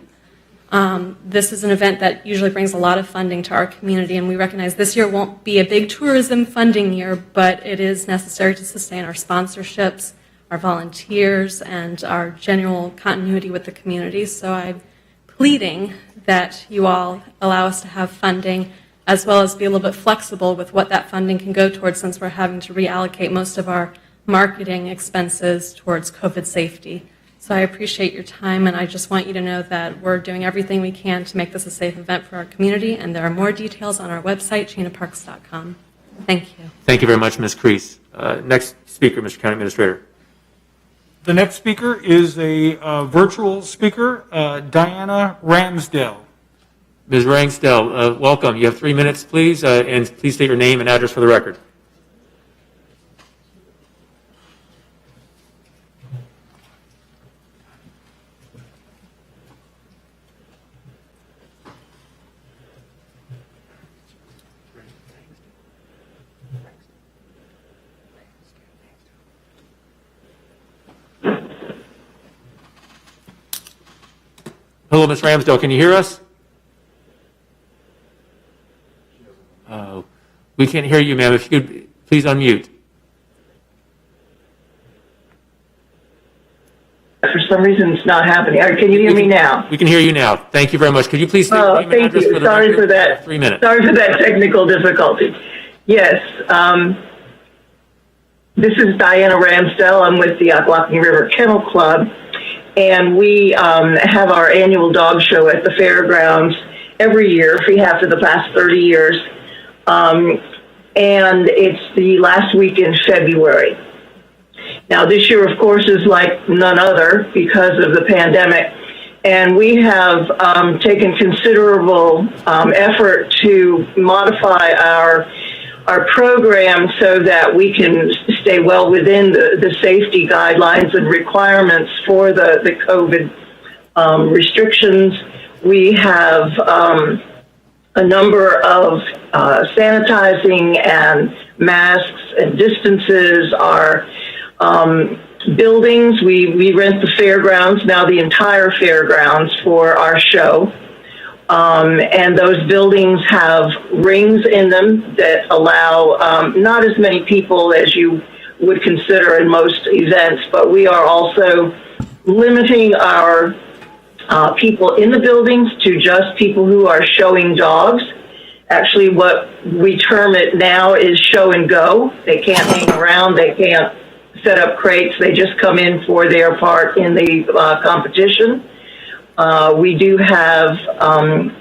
This is an event that usually brings a lot of funding to our community, and we recognize this year won't be a big tourism funding year, but it is necessary to sustain our sponsorships, our volunteers, and our general continuity with the community. So I'm pleading that you all allow us to have funding, as well as be a little bit flexible with what that funding can go towards, since we're having to reallocate most of our marketing expenses towards COVID safety. So I appreciate your time, and I just want you to know that we're doing everything we can to make this a safe event for our community, and there are more details on our website, chainofparks.com. Thank you. Thank you very much, Ms. Crease. Next speaker, Mr. County Administrator. The next speaker is a virtual speaker, Diana Ramsdell. Ms. Rangsdell, welcome. You have 3 minutes, please, and please state your name and address for the record. Hello, Ms. Ramsdell, can you hear us? We can't hear you, ma'am. If you could please unmute. For some reason, it's not happening. Can you hear me now? We can hear you now. Thank you very much. Could you please state your name and Thank address you. for the Sorry record? for that. 3 minutes. Sorry for that technical difficulty. Yes, this is Diana Ramsdell. I'm with the Ocklawahamie River Kennel Club, and we have our annual dog show at the fairgrounds every year. We have for the past 30 years. And it's the last week in February. Now, this year, of course, is like none other because of the pandemic. And we have taken considerable effort to modify our program so that we can stay well within the safety guidelines and requirements for the COVID restrictions. We have a number of sanitizing and masks and distances. Our buildings, we rent the fairgrounds, now the entire fairgrounds for our show. And those buildings have rings in them that allow not as many people as you would consider in most events, but we are also limiting our people in the buildings to just people who are showing dogs. Actually, what we term it now is show and go. They can't hang around. They can't set up crates. They just come in for their part in the competition. We do have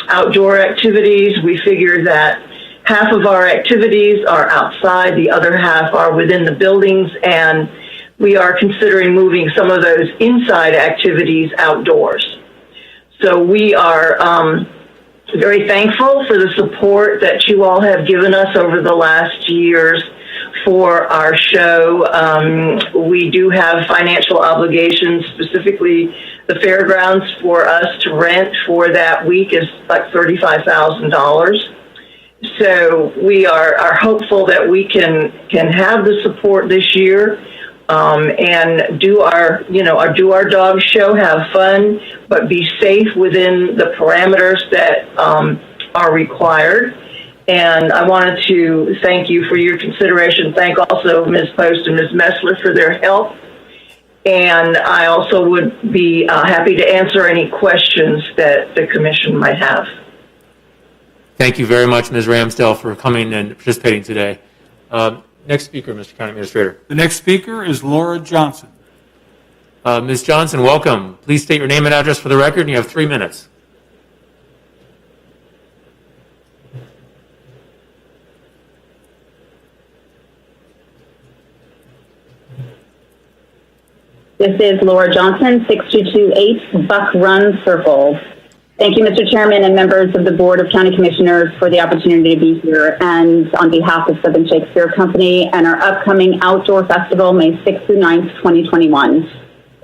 outdoor activities. We figure that half of our activities are outside, the other half are within the buildings, and we are considering moving some of those inside activities outdoors. So we are very thankful for the support that you all have given us over the last years for our show. We do have financial obligations, specifically the fairgrounds for us to rent for that week is like $35,000. So we are hopeful that we can have the support this year. And do our dog show, have fun, but be safe within the parameters that are required. And I wanted to thank you for your consideration. Thank also Ms. Post and Ms. Messler for their help. And I also would be happy to answer any questions that the commission might have. Thank you very much, Ms. Ramsdell, for coming and participating today. Next speaker, Mr. County Administrator. The next speaker is Laura Johnson. Ms. Johnson, welcome. Please state your name and address for the record, and you have 3 minutes. This is Laura Johnson, 6228 Buck Run Circle. Thank you, Mr. Chairman and members of the Board of County Commissioners for the opportunity to be here, and on behalf of Southern Shakespeare Company and our upcoming outdoor festival, May 6th through 9th, 2021.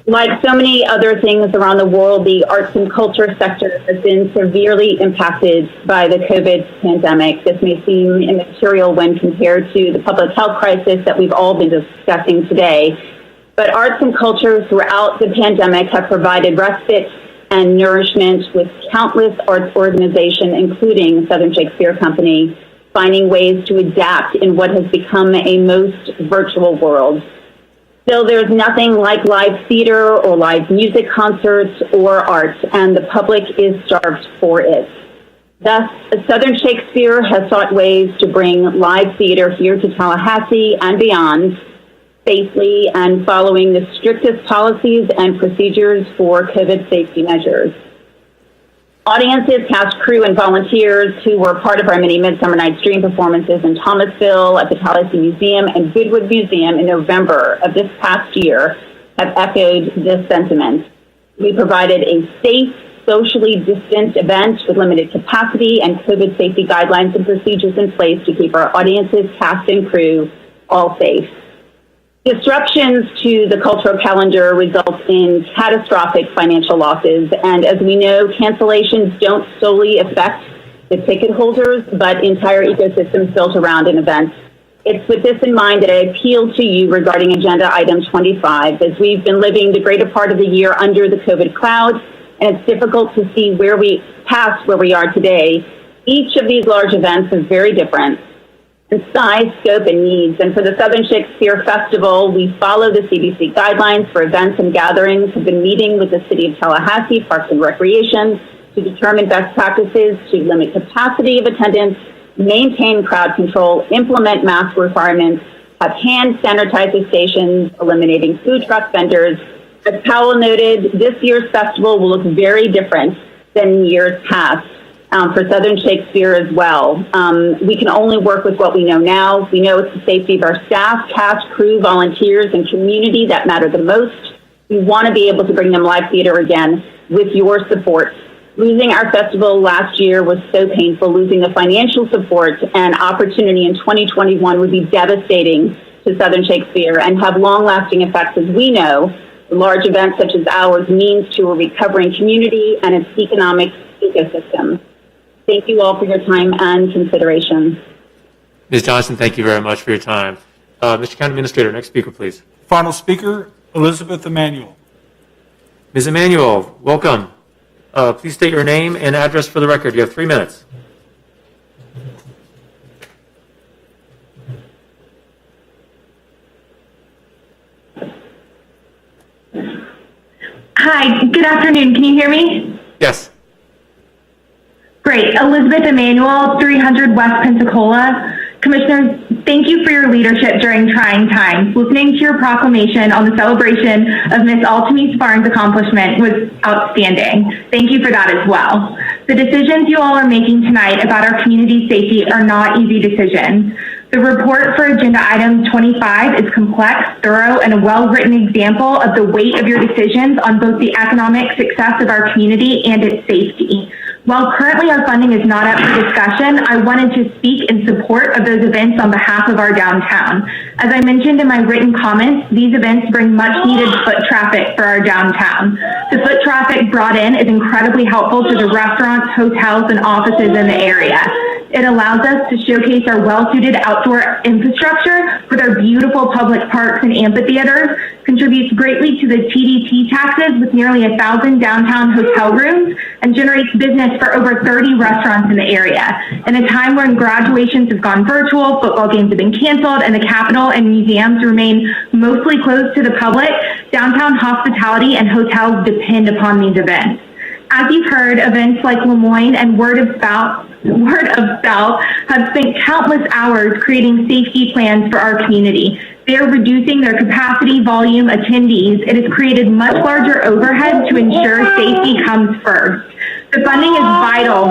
Like so many other things around the world, the arts and culture sector has been severely impacted by the COVID pandemic. This may seem immaterial when compared to the public health crisis that we've all been discussing today, but arts and culture throughout the pandemic have provided respite and nourishment, with countless arts organizations, including Southern Shakespeare Company, finding ways to adapt in what has become a most virtual world. Still, there's nothing like live theater or live music concerts or art, and the public is starved for it. Thus, Southern Shakespeare has sought ways to bring live theater here to Tallahassee and beyond, safely and following the strictest policies and procedures for COVID safety measures. Audiences, cast, crew, and volunteers who were part of our many Midsummer Night's Dream performances in Thomasville, at the Tallahassee Museum, and Goodwood Museum in November of this past year have echoed this sentiment. We provided a safe, socially distant event with limited capacity and COVID safety guidelines and procedures in place to keep our audiences, cast, and crew all safe. Disruptions to the cultural calendar result in catastrophic financial losses, and as we know, cancellations don't solely affect the ticket holders, but entire ecosystems built around an event. It's with this in mind that I appeal to you regarding agenda item 25, as we've been living the greater part of the year under the COVID cloud, and it's difficult to see where we are today. Each of these large events is very different in size, scope, and needs. And for the Southern Shakespeare Festival, we follow the CDC guidelines for events and gatherings, have been meeting with the City of Tallahassee Parks and Recreation to determine best practices to limit capacity of attendance, maintain crowd control, implement mask requirements, have hand sanitizer stations, eliminating food truck vendors. As Powell noted, this year's festival will look very different than years past. For Southern Shakespeare as well. We can only work with what we know now. We know it's the safety of our staff, cast, crew, volunteers, and community that matter the most. We want to be able to bring them live theater again with your support. Losing our festival last year was so painful. Losing the financial support and opportunity in 2021 would be devastating to Southern Shakespeare and have long-lasting effects, as we know. Large events such as ours means to a recovering community and its economic ecosystem. Thank you all for your time and consideration. Ms. Johnson, thank you very much for your time. Mr. County Administrator, next speaker, please. Final speaker, Elizabeth Emanuel. Ms. Emanuel, welcome. Please state your name and address for the record. You have 3 minutes. Hi, good afternoon. Can you hear me? Yes. Great. Elizabeth Emanuel, 300 West Pensacola. Commissioners, thank you for your leadership during trying times. Listening to your proclamation on the celebration of Miss Altamise Farnes' accomplishment was outstanding. Thank you for that as well. The decisions you all are making tonight about our community's safety are not easy decisions. The report for agenda item 25 is complex, thorough, and a well-written example of the weight of your decisions on both the economic success of our community and its safety. While currently our funding is not up for discussion, I wanted to speak in support of those events on behalf of our downtown. As I mentioned in my written comments, these events bring much needed foot traffic for our downtown. The foot traffic brought in is incredibly helpful to the restaurants, hotels, and offices in the area. It allows us to showcase our well-suited outdoor infrastructure with our beautiful public parks and amphitheaters, contributes greatly to the TDT taxes with nearly 1,000 downtown hotel rooms, and generates business for over 30 restaurants in the area. In a time when graduations have gone virtual, football games have been canceled, and the Capitol and museums remain mostly closed to the public, downtown hospitality and hotels depend upon these events. As you've heard, events like Lemoyne and Word of South have spent countless hours creating safety plans for our community. They are reducing their capacity, volume, attendees. It has created much larger overhead to ensure safety comes first. The funding is vital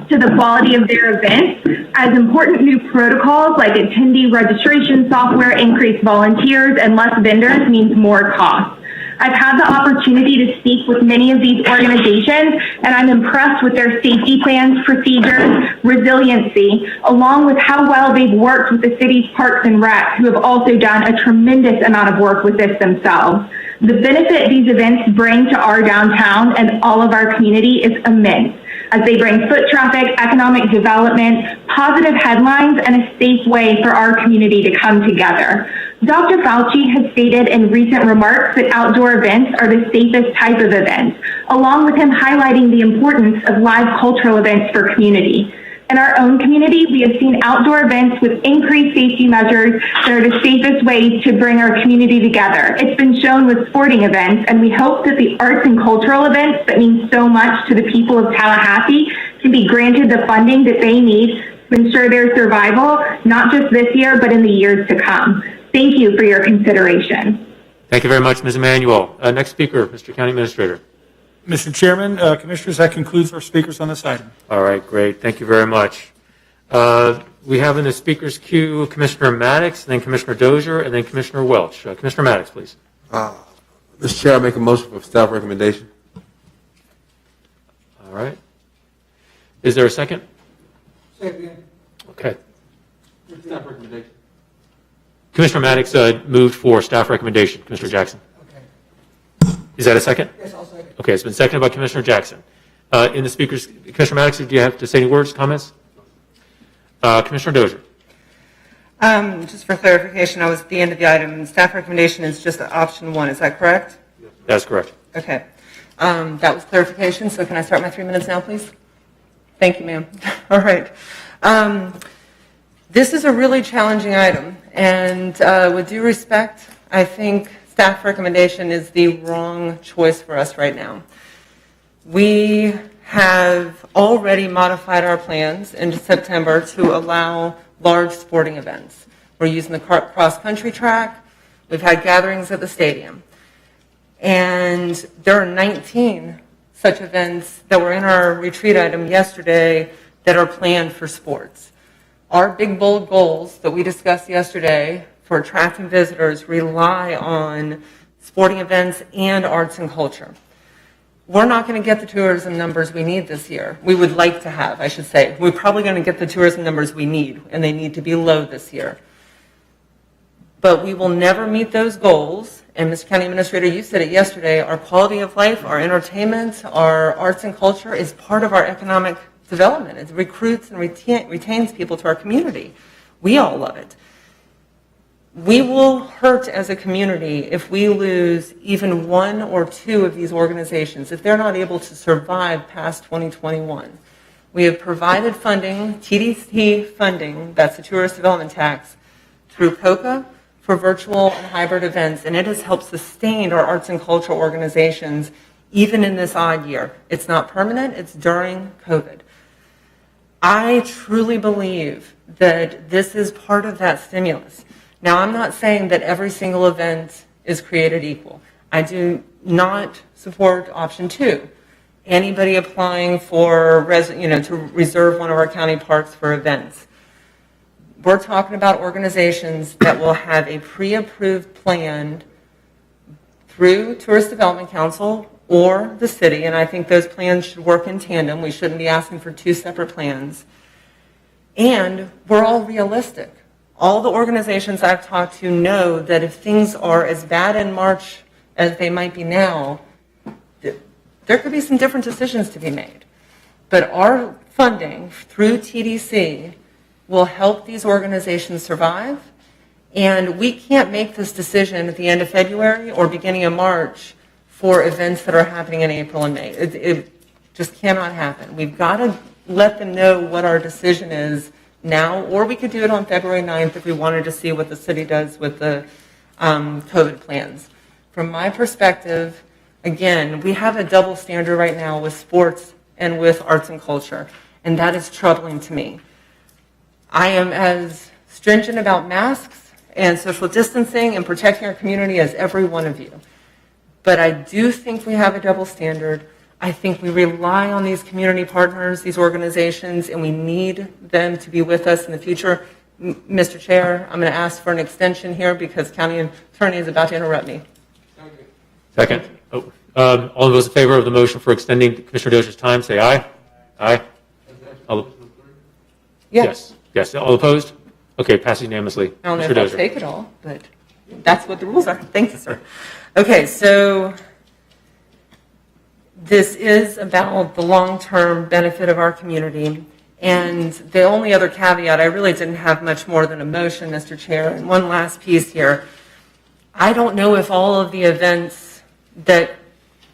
to the quality of their events, as important new protocols like attendee registration software, increased volunteers, and less vendors means more costs. I've had the opportunity to speak with many of these organizations, and I'm impressed with their safety plans, procedures, resiliency, along with how well they've worked with the city's Parks and Rec, who have also done a tremendous amount of work with this themselves. The benefit these events bring to our downtown and all of our community is immense, as they bring foot traffic, economic development, positive headlines, and a safe way for our community to come together. Dr. Fauci has stated in recent remarks that outdoor events are the safest type of events, along with him highlighting the importance of live cultural events for community. In our own community, we have seen outdoor events with increased safety measures that are the safest ways to bring our community together. It's been shown with sporting events, and we hope that the arts and cultural events that mean so much to the people of Tallahassee can be granted the funding that they need to ensure their survival, not just this year, but in the years to come. Thank you for your consideration. Thank you very much, Ms. Emanuel. Next speaker, Mr. County Administrator. Mr. Chairman, Commissioners, that concludes our speakers on this item. All right, great. Thank you very much. We have in the speakers queue Commissioner Maddox, then Commissioner Dozier, and then Commissioner Welch. Commissioner Maddox, please. Mr. Chair, I make a motion for staff recommendation. All right. Is there a second? Second. Okay. Staff recommendation. Commissioner Maddox moved for staff recommendation. Commissioner Jackson. Okay. Is that a second? Yes, I'll second. Okay, it's been seconded by Commissioner Jackson. In the speakers, Commissioner Maddox, do you have to say any words, comments? Commissioner Dozier. Just for clarification, I was at the end of the item. Staff recommendation is just option 1. Is that correct? That's correct. Okay. That was clarification. So can I start my 3 minutes now, please? Thank you, ma'am. All right. This is a really challenging item. And with due respect, I think staff recommendation is the wrong choice for us right now. We have already modified our plans in September to allow large sporting events. We're using the cross-country track. We've had gatherings at the stadium. And there are 19 such events that were in our retreat item yesterday that are planned for sports. Our big, bold goals that we discussed yesterday for attracting visitors rely on sporting events and arts and culture. We're not going to get the tourism numbers we need this year. We would like to have, I should say. We're probably going to get the tourism numbers we need, and they need to be low this year. But we will never meet those goals. And Mr. County Administrator, you said it yesterday, our quality of life, our entertainment, our arts and culture is part of our economic development. It recruits and retains people to our community. We all love it. We will hurt as a community if we lose even one or two of these organizations, if they're not able to survive past 2021. We have provided funding, TDC funding, that's the Tourist Development Tax, through COCA for virtual and hybrid events, and it has helped sustain our arts and cultural organizations even in this odd year. It's not permanent, it's during COVID. I truly believe that this is part of that stimulus. Now, I'm not saying that every single event is created equal. I do not support option 2. Anybody applying for, to reserve one of our county parks for events. We're talking about organizations that will have a pre-approved plan through Tourist Development Council or the city, and I think those plans should work in tandem. We shouldn't be asking for 2 separate plans. And we're all realistic. All the organizations I've talked to know that if things are as bad in March as they might be now, there could be some different decisions to be made. But our funding through TDC will help these organizations survive. And we can't make this decision at the end of February or beginning of March for events that are happening in April and May. It just cannot happen. We've got to let them know what our decision is now, or we could do it on February 9th if we wanted to see what the city does with the COVID plans. From my perspective, again, we have a double standard right now with sports and with arts and culture, and that is troubling to me. I am as stringent about masks and social distancing and protecting our community as every one of you. But I do think we have a double standard. I think we rely on these community partners, these organizations, and we need them to be with us in the future. Mr. Chair, I'm going to ask for an extension here because County Attorney is about to interrupt me. Second. All those in favor of the motion for extending Commissioner Dozier's time, say aye. Aye. Yes. Yes. All opposed? Okay, passes unanimously. I don't know Mr. if I'll Dozier. take it all, but that's what the rules are. Thank you, sir. Okay, so this is about the long-term benefit of our community. And the only other caveat, I really didn't have much more than a motion, Mr. Chair. And one last piece here. I don't know if all of the events that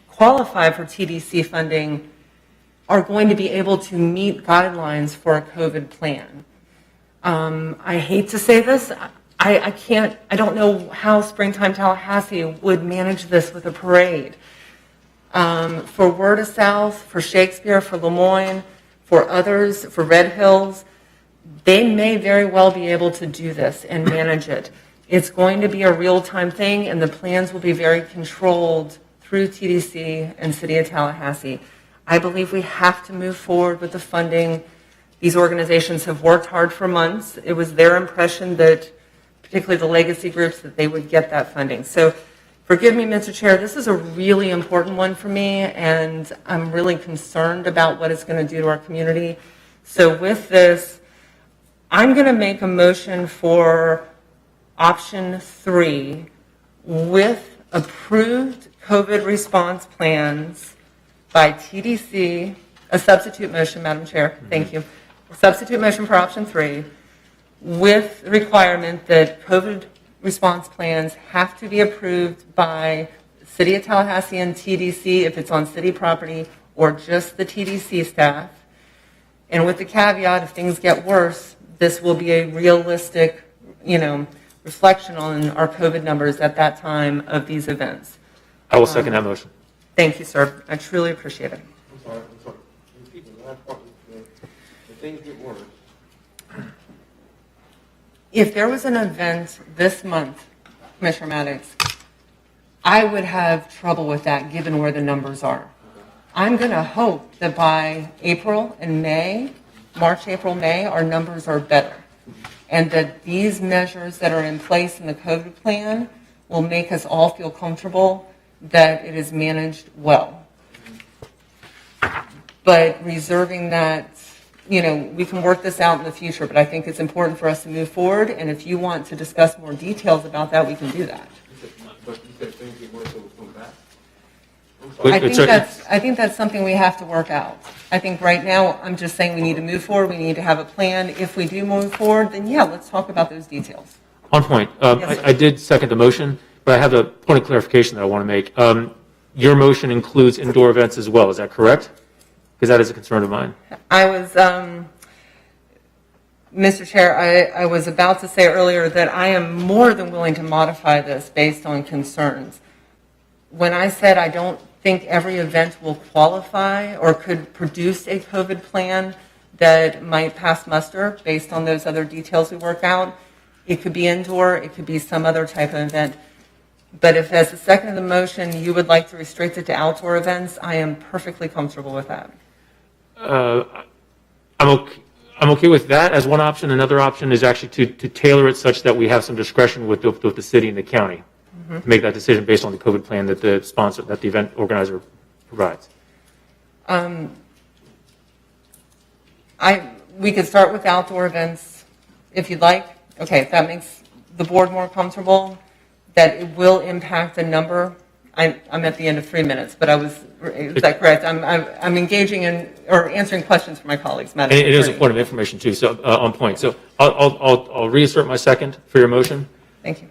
qualify for TDC funding are going to be able to meet guidelines for a COVID plan. I hate to say this. I don't know how Springtime Tallahassee would manage this with a parade. For Word of South, for Shakespeare, for Lemoyne, for others, for Red Hills, they may very well be able to do this and manage it. It's going to be a real-time thing, and the plans will be very controlled through TDC and City of Tallahassee. I believe we have to move forward with the funding. These organizations have worked hard for months. It was their impression that, particularly the legacy groups, that they would get that funding. So forgive me, Mr. Chair, this is a really important one for me, and I'm really concerned about what it's going to do to our community. So with this, I'm going to make a motion for option 3 with approved COVID response plans by TDC, a substitute motion, Madam Chair, thank you. A substitute motion for option 3 with the requirement that COVID response plans have to be approved by City of Tallahassee and TDC if it's on city property or just the TDC staff. And with the caveat, if things get worse, this will be a realistic, reflection on our COVID numbers at that time of these events. I will second that motion. Thank you, sir. I truly appreciate it. I'm sorry. Repeat the last part. If things get worse. If there was an event this month, Commissioner Maddox, I would have trouble with that given where the numbers are. I'm going to hope that by April and May, March, April, May, our numbers are better. And that these measures that are in place in the COVID plan will make us all feel comfortable that it is managed well. But reserving that, we can work this out in the future, but I think it's important for us to move forward. And if you want to discuss more details about that, we can do that. But you said things get worse, so it's coming back. I think that's something we have to work out. I think right now, I'm just saying we need to move forward. We need to have a plan. If we do move forward, then yeah, let's talk about those details. On point. I did second the motion, but I have a point of clarification that I want to make. Your motion includes indoor events as well. Is that correct? Because that is a concern of mine. I was, Mr. Chair, I was about to say earlier that I am more than willing to modify this based on concerns. When I said I don't think every event will qualify or could produce a COVID plan that might pass muster based on those other details we work out, it could be indoor, it could be some other type of event. But if as a second of the motion you would like to restrict it to outdoor events, I am perfectly comfortable with that. I'm okay with that as one option. Another option is actually to tailor it such that we have some discretion with the city and the county to make that decision based on the COVID plan that the sponsor, that the event organizer provides. We could start with outdoor events if you'd like. Okay, if that makes the board more comfortable, that it will impact a number. I'm at the end of 3 minutes, but is that correct? I'm engaging in or answering questions from my colleagues, Madam And it is a Attorney. point of information too, so on point. So I'll reassert my second for your motion. Thank you.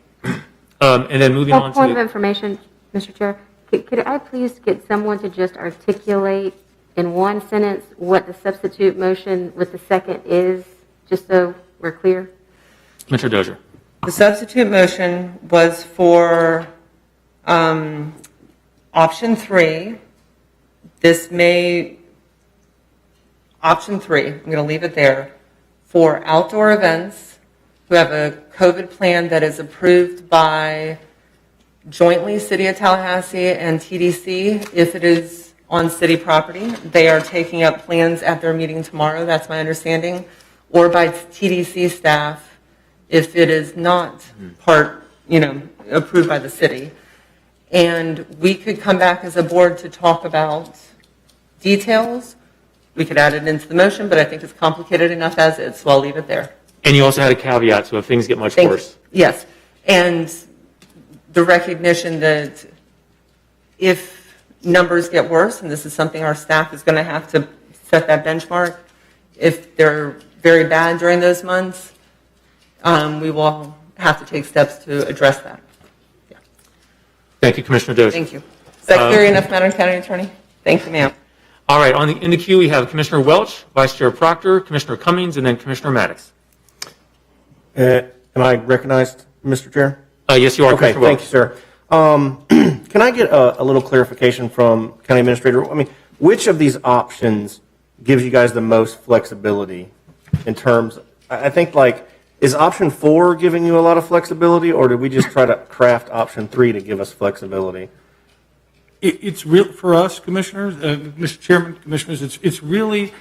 And then moving on to Point of information, Mr. Chair, could I please get someone to just articulate in one sentence what the substitute motion with the second is, just so we're clear? Commissioner Dozier. The substitute motion was for Option three, option three, I'm going to leave it there, for outdoor events who have a COVID plan that is approved by jointly City of Tallahassee and TDC, if it is on city property. They are taking up plans at their meeting tomorrow, that's my understanding, or by TDC staff if it is not approved by the city. And we could come back as a board to talk about details. We could add it into the motion, but I think it's complicated enough as is, so I'll leave it there. And you also had a caveat, so if things get much worse. Yes, and the recognition that if numbers get worse, and this is something our staff is going to have to set that benchmark, if they're very bad during those months, we will have to take steps to address that. Thank you, Commissioner Dozier. Thank you. Is that clear enough, Madam County Attorney? Thank you, ma'am. All right, in the queue, we have Commissioner Welch, Vice Chair Proctor, Commissioner Cummings, and then Commissioner Maddox. Am I recognized, Mr. Chair? Yes, you are, Okay, Commissioner Welch. thank you, sir. Can I get a little clarification from County Administrator? I mean, which of these options gives you guys the most flexibility in terms, I think is option 4 giving you a lot of flexibility, or did we just try to craft option 3 to give us flexibility? It's real for us, Commissioners, Mr. Chairman, Commissioners. It's really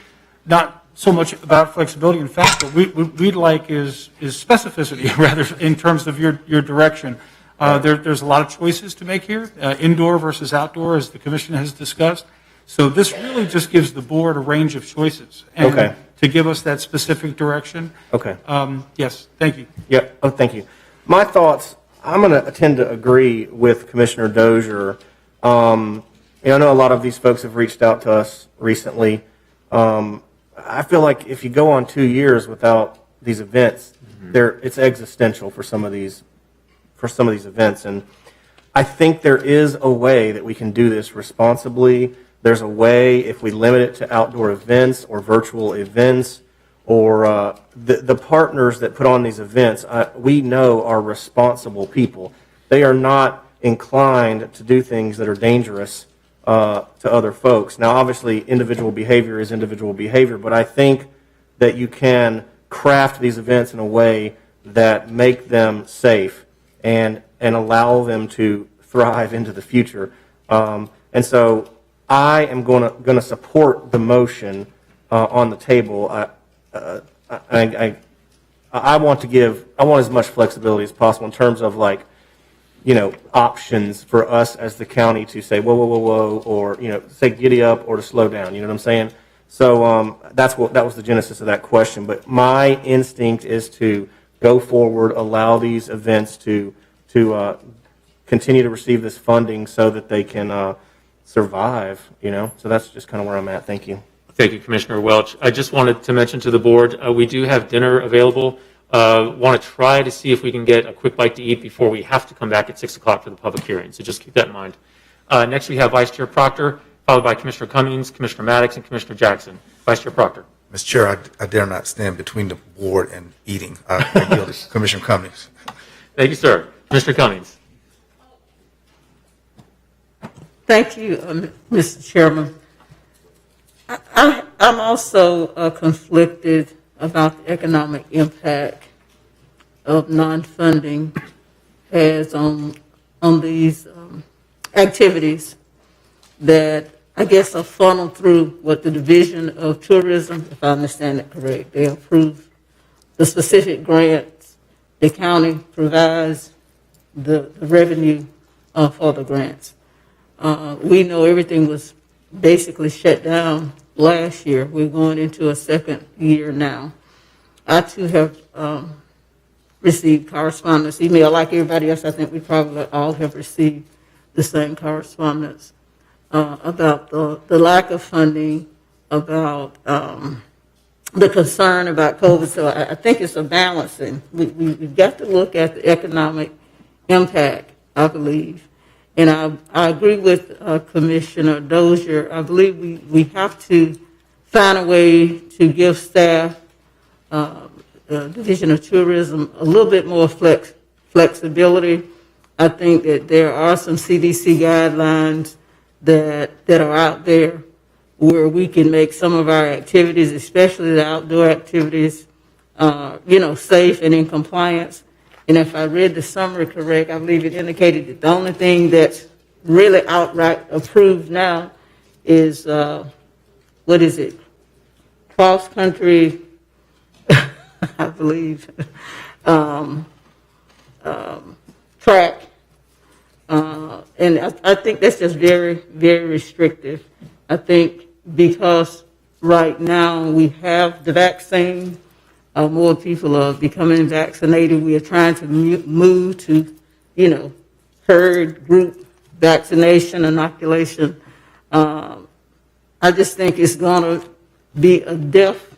not so much about flexibility. In fact, what we'd like is specificity, rather, in terms of your direction. There's a lot of choices to make here, indoor versus outdoor, as the Commission has discussed. So this really just gives the board a range of choices. And to give us that specific direction. Okay. Yes, thank you. Yeah. Oh, thank you. My thoughts, I'm going to tend to agree with Commissioner Dozier. I know a lot of these folks have reached out to us recently. I feel like if you go on 2 years without these events, it's existential for some of these events. And I think there is a way that we can do this responsibly. There's a way, if we limit it to outdoor events or virtual events, or the partners that put on these events, we know are responsible people. They are not inclined to do things that are dangerous to other folks. Now, obviously, individual behavior is individual behavior, but I think that you can craft these events in a way that make them safe and allow them to thrive into the future. And so I am going to support the motion on the table. I want as much flexibility as possible in terms of options for us as the county to say, whoa, or, say giddy up or to slow down. You know what I'm saying? So that was the genesis of that question. But my instinct is to go forward, allow these events to continue to receive this funding so that they can survive, So that's just kind of where I'm at. Thank you. Thank you, Commissioner Welch. I just wanted to mention to the board, we do have dinner available. Want to try to see if we can get a quick bite to eat before we have to come back at 6 o'clock for the public hearing. So just keep that in mind. Next, we have Vice Chair Proctor, followed by Commissioner Cummings, Commissioner Maddox, and Commissioner Jackson. Vice Chair Proctor. Mr. Chair, I dare not stand between the board and eating. I yield to Commissioner Cummings. Thank you, sir. Commissioner Cummings. Thank you, Mr. Chairman. I'm also conflicted about the economic impact of non-funding has on these activities that I guess are funneled through what the Division of Tourism, if I understand it correct, they approve the specific grants. The county provides the revenue for the grants. We know everything was basically shut down last year. We're going into a second year now. I too have received correspondence, email like everybody else. I think we probably all have received the same correspondence about the lack of funding, about the concern about COVID. So I think it's a balancing. We've got to look at the economic impact, I believe. And I agree with Commissioner Dozier. I believe we have to find a way to give staff, the Division of Tourism, a little bit more flexibility. I think that there are some CDC guidelines that are out there where we can make some of our activities, especially the outdoor activities, safe and in compliance. And if I read the summary correct, I believe it indicated that the only thing that's really outright approved now is, cross country, I believe, track. And I think that's just very, very restrictive. I think because right now we have the vaccine, more people are becoming vaccinated. We are trying to move to, herd group vaccination, inoculation. I just think it's going to be a death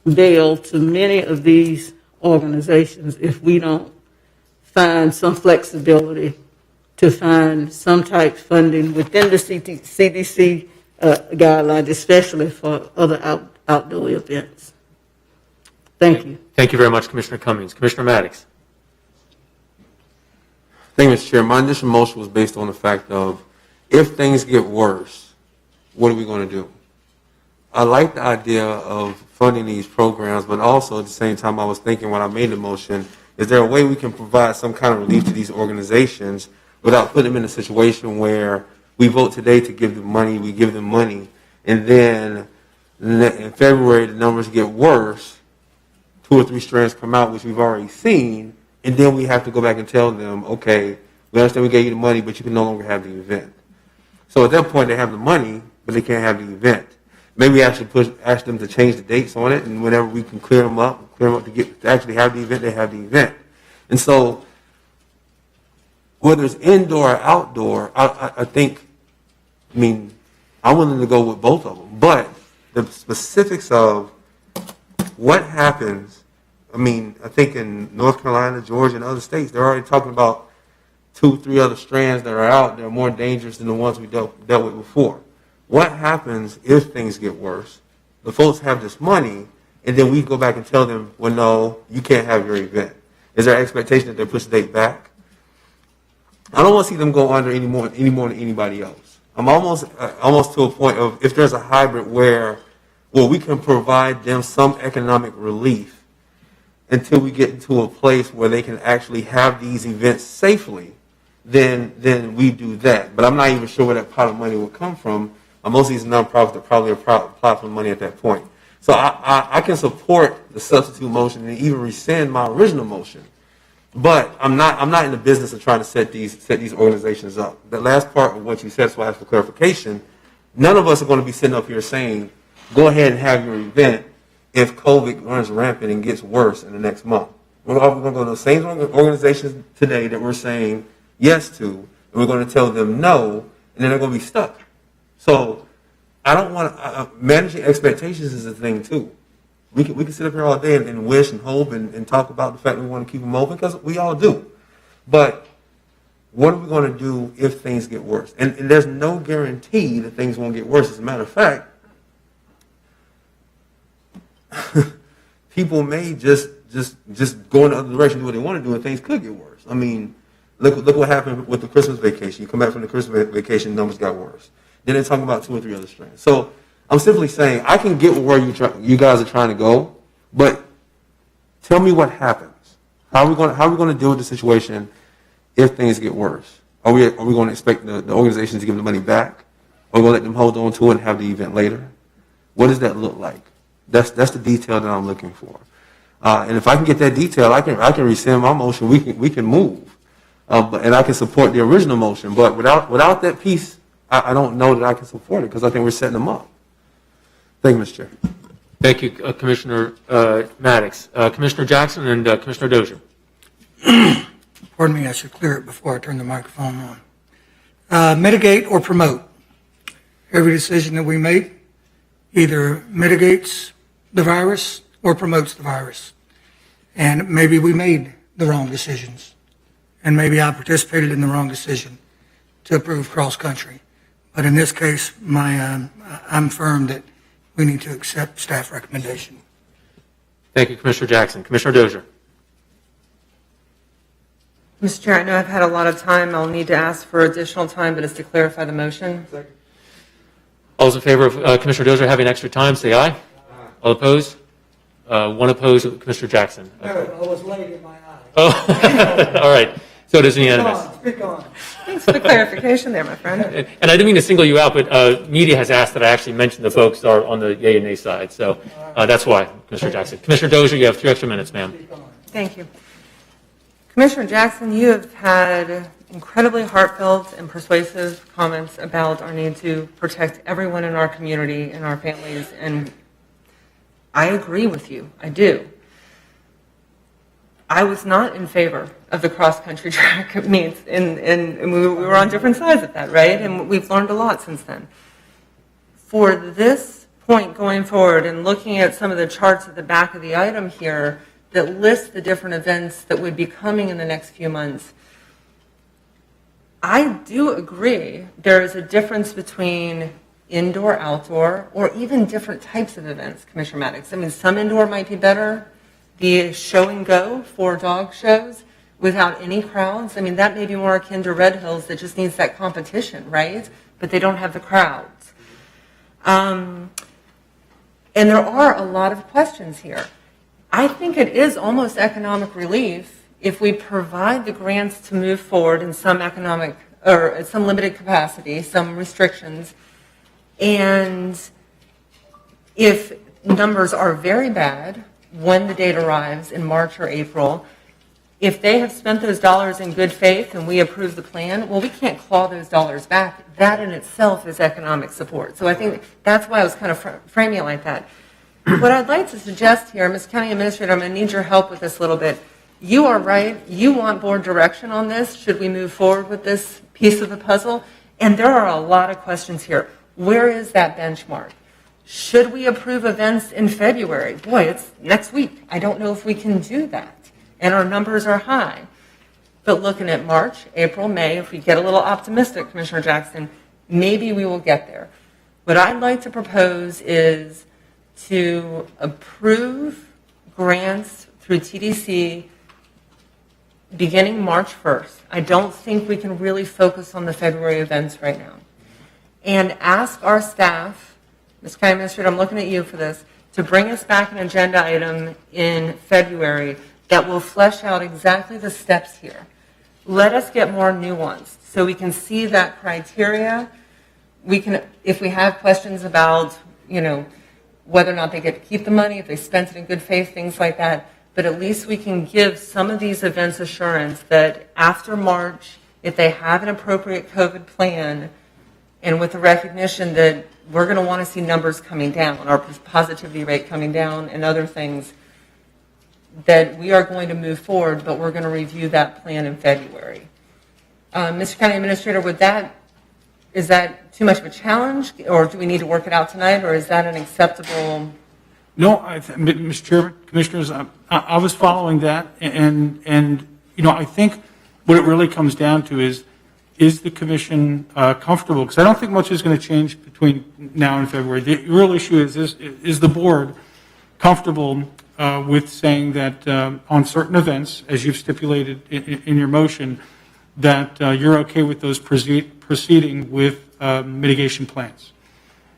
knell to many of these organizations if we don't find some flexibility to find some type of funding within the CDC guidelines, especially for other outdoor events. Thank you. Thank you very much, Commissioner Cummings. Commissioner Maddox. Thank you, Mr. Chair. My initial motion was based on the fact of, if things get worse, what are we going to do? I like the idea of funding these programs, but also at the same time I was thinking when I made the motion, is there a way we can provide some kind of relief to these organizations without putting them in a situation where we vote today to give them money, we give them money, and then in February the numbers get worse, 2 or 3 strands come out, which we've already seen, and then we have to go back and tell them, okay, we understand we gave you the money, but you can no longer have the event. So at that point they have the money, but they can't have the event. Maybe I should ask them to change the dates on it, and whenever we can clear them up to actually have the event, they have the event. And so, whether it's indoor or outdoor, I think, I'm willing to go with both of them. But the specifics of what happens, I think in North Carolina, Georgia, and other states, they're already talking about 2, 3 other strands that are out that are more dangerous than the ones we dealt with before. What happens if things get worse? The folks have this money, and then we go back and tell them, well, no, you can't have your event. Is there an expectation that they push the date back? I don't want to see them go under any more than anybody else. I'm almost to a point of, if there's a hybrid where we can provide them some economic relief until we get into a place where they can actually have these events safely, then we do that. But I'm not even sure where that pot of money will come from. Most of these nonprofits will probably apply for money at that point. So I can support the substitute motion and even rescind my original motion. But I'm not in the business of trying to set these organizations up. The last part of what you said, so I asked for clarification. None of us are going to be sitting up here saying, go ahead and have your event if COVID runs rampant and gets worse in the next month. We're going to go to the same organizations today that we're saying yes to, and we're going to tell them no, and then they're going to be stuck. So I don't want managing expectations is a thing too. We can sit up here all day and wish and hope and talk about the fact that we want to keep them open, because we all do. But what are we going to do if things get worse? And there's no guarantee that things won't get worse. As a matter of fact, people may just go in the other direction, do what they want to do, and things could get worse. Look what happened with the Christmas vacation. You come back from the Christmas vacation, numbers got worse. Then they're talking about 2 or 3 other strands. So I'm simply saying I can get where you guys are trying to go, but tell me what happens. How are we going to deal with the situation if things get worse? Are we going to expect the organizations to give the money back? Are we going to let them hold on to it and have the event later? What does that look like? That's the detail that I'm looking for. And if I can get that detail, I can rescind my motion. We can move, and I can support the original motion. But without that piece, I don't know that I can support it, because I think we're setting them up. Thank you, Mr. Chair. Thank you, Commissioner Maddox. Commissioner Jackson and Commissioner Dozier. Pardon me, I should clear it before I turn the microphone on. Mitigate or promote. Every decision that we make either mitigates the virus or promotes the virus. And maybe we made the wrong decisions. And maybe I participated in the wrong decision to approve cross-country. But in this case, I'm firm that we need to accept staff recommendation. Thank you, Commissioner Jackson. Commissioner Dozier. Mr. Chair, I know I've had a lot of time. I'll need to ask for additional time, but it's to clarify the motion. All those in favor of Commissioner Dozier having extra time, say aye. All opposed? One opposed, Commissioner Jackson. No, I was late in my eye. Oh, all right. So it is unanimous. Speak on. Thanks for the clarification there, my friend. And I didn't mean to single you out, but media has asked that I actually mention the folks that are on the yay and nay side. So that's why, Commissioner Jackson. Commissioner Dozier, you have 3 extra minutes, ma'am. Thank you. Commissioner Jackson, you have had incredibly heartfelt and persuasive comments about our need to protect everyone in our community and our families, and I agree with you. I do. I was not in favor of the cross-country track meets, and we were on different sides of that, right? And we've learned a lot since then. For this point going forward and looking at some of the charts at the back of the item here that list the different events that would be coming in the next few months, I do agree there is a difference between indoor, outdoor, or even different types of events, Commissioner Maddox. I mean, some indoor might be better. The show and go for dog shows without any crowds, I mean, that may be more akin to Red Hills that just needs that competition, right? But they don't have the crowds. And there are a lot of questions here. I think it is almost economic relief if we provide the grants to move forward in some economic or some limited capacity, some restrictions, and if numbers are very bad when the date arrives in March or April, if they have spent those dollars in good faith and we approve the plan, well, we can't claw those dollars back. That in itself is economic support. So I think that's why I was kind of framing it like that. What I'd like to suggest here, Ms. County Administrator, I'm going to need your help with this a little bit. You are right. You want board direction on this. Should we move forward with this piece of the puzzle? And there are a lot of questions here. Where is that benchmark? Should we approve events in February? Boy, it's next week. I don't know if we can do that. And our numbers are high. But looking at March, April, May, if we get a little optimistic, Commissioner Jackson, maybe we will get there. What I'd like to propose is to approve grants through TDC beginning March 1st. I don't think we can really focus on the February events right now. And ask our staff, Ms. County Administrator, I'm looking at you for this, to bring us back an agenda item in February that will flesh out exactly the steps here. Let us get more nuanced so we can see that criteria. We can, if we have questions about, whether or not they get to keep the money, if they spent it in good faith, things like that, but at least we can give some of these events assurance that after March, if they have an appropriate COVID plan, and with the recognition that we're going to want to see numbers coming down, our positivity rate coming down, and other things, that we are going to move forward, but we're going to review that plan in February. Mr. County Administrator, is that too much of a challenge, or do we need to work it out tonight, or is that an acceptable? No, Mr. Chairman, Commissioners, I was following that, and I think what it really comes down to is the commission comfortable? Because I don't think much is going to change between now and February. The real issue is the board comfortable with saying that on certain events, as you've stipulated in your motion, that you're okay with those proceeding with mitigation plans.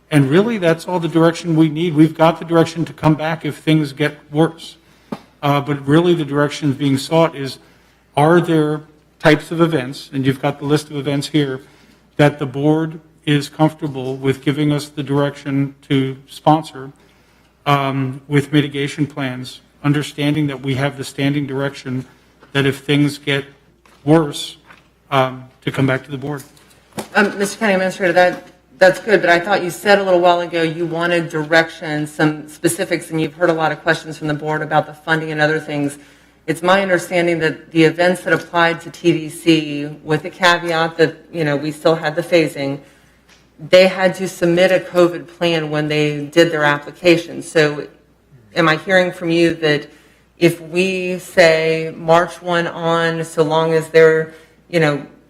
And really, that's all the direction we need. We've got the direction to come back if things get worse. But really, the direction being sought is, are there types of events, and you've got the list of events here, that the board is comfortable with giving us the direction to sponsor with mitigation plans, understanding that we have the standing direction that if things get worse, to come back to the board. Mr. County Administrator, that's good, but I thought you said a little while ago you wanted direction, some specifics, and you've heard a lot of questions from the board about the funding and other things. It's my understanding that the events that applied to TDC, with the caveat that, we still had the phasing, they had to submit a COVID plan when they did their application. So am I hearing from you that if we say March 1 on, so long as they're,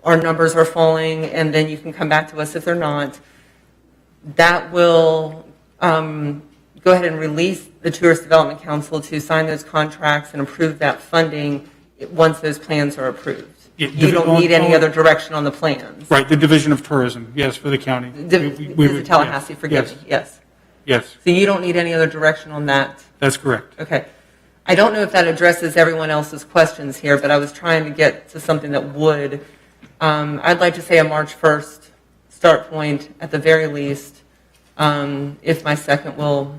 our numbers are falling, and then you can come back to us if they're not, that will go ahead and release the Tourist Development Council to sign those contracts and approve that funding once those plans are approved? You don't need any other direction on the plans. Right, the Division of Tourism, yes, for the county. Visit Tallahassee, forgive me, yes. Yes, So you don't need any other direction on that? that's correct. Okay. I don't know if that addresses everyone else's questions here, but I was trying to get to something that would. I'd like to say a March 1st start point at the very least, if my second will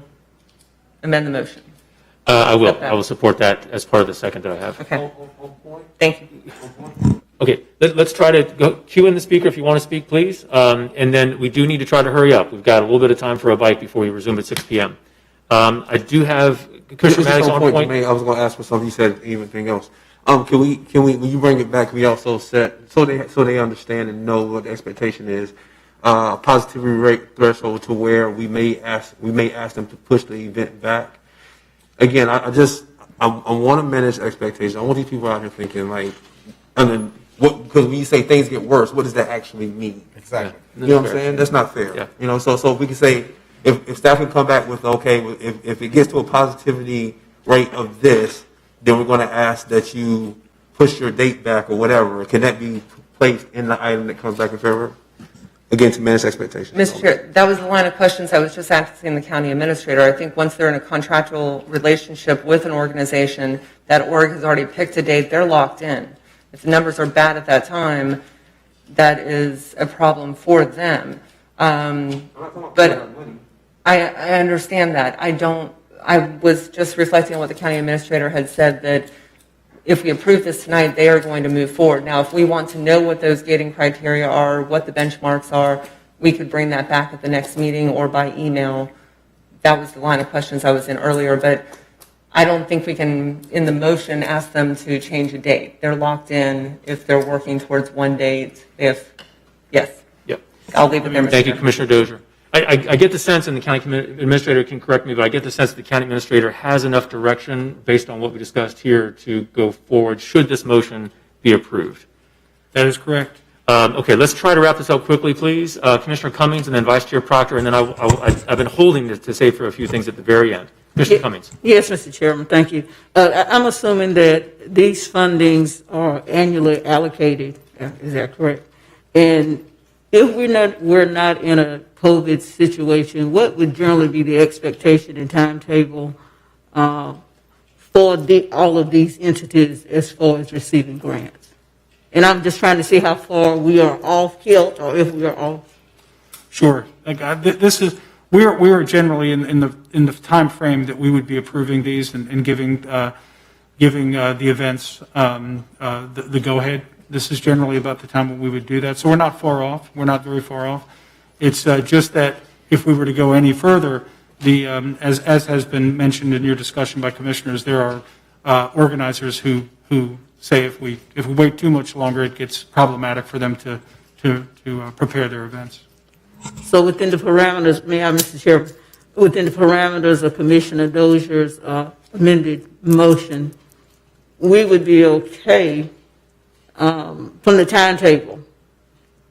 amend the motion. I will. I will support that as part of the second that I have. Okay. Thank you. Okay, let's try to go cue in the speaker if you want to speak, please. And then we do need to try to hurry up. We've got a little bit of time for a bite before we resume at 6 p.m. I do have Commissioner Maddox on point. I was going to ask for something. You said anything else. Can we when you bring it back, we also set so they understand and know what the expectation is. Positivity rate threshold to where we may ask them to push the event back. Again, I want to manage expectations. I want these people out here thinking like, and then because when you say things get worse, what does that actually mean? Exactly. You know what I'm saying? That's not fair. Yeah. You know, so if we can say if staff can come back with okay, if it gets to a positivity rate of this, then we're going to ask that you push your date back or whatever. Can that be placed in the item that comes back in February? Again, to manage expectations. Mr. Chair, that was the line of questions I was just asking the county administrator. I think once they're in a contractual relationship with an organization, that org has already picked a date, they're locked in. If the numbers are bad at that time, that is a problem for them. But I understand that. I was just reflecting on what the county administrator had said, that if we approve this tonight, they are going to move forward. Now, if we want to know what those gating criteria are, what the benchmarks are, we could bring that back at the next meeting or by email. That was the line of questions I was in earlier, but I don't think we can, in the motion, ask them to change a date. They're locked in if they're working towards one date. Yes. Yep. I'll leave it there, Mr. Thank you, Chair. Commissioner Dozier. I get the sense, and the county administrator can correct me, but I get the sense that the county administrator has enough direction based on what we discussed here to go forward should this motion be approved. That is correct. Okay, let's try to wrap this up quickly, please. Commissioner Cummings and then Vice Chair Proctor, and then I've been holding to say for a few things at the very end. Commissioner Cummings. Yes, Mr. Chairman, thank you. I'm assuming that these fundings are annually allocated. Is that correct? And if we're not in a COVID situation, what would generally be the expectation and timetable for all of these entities as far as receiving grants? And I'm just trying to see how far we are off kilt, or if we are off. Sure. We are generally in the time frame that we would be approving these and giving the events the go ahead. This is generally about the time when we would do that. So we're not far off. We're not very far off. It's just that if we were to go any further, as has been mentioned in your discussion by commissioners, there are organizers who say if we wait too much longer, it gets problematic for them to prepare their events. So within the parameters, Mr. Chairman, within the parameters of Commissioner Dozier's amended motion, we would be okay from the timetable.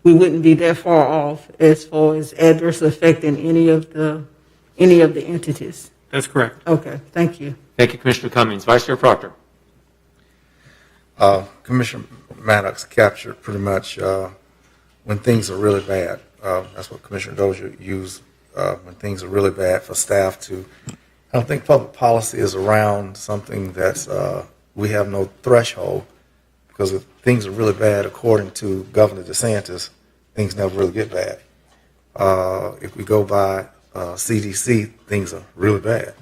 We wouldn't be that far off as far as adversely affecting any of the entities. That's correct. Okay, thank you. Thank you, Commissioner Cummings. Vice Chair Proctor. Commissioner Maddox captured pretty much when things are really bad. That's what Commissioner Dozier used when things are really bad for staff to. I don't think public policy is around something that's we have no threshold, because if things are really bad, according to Governor DeSantis, things never really get bad. If we go by CDC, things are really bad.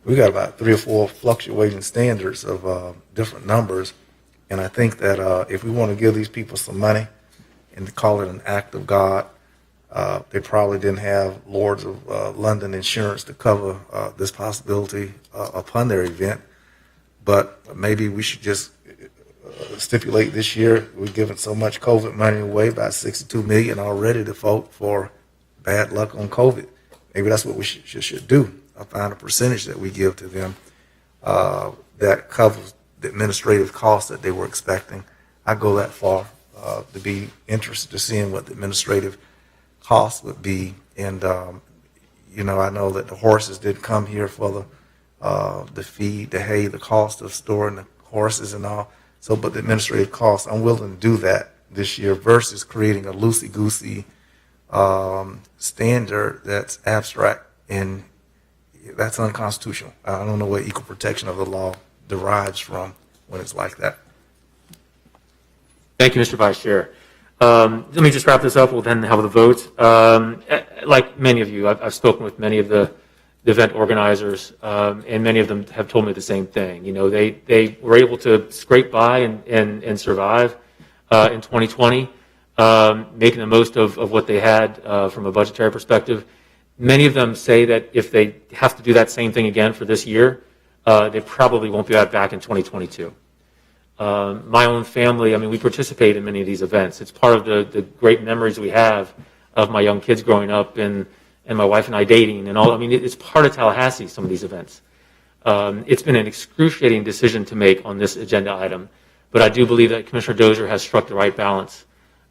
We got about 3 or 4 fluctuating standards of different numbers, and I think that if we want to give these people some money and call it an act of God, they probably didn't have Lords of London insurance to cover this possibility upon their event. But maybe we should just stipulate this year we're giving so much COVID money away, about $62 million already to vote for bad luck on COVID. Maybe that's what we should do. Find a percentage that we give to them that covers the administrative costs that they were expecting. I go that far to be interested to seeing what the administrative costs would be. And, I know that the horses did come here for the feed, the hay, the cost of storing the horses and all. So, but the administrative costs, I'm willing to do that this year versus creating a loosey-goosey standard that's abstract, and that's unconstitutional. I don't know what equal protection of the law derives from when it's like that. Thank you, Mr. Vice Chair. Let me just wrap this up. We'll then have the vote. Like many of you, I've spoken with many of the event organizers, and many of them have told me the same thing. You know, they were able to scrape by and survive in 2020, making the most of what they had from a budgetary perspective. Many of them say that if they have to do that same thing again for this year, they probably won't be back in 2022. My own family, I mean, we participate in many of these events. It's part of the great memories we have of my young kids growing up and my wife and I dating and all. I mean, it's part of Tallahassee, some of these events. It's been an excruciating decision to make on this agenda item, but I do believe that Commissioner Dozier has struck the right balance,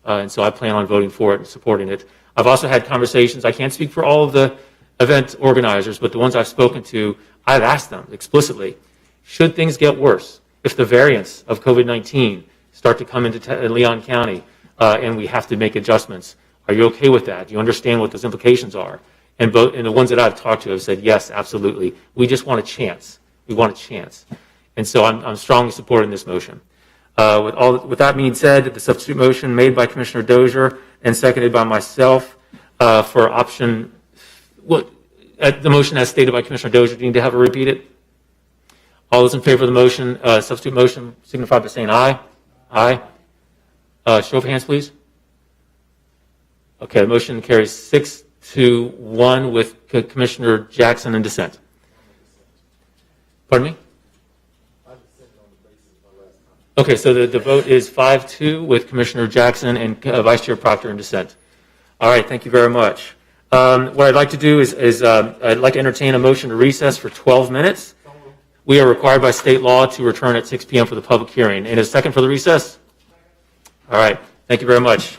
and so I plan on voting for it and supporting it. I've also had conversations. I can't speak for all of the event organizers, but the ones I've spoken to, I've asked them explicitly, should things get worse, if the variants of COVID-19 start to come into Leon County and we have to make adjustments, are you okay with that? Do you understand what those implications are? And the ones that I've talked to have said, yes, absolutely. We just want a chance. We want a chance. And so I'm strongly supporting this motion. With that being said, the substitute motion made by Commissioner Dozier and seconded by myself for option, the motion as stated by Commissioner Dozier, do you need to have her repeat it? All those in favor of the motion, substitute motion, signify by saying aye. Aye. Show of hands, please. Okay, the motion carries 6-1 with Commissioner Jackson in dissent. Pardon me? Okay, so the vote is 5-2 with Commissioner Jackson and Vice Chair Proctor in dissent. All right, thank you very much. What I'd like to do is I'd like to entertain a motion to recess for 12 minutes. We are required by state law to return at 6 p.m. for the public hearing. And a second for the recess? All right, thank you very much.